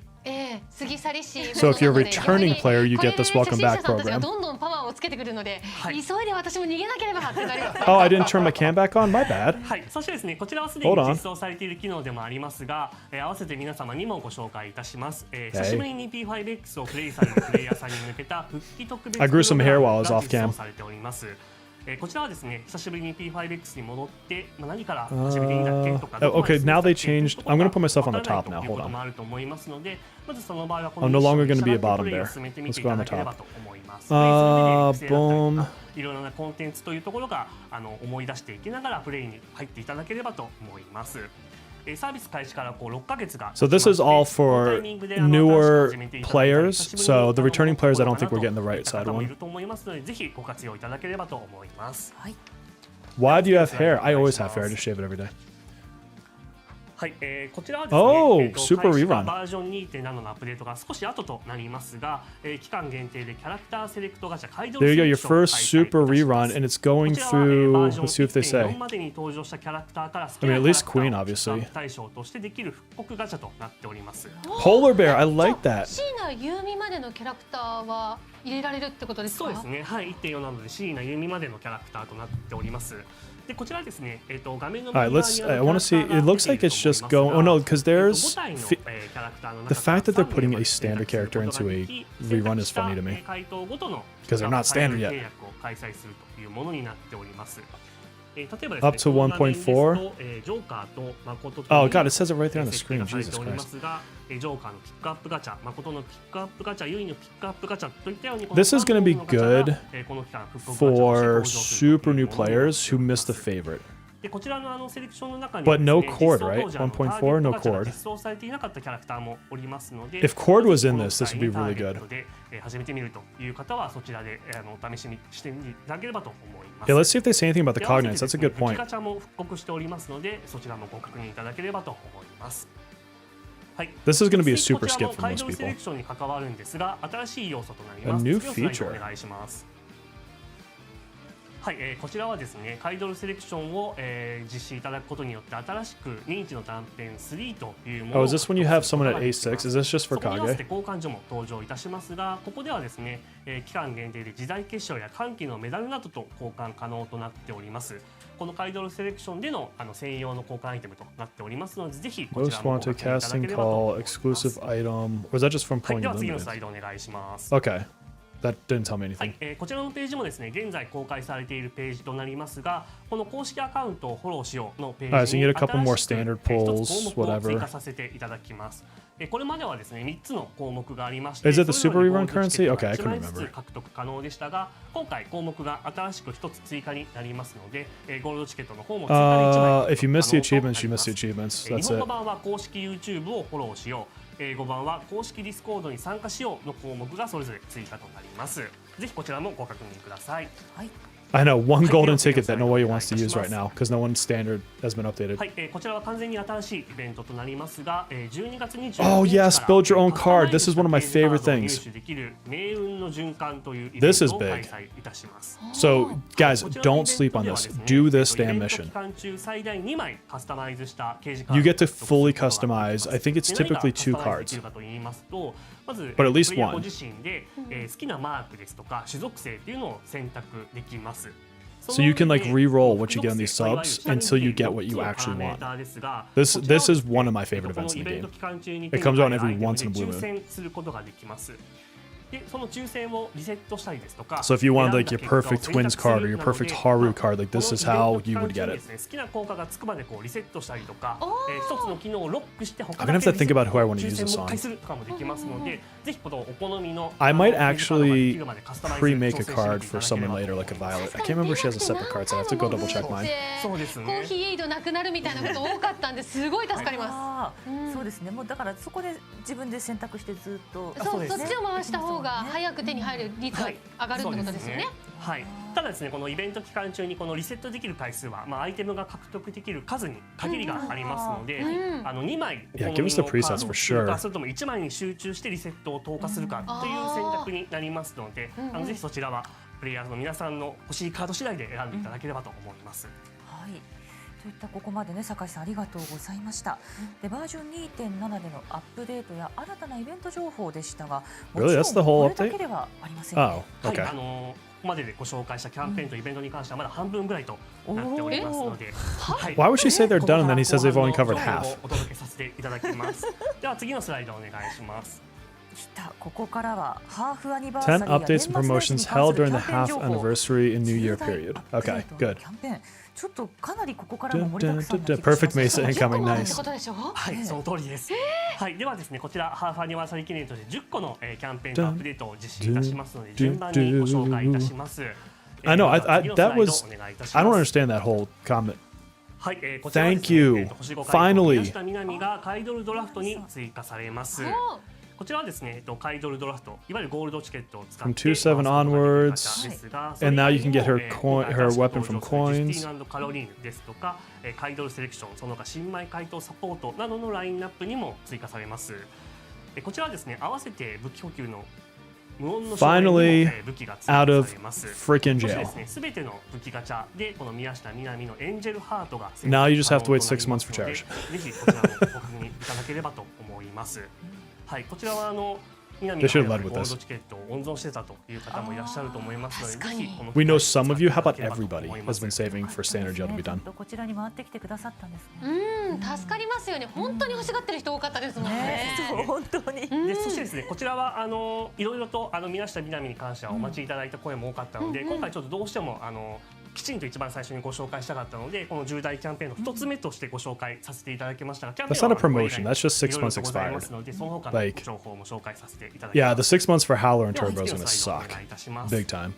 過ぎ去りし So if you're a returning player, you get this welcome back これでね、初心者さんたち program. がどんどんパワーをつけてくるので、急いで私も逃げなければってなります。Oh, I didn't turn my cam back on? My bad. はい、そしてですね、こちらはすでに実装されている機能でもありますが、合わせて皆様にもご紹介いたします。久しぶりに P5X をプレイされるプレイヤーさんに向けた復帰特別 I grew some hair while I was が off 実 cam. 装されております。こちらはですね、久しぶりに P5X に戻って、何から始めていいんだっけとか、Okay, now they changed. I'm going to put myself on the top now. Hold on. I'm no longer going to be a bottom there. Let's go on the top. Boom. いろいろなコンテンツというところが思い出していきながらプレイに入っていただければと思います。サービス開始から6ヶ月が So this is all for newer players. So the returning players, I don't think we're getting the right side one. いると思いますので、ぜひご活用いただければと思います。Why do you have hair? I always have hair. I just shave it every day. はい、こちらはですね、Super Rerun バージョン 2.7 のアップデートが少し後となりますが、期間限定でキャラクターセレクトガチャ改造 There you go, your first Super Rerun, and it's going through. Let's see what they say. までに登場したキャラクターから好き I mean, な at キャ least ラクター Queen, を obviously. 対象としてできる復刻ガチャとなっております。 Polar Bear, I like that. 椎名優美までのキャラクターは入れられるってことですか？そうですね。はい、1.4 なので椎名優美までのキャラクターとなっております。でこちらですね、画面の All right, let's. I want to see. It looks like it's just going. Oh no, because there's the fact that they're putting a standard character into a rerun is funny to me. Because they're not standard yet. Up to 1.4. Oh god, it says it right there on the screen. Jesus Christ. This is going to be good for super new players who missed the favorite. But no cord, right? 1.4, no cord. If cord was in this would be really good. Yeah, let's see if they say anything about the cognates. That's a good point. This is going to be a super skip for most people. A new feature. はい、こちらはですね、カイドルセレクションを、実施いただくことによって新しく認知の断片3というものを Oh, is this when you have someone at A6? Is this just for そこに合わせて Kage? 交換所も登場いたしますが、ここではですね、期間限定で時代結晶や歓喜のメダルなどと交換可能となっております。このカイドルセレクションでの専用の交換アイテムとなっておりますので、ぜひこち Most らもご wanted 確認いただけ casting ればと思い call, ます。 exclusive item. Or is that just from はい、 pulling では次の limited? スライドお願いします。 Okay. That didn't tell me は anything. い、こちらのページもですね、現在公開されているページとなりますが、この公式アカウントをフォローしようのペー Alright, ジ so に you get a couple more 新しく standard 一つ polls, 項目を whatever. 追加させていただきます。これまではですね、3つの項目がありまして、 Is it the それぞれ super rerun ゴールドチケット currency? Okay, I が couldn't 1枚ずつ remember. 獲得可能でしたが、今回項目が新しく1つ追加になりますので、ゴールドチケットの方も追加で1枚 If you miss the 可能とな achievements, り you ま miss す the achievements. 日 That's 本語 it. 版は公式 YouTube をフォローしよう、英語版は公式 Discord に参加しようの項目がそれぞれ追加となります。ぜひこちらもご確認ください。I know one golden ticket that nobody wants to use right now because no one's standard has been updated. はい、こちらは完全に新しいイベントとなりますが、12月25日 Oh, yes, build your own card. This is one of my カスタマイ favorite ズした things. 入手できる命運の循環というイベン This is トを big. 開催いたします。 So, guys, こちらのイベン don't ト sleep on では this. ですね Do this イベ damn ント mission. 期間中最大2枚カスタマイズした掲示カード You を get to 獲得する fully ことができます customize. I think it's で何が typically 2カスタマイズでき cards. るかと言いますと、まず But at least プレイヤー one. ご自身で、好きなマークですとか種族性っていうのを選択できます。 So you can like re-roll what you get on these subs until you get what you actually want. This is one of my favorite events in the game. It comes out every once in a blue moon. So if you wanted like your perfect twins card or your perfect Haru card, like this is how you would get it. I'm gonna have to think about who I want to use this on. I might actually pre-make a card for someone later, like a Violet. I can't remember if she has a separate card, so I have to go double check mine. コーヒーエイドなくなるみたいなこと多かったんですごい助かります。そうですね。もうだからそこで自分で選択してずっと。そう、そっちを回した方方が早く手に入る率が上がるってことですよね。はい。ただですね、このイベント期間中にこのリセットできる回数は、アイテムが獲得できる数に限りがありますので、2枚お好みのカードをするか、それとも1枚に集中してリセットを投下するかという選択になりますので、ぜひそちらはプレイヤーの皆さんの欲しいカード次第で選んでいただければと思います。はい。といったここまでね、酒井さんありがとうございました。で、バージョン 2.7 でのアップデートや新たなイベント情報でしたが、もちろんこれだけではありませんね。はい、ここまででご紹介したキャンペーンとイベントに関してはまだ半分ぐらいとなっておりますので、Why would she say they're done and then he says they've only covered half? お届けさせていただきます。では次のスライドお願いします。ここからはハーフアニバーサリー10 updates and promotions held during the half anniversary and New Year period. Okay, good. ちょっとかなりここからも盛りだくさんな気がします。 Perfect Mesa incoming, nice. はい、その通りです。はい、ではですね、こちらハーフアニバーサリー記念として10個のキャンペーンとアップデートを実施いたしますので、順番にご紹介いたします。I know, that was, I don't understand that whole comment. はい、こちらはですね、Thank you. Finally. 宮下みなみが買い取るドラフトに追加されます。こちらはですね、買い取るドラフト、いわゆるゴールドチケットを使って From 2.7 onwards, and now you can get her weapon from coins. ジュスティーン&カロリーヌですとか、買い取るセレクション、その他新米回答サポートなどのラインナップにも追加されます。こちらはですね、合わせて武器補給の無音の証明にも武器が追加されます。そしてですね、すべての武器ガチャでこの宮下みなみのエンジェルハートが Now you just have to wait 6 months for charge. ぜひこちらもご確認いただければと思います。はい、こちらは南がゴールドチケットを温存してたという方もいらっしゃると思いますので、ぜひこの We know some of you, how about everybody has been saving for standard gel to be done? こちらに回ってきてくださったんですね。助かりますよね。本当に欲しがってる人多かったですもんね。そう、本当に。で、そしてですね、こちらはいろいろと宮下みなみに関してはお待ちいただいた声も多かったので、今回ちょっとどうしてもきちんと一番最初にご紹介したかったので、この重大キャンペーンの一つ目としてご紹介させていただきましたが、キャンペーンは That's not a promotion. That's just 6 months expired. その他の情報も紹介させていただきYeah, ま the す。6 months for Howler and Turbo is going to suck big time.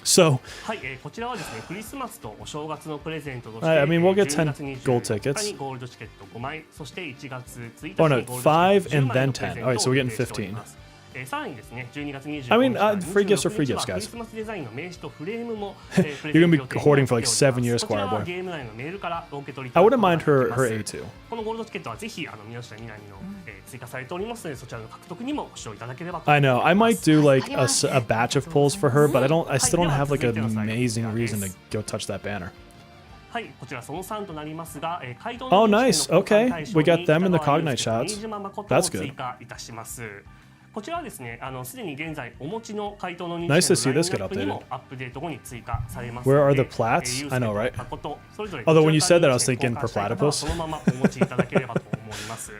So, はい、こちらはですね、クリスマスとお正月のプレゼントとして、I mean, we'll get 10 10 gold tickets. ゴールドチケット5枚、そして1月1日に Oh no, ゴールドチケット 5 and 10枚 then のプレ 10. ゼン Alright, ト so を we're 予 getting 定しており 15. ます。さらにですね、12月25日 I mean, free gifts are free 26 gifts, 日は guys. クリスマスデザインの名刺とフレームも You're gonna be hoarding for like 7 years, こちら Squire は Boy. ゲーム内のメールからお受け取りい I ただく wouldn't ことが mind できます her A2. このゴールドチケットはぜひ宮下みなみの追加されておりますので、そちらの獲得にもご視聴いただければと I 思い know. ます。 I might do like a batch of pulls for her, but I still don't have like an amazing reason to go touch that banner. はい、こちらその3となりますが、Oh, nice. Okay. We got them in the Cognite shots. 新島誠を That's good. 追加いたします。こちらはですね、すでに現在お持ちの回答の認 Nice to 証 see の this ラインナップに get もアップデート後に追加されます。 Where are the plats? I know, right? Although when you said that, I was thinking per platypus. そのままお持ちいただければと思います。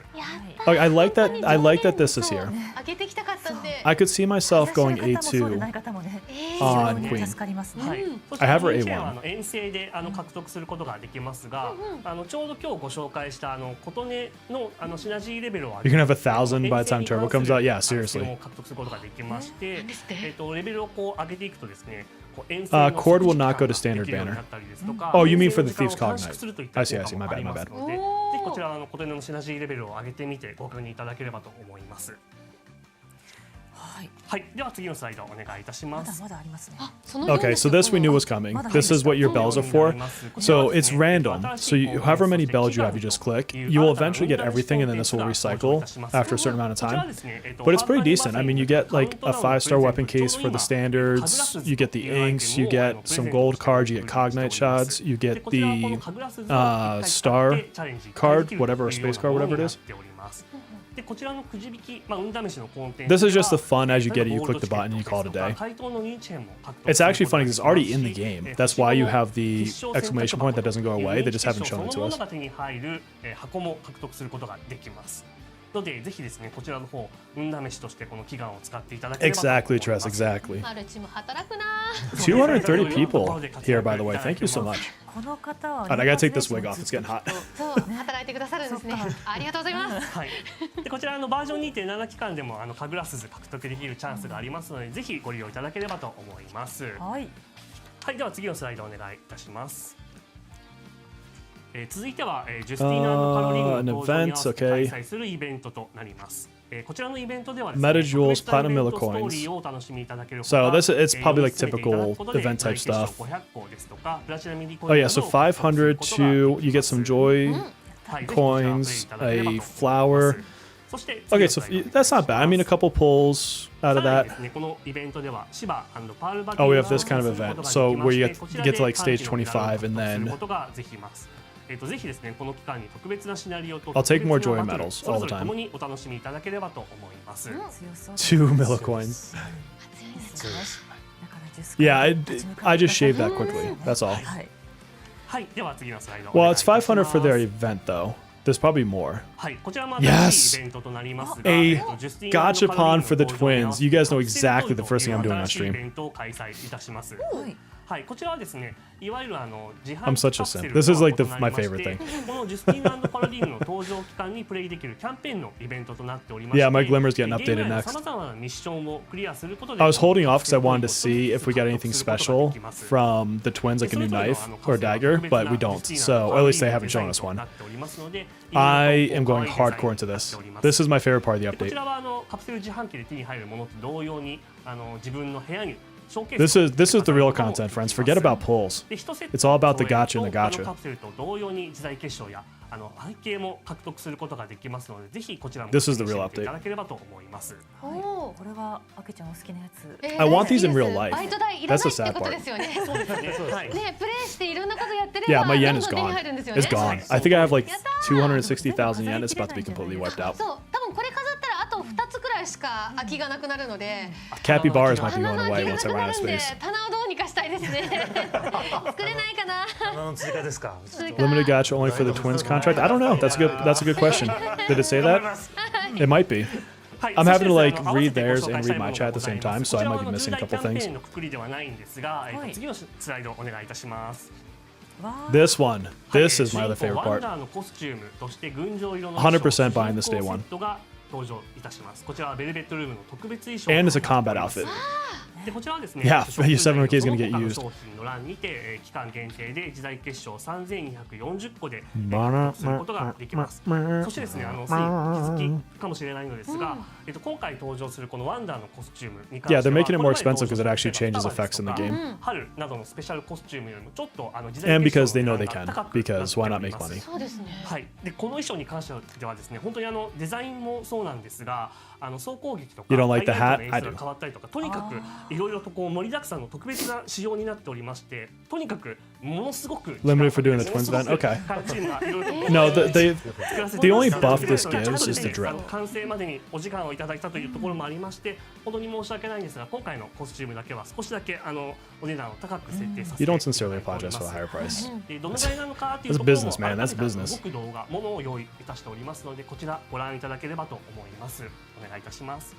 Okay, I like that. I like that this is here. 上げてきたかったんで。 I could see myself going いらっしゃる方もそうで A2 ない方もね、 on 非常に Queen. 助かりますね。はい、 I have her そして A1. 遠征で獲得することができますが、ちょうど今日ご紹介した琴音のシナジーレベルを You're gonna have 1,000 by the time Turbo comes out? Yeah, seriously. 獲得することができまして、レベルをこう上げていくとですね、Cord will not go to standard banner. Oh, you mean for the Thieves Cognite? I see, I see. My bad, my bad. ぜひこちら琴音のシナジーレベルを上げてみてご確認いただければと思います。はい、では次のスライドお願いいたします。まだありますね。 Okay, so this we knew was coming. This is what your bells are for. So it's random. So however many bells you have, you just click. You will eventually get everything, and then this will recycle after a certain amount of time. But it's pretty decent. I mean, you get like a 5-star weapon case for the standards. You get the inks. You get some gold cards. You get Cognite shots. You get the star card, whatever, or space card, whatever it is. This is just the fun as you get it. You click the button and you call it a day. It's actually funny because it's already in the game. That's why you have the exclamation point that doesn't go away. They just haven't shown it to us. のでぜひですねこちらの方運試しとしてこの祈願を使っていただければと思います。 Exactly, Tress. Exactly. マルチも働くな。 230 people here, by the way. Thank you so much. この方は Alright, I gotta take this wig off. It's getting hot. そう働いてくださるんですね。ありがとうございます。はい。でこちらバージョン 2.7 期間でもカグラスズ獲得できるチャンスがありますのでぜひご利用いただければと思います。はい。はい、では次のスライドお願いいたします。続いてはジュスティーナ&カロリンの登場に合わせて開催するイベントとなります。こちらのイベントでは Meta Jewels, Platinum Miller ストー coins. リーを楽しみいただける So this it's えー probably like 進めていただく typical ことで event type 決勝 stuff. 500個ですとかプラチナミディコ Oh イン yeah, な so どを獲得する 500ことが to で you き get ます some joy はい coins, ぜひこちらをプレイいただければと a 思います flower. そして Okay, so that's not bad. I mean, a couple pulls out of さらに that. ですねこのイベントではシバ&パールバ Oh, we have this kind of event. So where you get to like stage 25 and then ことができますぜひですねこの期間に特別なシナリオと I'll take more joy 特別なバトル medals それ all ぞ the れ time. 共にお楽しみいただければと思います。強そう 2 Miller coins. 強いですよね。だから10 Yeah, 回 I just shaved that quickly. That's all. はい。はい、では次のスライド。 Well, it's 500 for their お願いいたします event though. There's probably more. はい、こちらも新しいイベントとなりますが、 A ジュスティン gachapon for the 登場に合わせ twins. You guys know カプセル exactly the トイ first thing I'm という doing on 新しいイベ stream. ントを開催いたします。はい。はい、こちらはですね、いわゆる自販 I'm such a カプセ simp. ル This is like と the- 異な my りまして favorite thing. このジュスティンパラディーンの登場期間にプレイできるキャンペーンのイベントとなっておりまして、 Yeah, my Glimmer's getting ゲーム updated 内 next. の様々なミッションをクリアすることで I was holding off because I wanted to see if we got anything special 獲得することができます。 from the twins, like a new knife or dagger, but we don't. So, or at least they haven't shown us one. I am going hardcore into this. This is my favorite part of the こち update. らはカプセル自販機で手に入るものと同様に自分の部屋にショーケー This ス is the real content, friends. Forget about pulls. で1セット It's all about the gacha and the と gacha. カプセルと同様に時代結晶や背景も獲得することができますのでぜひこちらも This is the real 楽しんでいただければと思います。おおこれはあけちゃんお好きなやつ。 I want these in real life. バイト代いら That's ない the って sad こと part. ですよね。はいね、プレイしていろんなことやってれ Yeah, ば my ど yen ん is どん手に gone. 入るんですよね。 It's gone. I think I have like 260,000 yen. It's about to be completely wiped out. そう、多分これ飾ったらあと2つくらいしか空きがなくなるので、 Capybaras might be 棚 going の空 away きが once な I くな run out る of んで space. 棚をどうにかしたいですね。作れないかな。棚の追加ですか。 Limited gacha only for the twins contract. I don't know. That's a good. That's a good question. Did it say that? It might be. はい I'm having to, like, そして read theirs 合 and わせて read my chat at the same time, so I might be missing a couple こちらは重大キャンペ things. ーンのくくりではないんですが、はい次のスライドお願いいたします。わー This one. はい This is my other 主人公 favorite ワン part. ダーのコスチュームとして群青色の 100% buying this day 主人公 one. セットが登場いたします。こちらはベルベットルームの特別衣装 And it's a combat outfit. でこちらはですね、 Yeah, ショップ 7K is 内 gonna の get その他の used. 商品の欄にて期間限定で時代結晶3240個で獲バ得することができます。そしてですね、すでにお気づきかもしれないのですが、今回登場するこのワンダーのコスチュームに関しては Yeah, they're making it more これまで expensive 'cause it 登場 actually していた changes effects in the 双葉ですと game. か春などのスペシャルコスチュームよりもちょっと時代 And 結晶 because they の know 値 they 段 can. が高くなっており Because why not ま make す money? そうですね。はい、でこの衣装に関してはですね本当にデザインもそうなんですが総攻撃とか You don't like the ハイライトの hat? 演出が変わったりとかとにかくいろいろとこう盛りだくさんの特別な仕様になっておりましてとにかくものすごく Limited for doing the twins event? Okay. No, the only buff this gives is the drip. 完成までにお時間をいただいたというところもありまして本当に申し訳ないんですが今回のコスチュームだけは少しだけお値段を高く設定させて You いただ don't いてお sincerely ります apologize for the higher price. でどのぐらいなのかという That's ところ business, man. That's 改め business. て動く動画ものを用意いたしておりますのでこちらご覧いただければと思いますお願いいたします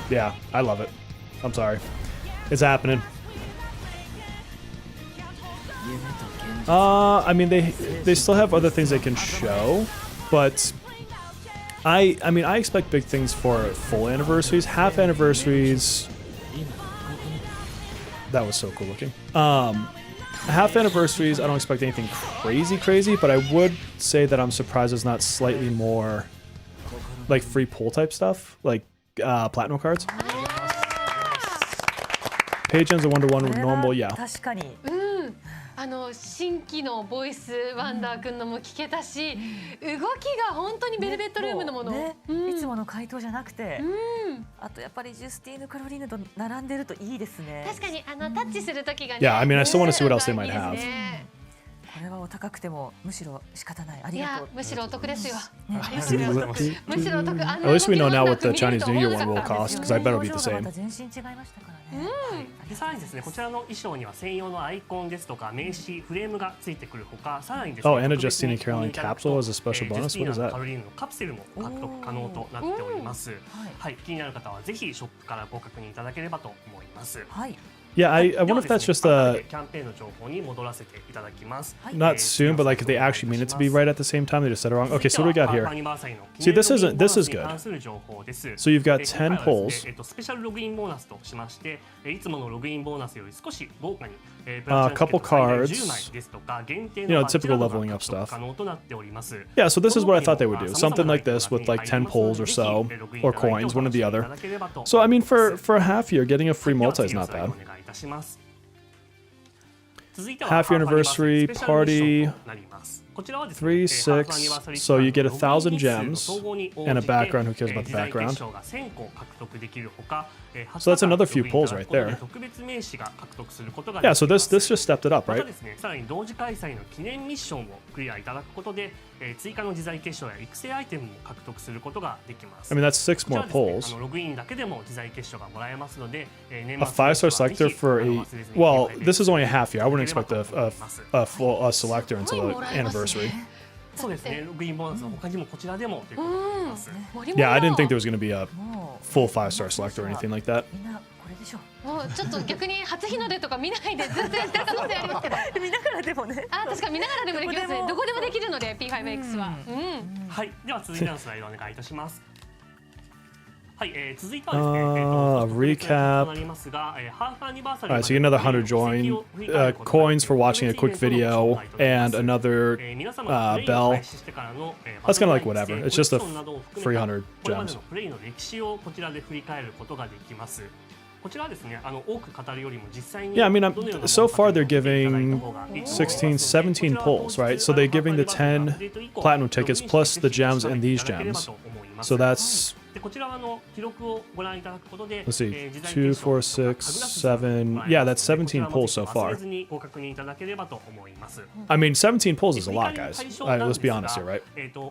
Yeah, I love it. I'm sorry. It's happening. I mean they still have other things they can show, but I mean I expect big things for full anniversaries, half anniversaries. That was so cool looking. Half anniversaries, I don't expect anything crazy, but I would say that I'm surprised there's not slightly more like free pull type stuff, like platinum cards. Page ends a 1-to-1 with normal, yeah. 確かに。新規のボイスワンダーくんのも聞けたし、動きが本当にベルベットルームのもの。ね、いつもの回答じゃなくて、あとやっぱりジュスティーヌ・カロリーヌと並んでるといいですね。確かにタッチする時がね。Yeah, I mean I still want to see what else they might いいです have. ね。これはお高くてもむしろ仕方ない。ありいやがとう。むしろお得ですよ。ねむしろお得。むしろお得。At least we know now what the Chinese New Year one will cost, because I bet it'll be the 表情が same. また全身違いましたからね。でさらにですねこちらの衣装には専用のアイコンですとか名刺フレームがついてくるほかさらにですね Oh, and a 特別に Justine Caroline capsule as a special bonus? ジュスティー What is ナ that? カロリーヌのカプセルも獲得可能となっておりますはい気になる方はぜひショップからご確認いただければと思いますはい。Yeah, I wonder if that's just a キャンペーンの情報に戻らせていただきます。 not soon, but like if they actually mean it to be right at the same time, they just said it wrong. Okay, so what do we got here? See, this is good. So you've got 10 polls. スペシャルログインボーナスとしまして、いつものログインボーナスより少し豪華に、a couple cards, 10枚ですとか限定 you know, の typical バッジ leveling な up どが stuff. 可能となっております。 Yeah, so this is what I thought they would do. Something like this with like 10 polls or so, or coins, one or the other. So I mean, for a half year, getting a free multi is not bad. Half year anniversary party, 3, 6. So you get 1,000 gems and a background. Who cares about the background? So that's another few pulls right there. Yeah, so this just stepped it up, right? さらに同時開催の記念ミッションをクリアいただくことで、追加の自在結晶や育成アイテムも獲得することができます。 I mean, that's 6 more polls. ログインだけでも自在結晶がもらえますので、 A 5-star selector for a well, this is only a half year. I wouldn't expect a full selector until the anniversary. そうですね。ログインボーナスの他にもこちらでもということになります。 Yeah, I didn't think there was going to be a full 5-star selector or anything like that. みんなこれでしょ。もうちょっと逆に初日の出とか見ないでずっとやってる可能性ありますけど。見ながらでもね。あ、確かに見ながらでもできますね。どこでもできるので P5X は。はい、では続いてのスライドお願いいたします。はい、続いてはですね、recap. なりますが、ハーフアニバーサリ All right, so you get another 100 coins for watching a quick video and another bell. That's kind of like whatever. It's just a free 100 gems. プレイの歴史をこちらで振り返ることができます。こちらですね、多く語るよりも実際に Yeah, I mean, so far they're giving 16, 17 pulls, right? So they're giving the 10 platinum tickets plus the gems and these gems. So that's, こちらは記録をご覧いただくことで、 let's see, 2, 4, 6, 7. Yeah, that's 17 pulls so far. 忘れずにご確認いただければと思います。 I mean, 17 pulls is a lot, guys. Let's be honest here, right?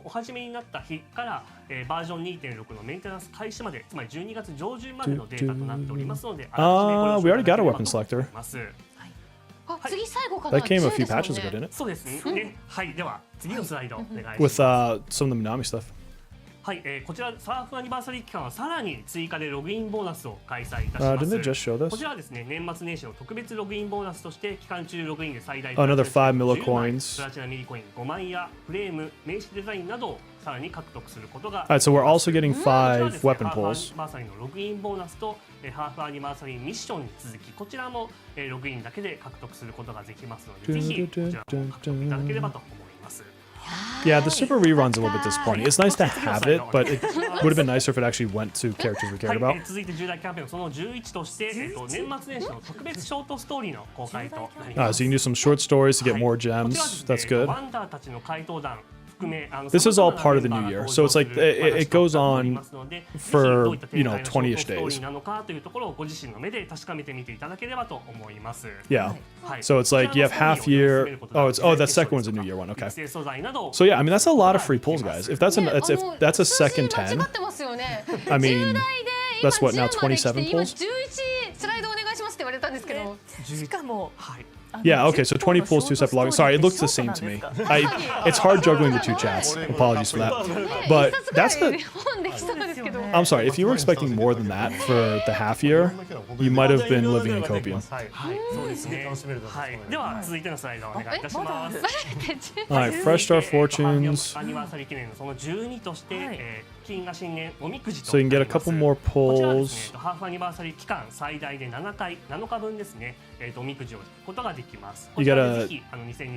お始めになった日から、バージョン 2.6 のメンテナンス開始まで、つまり12月上旬までのデータとなっておりますので、we already got a weapon selector. あ、次最後かな。 That came a few patches ago, didn't it? そうですね。はい、では次のスライドお願いします。 With some of the Minami stuff. はい、こちらサーフアニバーサリー期間はさらに追加でログインボーナスを開催いたします。Didn't they just show this? こちらはですね、年末年始の特別ログインボーナスとして期間中ログインで最大 Another 5 milla 10 coins. プラチナミリコイン5枚やフレーム、名刺デザインなどをさらに獲得することが。 Alright, so we're also getting 5 weapon ハーフア pulls. ニバーサリーのログインボーナスとハーフアニバーサリーミッションに続きこちらもログインだけで獲得することができますので、ぜひこちらも獲得いただければと思います。 Yeah, the super rerun's a little bit disappointing. It's nice to have it, but it would have been nicer if it actually went to characters we cared はい about. 続いて重大キャンペーンその11として、年末年始の特別ショートストーリーの公開となります。 So you can do some short stories to get more こちらは gems. です That's ね good. ワンダーたちの怪盗団含め This is all part of the new year, so it's like it goes on for, you know, 20-ish days. なのかというところをご自身の目で確かめてみていただければと思います。 Yeah. はい So it's like you have half year. Oh, that second one's a new year one. Okay. 育成素材など So yeah, I mean that's a lot of free pulls, guys. If that's if that's a second 間 10, 違ってますよね。 I mean 10 that's what now 10まで来て 27 今 pulls. 11スライドお願いしますって言われたんですけど。しかも。はい Yeah. Okay. So 20 pulls, 2 separate logins. Sorry, it looks the same to me. It's hard juggling the two chats. Apologies for that. But that's the. 本できそうですけど。 I'm sorry. If you were expecting more than that for the half year, you might have been living in copium. はいそうですね。はいでは続いてのスライドお願いいたします。 All right. Fresh Star Fortunes. アニバーサリー記念のその12として、金河新年おみくじと So you can get a couple more こちらはですね pulls. ハーフアニバーサリー期間最大で7回7日分ですね、おみくじを引くことができます。 You got a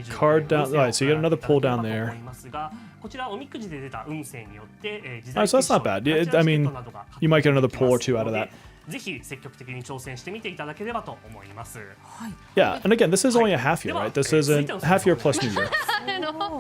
card down. Alright, so you got another pull down there. こちらおみくじで出た運勢によって自 Alright, so that's not bad. I mean, you might get another pull or two out of that. ぜひ積極的に挑戦してみていただければと思います。 Yeah, and again, this is only a half year, right? This isn't half year plus new year.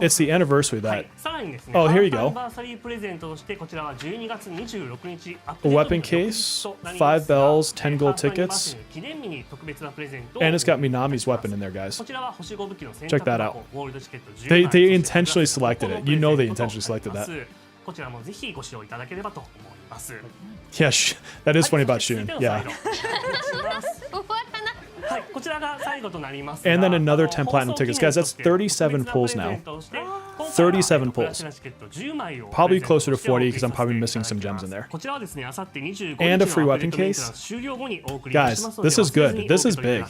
It's the anniversary は that い、さらにですね、 Oh, here you go. アニバーサリープレゼントとしてこちらは12月26日アッ a プデート weapon の case, となりま 5すが bells, 10 gold ハーフアニバーサリ tickets, ー記念日に特別なプレゼントを and it's got Minami's weapon in there, guys. こちらは星5武器の選 Check 択 that 箱 out. ゴールドチケット10 They 枚 they そして intentionally selected it. You know they intentionally selected that. こちらもぜひご使用いただければと思います。 Yeah, that is funny about 続い Shun. てのスライ Yeah. ドお願いします終わったな。はい、こちらが最後となりますが。 And then another 10 放送 platinum 記念 tickets. Guys, that's として 37 pulls now. 特別なプレゼントとして今37 pulls. Probably closer to 40 because I'm probably missing some gems in there. And a free weapon case. Guys, this is good. This is big.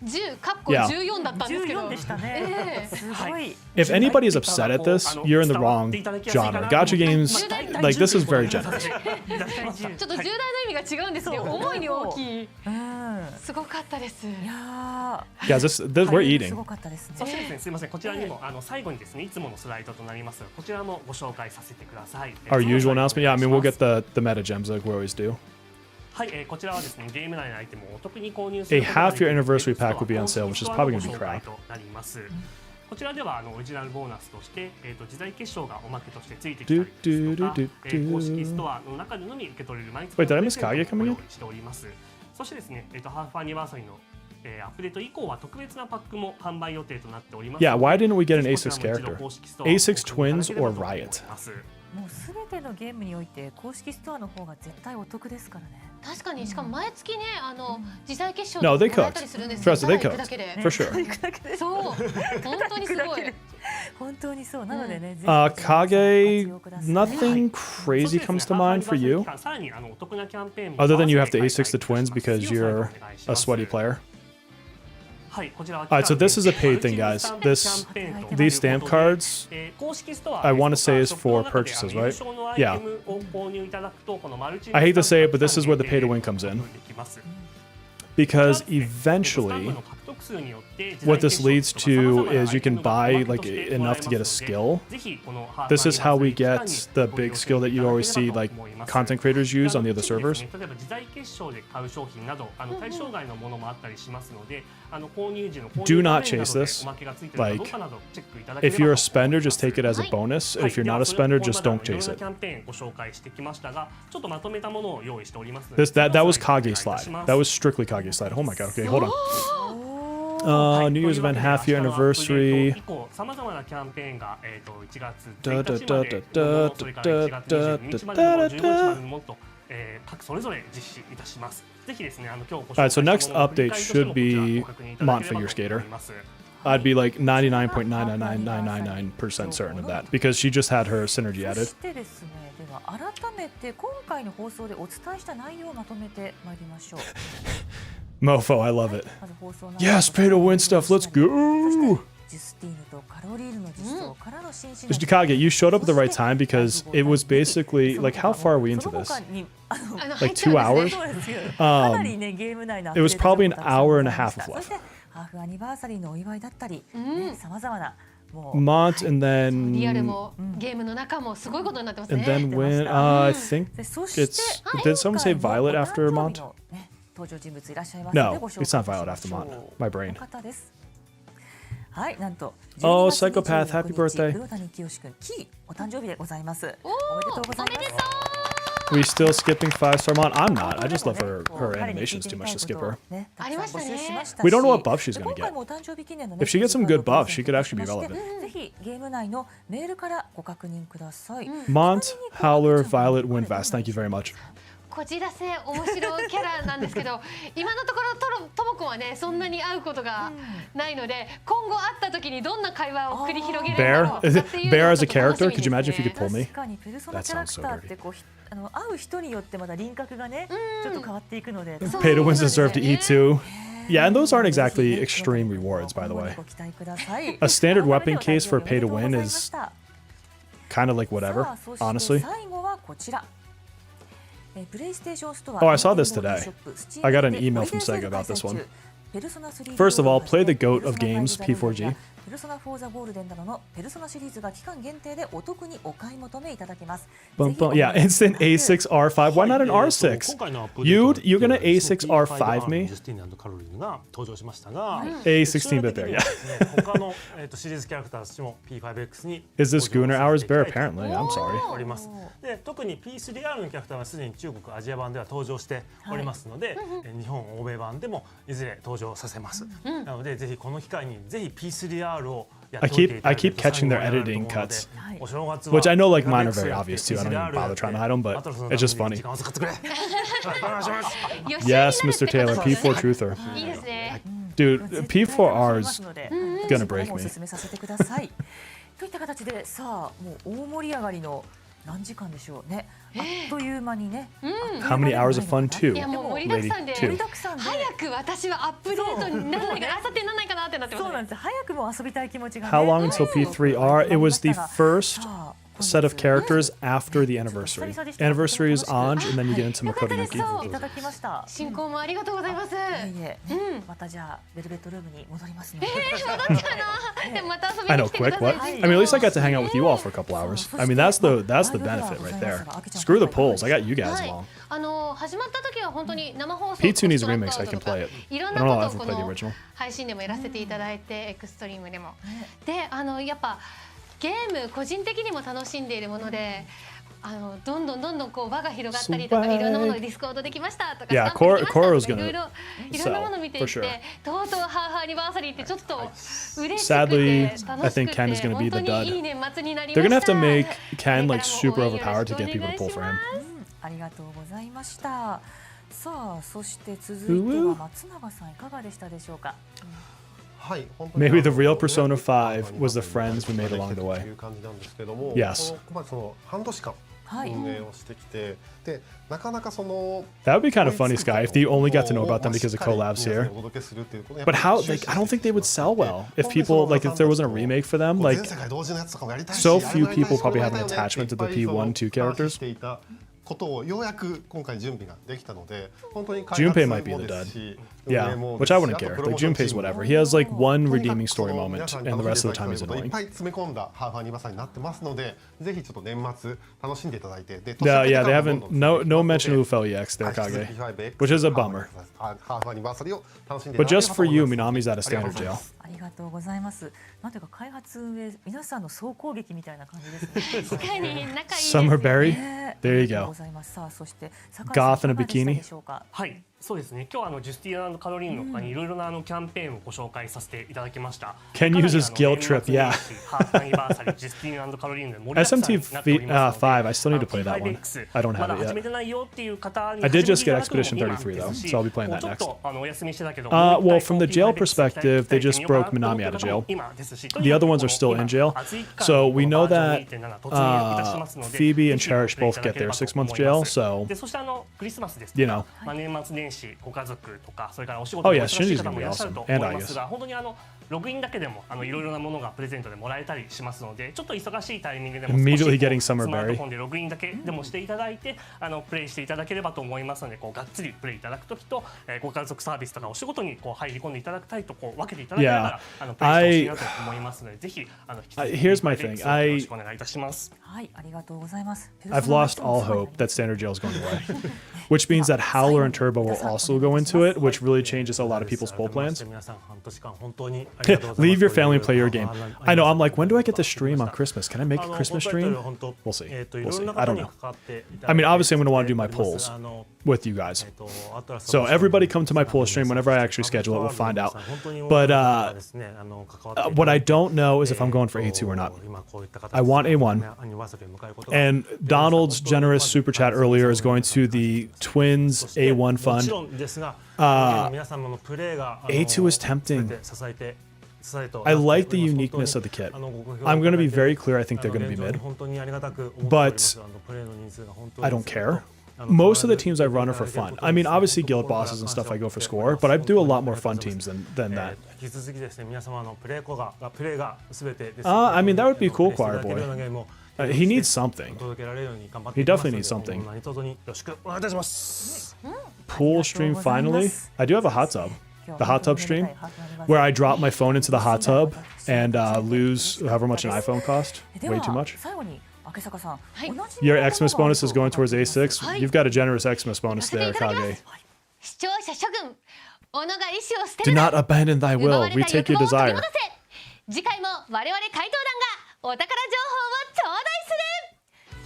10かっこ Yeah. 14だったんですけど。 14でしたね。すごい。 If anybody is upset at this, you're in the wrong genre. Gacha games, like this is very generous. ちょっと重大な意味が違うんですけど、思いに大きい。うん。すごかったです。いや Guys, this we're ー、 eating. すごかったですね。そしてですね、すみません、こちらにも最後にですね、いつものスライドとなりますが、こちらもご紹介させてください。 Our usual announcement. Yeah, I mean we'll get the meta gems like we always do. はい、こちらはですね、ゲーム内のアイテムをお得に購入する A half-year anniversary pack will be on sale, which is probably going to be crap. なります。こちらではオリジナルボーナスとして、時代結晶がおまけとしてついてきたりですとか、公式ストアの中でのみ受け取れる毎月の Wait, did I プレ miss ゼントを Kage coming in? ご用意しております。そしてですね、ハーフアニバーサリーのアップデート以降は特別なパックも販売予定となっております。 Yeah, why didn't we get an ぜひこ A6 ちらも一度 character? 公式ストアを A6 twins ご or 覧いただければと思い Riot? ます。もうすべてのゲームにおいて公式ストアの方が絶対お得ですからね。確かに、しかも毎月ね、時代結晶 No, で they もらえたりするんですよ。 Trust me, they ただ行くだけで。 For sure. そう、本当にすごい。本当にそう。なのでね、ぜひ Kage, 活用ください。 nothing crazy comes to mind for you, さらにお得なキャンペーンも other than you have to 合わせ A6 the て開催い twins たします because you're a sweaty player. はい、こちらは Alright, so this is a paid thing, guys. These stamp cards, I want to say is for purchases, right? Yeah. I hate to say it, but this is where the pay to win comes in. Because eventually, what this leads to is you can buy like enough to get a skill. This is how we get the big skill that you always see like content creators use on the other servers. Do not chase this. Like, if you're a spender, just take it as a bonus. If you're not a spender, just don't chase it. That was Kage slide. That was strictly Kage slide. Oh my god. Okay, hold on. New Year's event, half year anniversary. Alright, so next update should be Mont Figure Skater. I'd be like 99.99999% certain of that because she just had her synergy そ added. してですね、では改めて今回の放送でお伝えした内容をまとめてまいりましょう。 Mofo, I love it. まず放送内容 Yes, pay to win stuff. Let's go. ジュスティーヌとカロリーヌの実装からの新種 Kage, you showed up at the right time because it was basically like how far are we into this? Like 2 hours? It was probably an hour and a half of left. ハーフアニバーサリーのお祝いだったり、ね、様々な Mont and リアル then もゲームの中もすごいことになってますね。 and then win. I think it's. Did someone say Violet after Mont? 登場人物いらっしゃいます No, のでご紹介 it's not Violet しまし after ょう Mont. My brain. この方です はい、なんと Oh, 12月 Psychopath, 26 happy birthday. 黒谷清君キーお誕生日でございますおめでとうございます We still skipping 5-star Mont? I'm not. I just love her animations too much to skip her. ねたくさん募集しましたし We don't know what buff she's gonna 今 get. 回もお誕生日記念のメッ If セ she ー gets ジ some カー good ドを buffs, she could actually be プレゼントしまして relevant. ぜひゲーム内のメールからご確認ください Mont, Howler, Violet, Windvast. Thank you very much. こじらせ面白いキャラなんですけど今のところともくんはねそんなに会うことがないので今後会った時にどんな会話を繰り広げるんだろう Bear? っていう Bear のを as a ちょっと楽し character? み Could you imagine if you で could すね pull me? 確かにペルソナ That キャラ sounds ク so ターっ dirty. てこう会う人によってまた輪郭がねちょっと変わっていくので Pay to wins deserve to eat too. Yeah, and those aren't exactly extreme rewards, by the way. ご期待ください A standard weapon case for pay to win is kind of like whatever, さあそして honestly. 最後はこちらプレイステーションストア Oh, I saw this today. I got an email from Sega about this one. First First of all, play the GOAT of games, P4G. ペルソナフォーザゴールデンなどのペルソナシリーズが期間限定でお得にお買い求めいただけます。 Bum, bum. Yeah, instant A6 R5. Why not an R6? You're gonna A6 R5 me? ジュスティーヌ&カロリーヌが登場しましたが、 A16 bit there, yeah. 他のシリーズキャラクターたちも P5X に Is this Gooner Hours Bear? Apparently, I'm sorry. おります。で、特に P3R のキャラクターはすでに中国アジア版では登場しておりますので、日本欧米版でもいずれ登場させます。なのでぜひこの機会にぜひ P3R を I keep catching their editing cuts, which I know like mine are very obvious too. I don't even bother trying to hide them, but it's just funny. Yes, Mr. Taylor, P4 Truther. いいですね Dude, P4R is gonna break お me. 勧めさせてくださいといった形でさあもう大盛り上がりの何時間でしょうね。あっという間にね。How many hours of fun too? いやもう盛りだくさんで Lady 盛り two. だくさんで。早く私はアップデートにならないかな、あさってにならないかなってなってますね。そうなんです。早くも遊びたい気持ちがね。 How long until P3R? It was the first さあ set of characters after the anniversary. Anniversary is Anj, and then you get into よかったです Makoto Yuki. いただきました。進行もありがとうございます。いえいえ、またじゃあベルベットルームに戻りますので。戻っちゃうな。でもまた遊び I に know, 来てくだ quick. さい。 What? I mean, at least I got to hang out with you all for a couple hours. I mean, that's the benefit right there. Screw the polls. I got you guys はい along. 始まった時は本当に生放送 P2 needs a remix. I can play it. いろん I な don't know. I ことを haven't こ played the の original. 配信でもやらせていただいて、エクストリームでも。で、やっぱゲーム個人的にも楽しんでいるもので。どんどんこう輪が広がったりとか、いろんなものがディスコードできましたとか、 Yeah, スタンプできましたと Koro's か gonna いろんなもの見ていって、 sell, for sure. とうとうハーフアニバーサリーってちょっと嬉しく Sadly, て I 楽し think く Ken is て gonna 本 be 当 the に dud. いい年末になり They're ま gonna し have た。 to make こ Ken れ like からも super 応援よろ overpowered し to くお get 願 people い to pull し for ま him. ありがとうございました。さあそして続いては松永さんいかがでしたでしょうか。はい、本当に Maybe the real Persona 5 was the friends we made along the way. という感じなんですけども、 Yes. このその半年間はい。運営をしてきて、でなかなかその That would be kind of funny, Sky, if you only got to know about them because of collabs here. But how? Like, I don't think they would sell well if people like if there wasn't a remake for them. Like, so few people probably have an attachment to the P1, 2 characters. ことをようやく今回準備ができたので、本当に Junpei might be the dud. Yeah, which I wouldn't care. Like Junpei's whatever. He has like one redeeming story moment, and the rest of the time he's いっ annoying. ぱい詰め込んだハーフアニバーサリーになってますので、ぜひちょっと年末楽しんでいただいて、で Yeah, they haven't. No mention of Ufel-EX there, Kage, which is a bummer. ハーフアニバーサリーを楽しんでい But ただけれ just ば for と思い you, ます。 Minami's at a standard jail. ありがとうございます。なんていうか開発運営皆さんの総攻撃みたいな感じですね。確かに仲いいです。 Summer Berry. ね There you ありがとう go. ございます。さあそして酒井 Goth さん in a いかがでした bikini. でしょうか。はい、そうですね。今日はジュスティアンカロリーヌの他にいろいろなキャンペーンをご紹介させていただきました。 Ken かなり uses guilt 年 trip, 末年 yeah. 始ハーフアニバーサリージュスティアンカロリーヌで盛りだくさんに SMT なっておりますので 5, I still need to play that one. P5X I don't have まだ it 始め yet. てないよっていう方に I did just get 始めていただ Expedition くのも今 33 though, ですし so I'll be playing もう that ちょっ next. とお休みしてたけど Well, もう一 from 回 the jail P5X perspective, they just 体験してみよう broke かなと Minami out of jail. 今ですし The other ones are still in jail. So we know that Phoebe and Cherish both get their 6-month jail. So でそしてクリスマスですと you か know, まあ年末年始ご家族とかそれからお仕事 Oh で yeah, お忙しい Shinji's 方 gonna も be いらっしゃる awesome. と And 思います August. が本当にログインだけでもいろいろなものがプレゼントでもらえたりしますのでちょっと忙しいタイミングでも Immediately 少 getting しこう Summer スマート Berry. フォンでログインだけでもしていただいてプレイしていただければと思いますのでがっつりプレイいただくときとご家族サービスとかお仕事に入り込んでいただくたいと分けていただけたらプレイしてほしいなと思いますのでぜひ引き続き Here's my thing. よろしくお願いいたします。はいありがとうございます。 I've lost all hope that standard jail is going away, which means that Howler and Turbo will also go into it, which really changes a lot of people's poll plans. 皆さん半年間本当にありがとうございます。 Leave your family and play your game. I know. I'm like, when do I get to stream on Christmas? Can I make a Christmas stream? We'll see. We'll see. I don't know. I mean, obviously, I'm going to want to do my polls with you guys. So everybody come to my poll stream whenever I actually schedule it. We'll find out. But what I don't know is if I'm going for A2 or not. I want A1. And Donald's generous super chat earlier is going to the Twins A1 fund. A2 is tempting. I like the uniqueness of the kit. I'm going to be very clear. I think they're going to be mid. But I don't care. Most of the teams I run are for fun. I mean, obviously guild bosses and stuff I go for score, but I do a lot more fun teams than that. I mean, that would be cool, Choir Boy. He needs something. He definitely needs something. Pool stream finally. I do have a hot tub. The hot tub stream, where I drop my phone into the hot tub and lose however much an iPhone cost. Way too much. Your Xmas bonus is going towards A6. You've got a generous Xmas bonus there, Kage. 視聴者諸君、己が意志を捨て Do るな。 not abandon thy 奪 will. われた Retake 欲 your 望を取り desire. 戻せ。次回も我々回答団がお宝情報を頂戴す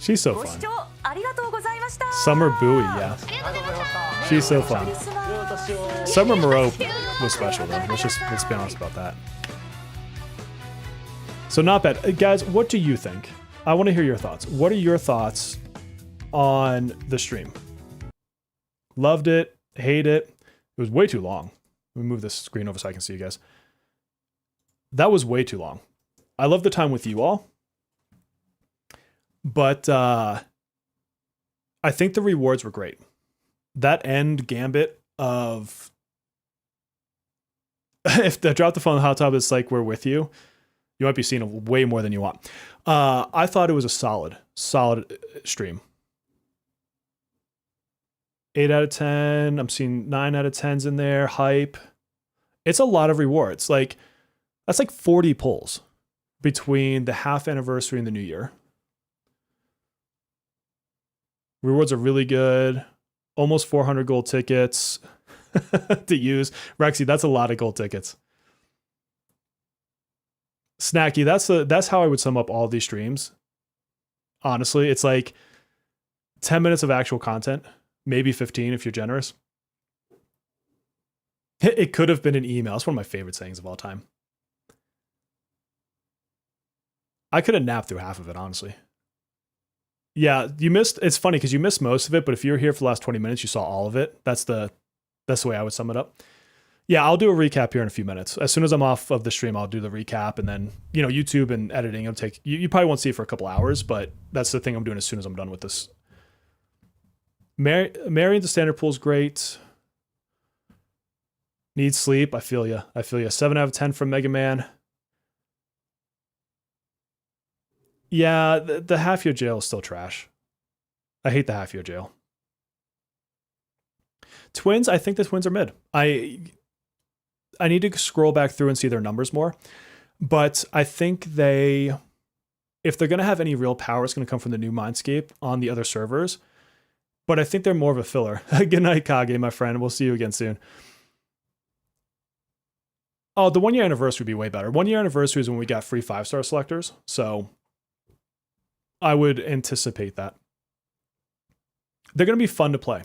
る。 She's so ご視 fun. 聴ありがとうございました。 Summer Bowie, yeah. ありがとうございました。 She's so fun. Summer Moreau was special though. Let's be honest about that. So not bad. Guys, what do you think? I want to hear your thoughts. What are your thoughts on the stream? Loved it, hate it. It was way too long. Let me move this screen over so I can see you guys. That was way too long. I love the time with you all. But I think the rewards were great. That end gambit of if the drop the phone hot tub is like we're with you, you might be seeing way more than you want. I thought it was a solid stream. 8 out of 10. I'm seeing 9 out of 10s in there. Hype. It's a lot of rewards. Like that's like 40 pulls between the half anniversary and the new year. Rewards are really good. Almost 400 gold tickets to use. Rexy, that's a lot of gold tickets. Snacky, that's how I would sum up all of these streams. Honestly, it's like 10 minutes of actual content, maybe 15 if you're generous. It could have been an email. It's one of my favorite sayings of all time. I could have napped through half of it, honestly. Yeah, you missed. It's funny because you missed most of it, but if you were here for the last 20 minutes, you saw all of it. That's the way I would sum it up. Yeah, I'll do a recap here in a few minutes. As soon as I'm off of the stream, I'll do the recap, and then YouTube and editing. It'll take you probably won't see it for a couple hours, but that's the thing I'm doing as soon as I'm done with this. Marrying the standard pool is great. Need sleep. I feel you. 7 out of 10 from Mega Man. Yeah, the half year jail is still trash. I hate the half year jail. Twins, I think the twins are mid. I need to scroll back through and see their numbers more. But I think if they're going to have any real power, it's going to come from the new Mindscape on the other servers. But I think they're more of a filler. Good night, Kage, my friend. We'll see you again soon. Oh, the 1 year anniversary would be way better. 1 year anniversary is when we got free 5-star selectors. So I would anticipate that. They're going to be fun to play.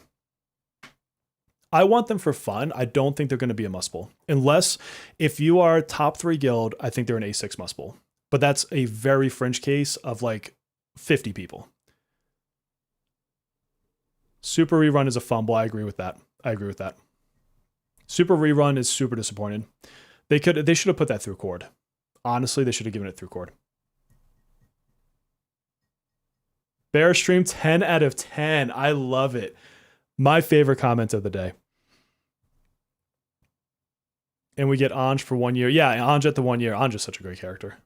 I want them for fun. I don't think they're going to be a must pull. Unless if you are top 3 guild, I think they're an A6 must pull. But that's a very fringe case of like 50 people. Super Rerun is a fumble. I agree with that. Super Rerun is super disappointed. They should have put that through Cord. Honestly, they should have given it through Cord. Bear stream 10 out of 10. I love it. My favorite comment of the day. And we get Anj for 1 year. Yeah, Anj at the 1 year. Anj is such a great character.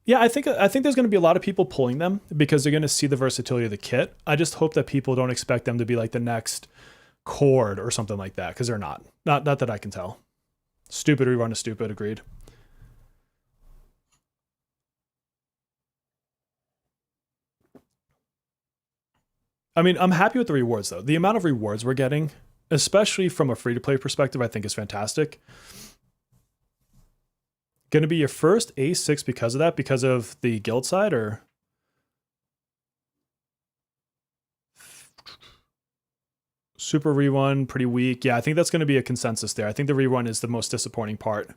Yeah, I think there's going to be a lot of people pulling them because they're going to see the versatility of the kit. I just hope that people don't expect them to be like the next Cord or something like that because they're not. Not that I can tell. Stupid rerun is stupid. Agreed. I mean, I'm happy with the rewards, though. The amount of rewards we're getting, especially from a free-to-play perspective, I think is fantastic. Going to be your first A6 because of that? Because of the guild side, or? Super rerun, pretty weak. Yeah, I think that's going to be a consensus there. I think the rerun is the most disappointing part.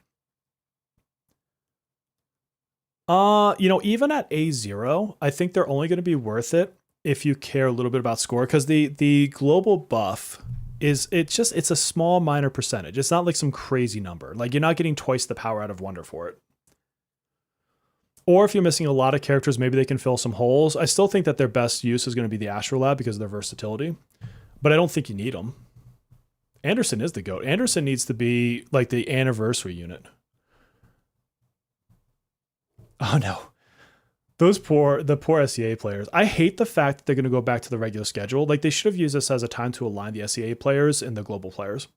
Even at A0, I think they're only going to be worth it if you care a little bit about score, because the global buff it's a small minor percentage. It's not like some crazy number. Like you're not getting twice the power out of Wonder for it. Or if you're missing a lot of characters, maybe they can fill some holes. I still think that their best use is going to be the Astrolab because of their versatility, but I don't think you need them. Anderson is the GOAT. Anderson needs to be like the anniversary unit. Oh no. The poor SEA players. I hate the fact that they're going to go back to the regular schedule. Like they should have used this as a time to align the SEA players and the global players.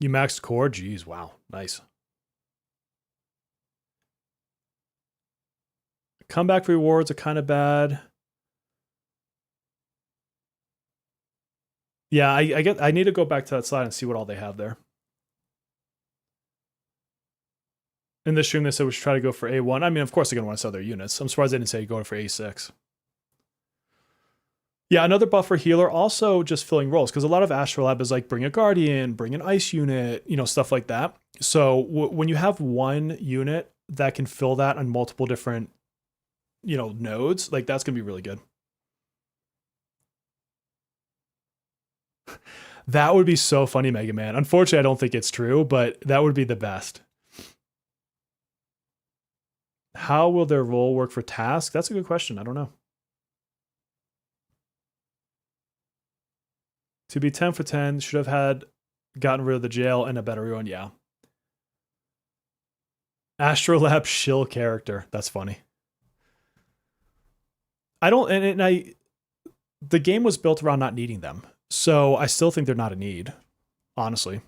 You maxed core? Jeez, wow. Nice. Comeback rewards are kind of bad. Yeah, I need to go back to that slide and see what all they have there. In this stream, they said we should try to go for A1. I mean, of course they're going to want to sell their units. I'm surprised they didn't say go for A6. Yeah, another buffer healer, also just filling roles, because a lot of Astrolab is like bring a Guardian, bring an Ice unit, stuff like that. So when you have one unit that can fill that on multiple different, nodes, like that's going to be really good. That would be so funny, Mega Man. Unfortunately, I don't think it's true, but that would be the best. How will their role work for task? That's a good question. I don't know. To be 10 for 10, should have gotten rid of the jail and a better one. Yeah. Astrolab shill character. That's funny. The game was built around not needing them. So I still think they're not a need, honestly.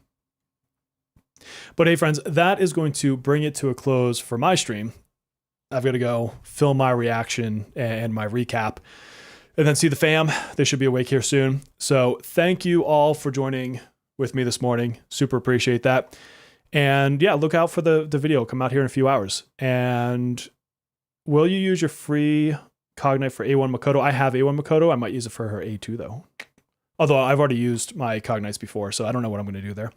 But hey, friends, that is going to bring it to a close for my stream. I've got to go film my reaction and my recap and then see the fam. They should be awake here soon. So thank you all for joining with me this morning. Super appreciate that. And yeah, look out for the video. Come out here in a few hours. And will you use your free Cognite for A1 Makoto? I have A1 Makoto. I might use it for her A2 though. Although I've already used my Cognites before, so I don't know what I'm going to do there.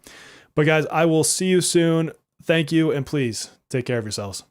But guys, I will see you soon. Thank you. And please take care of yourselves.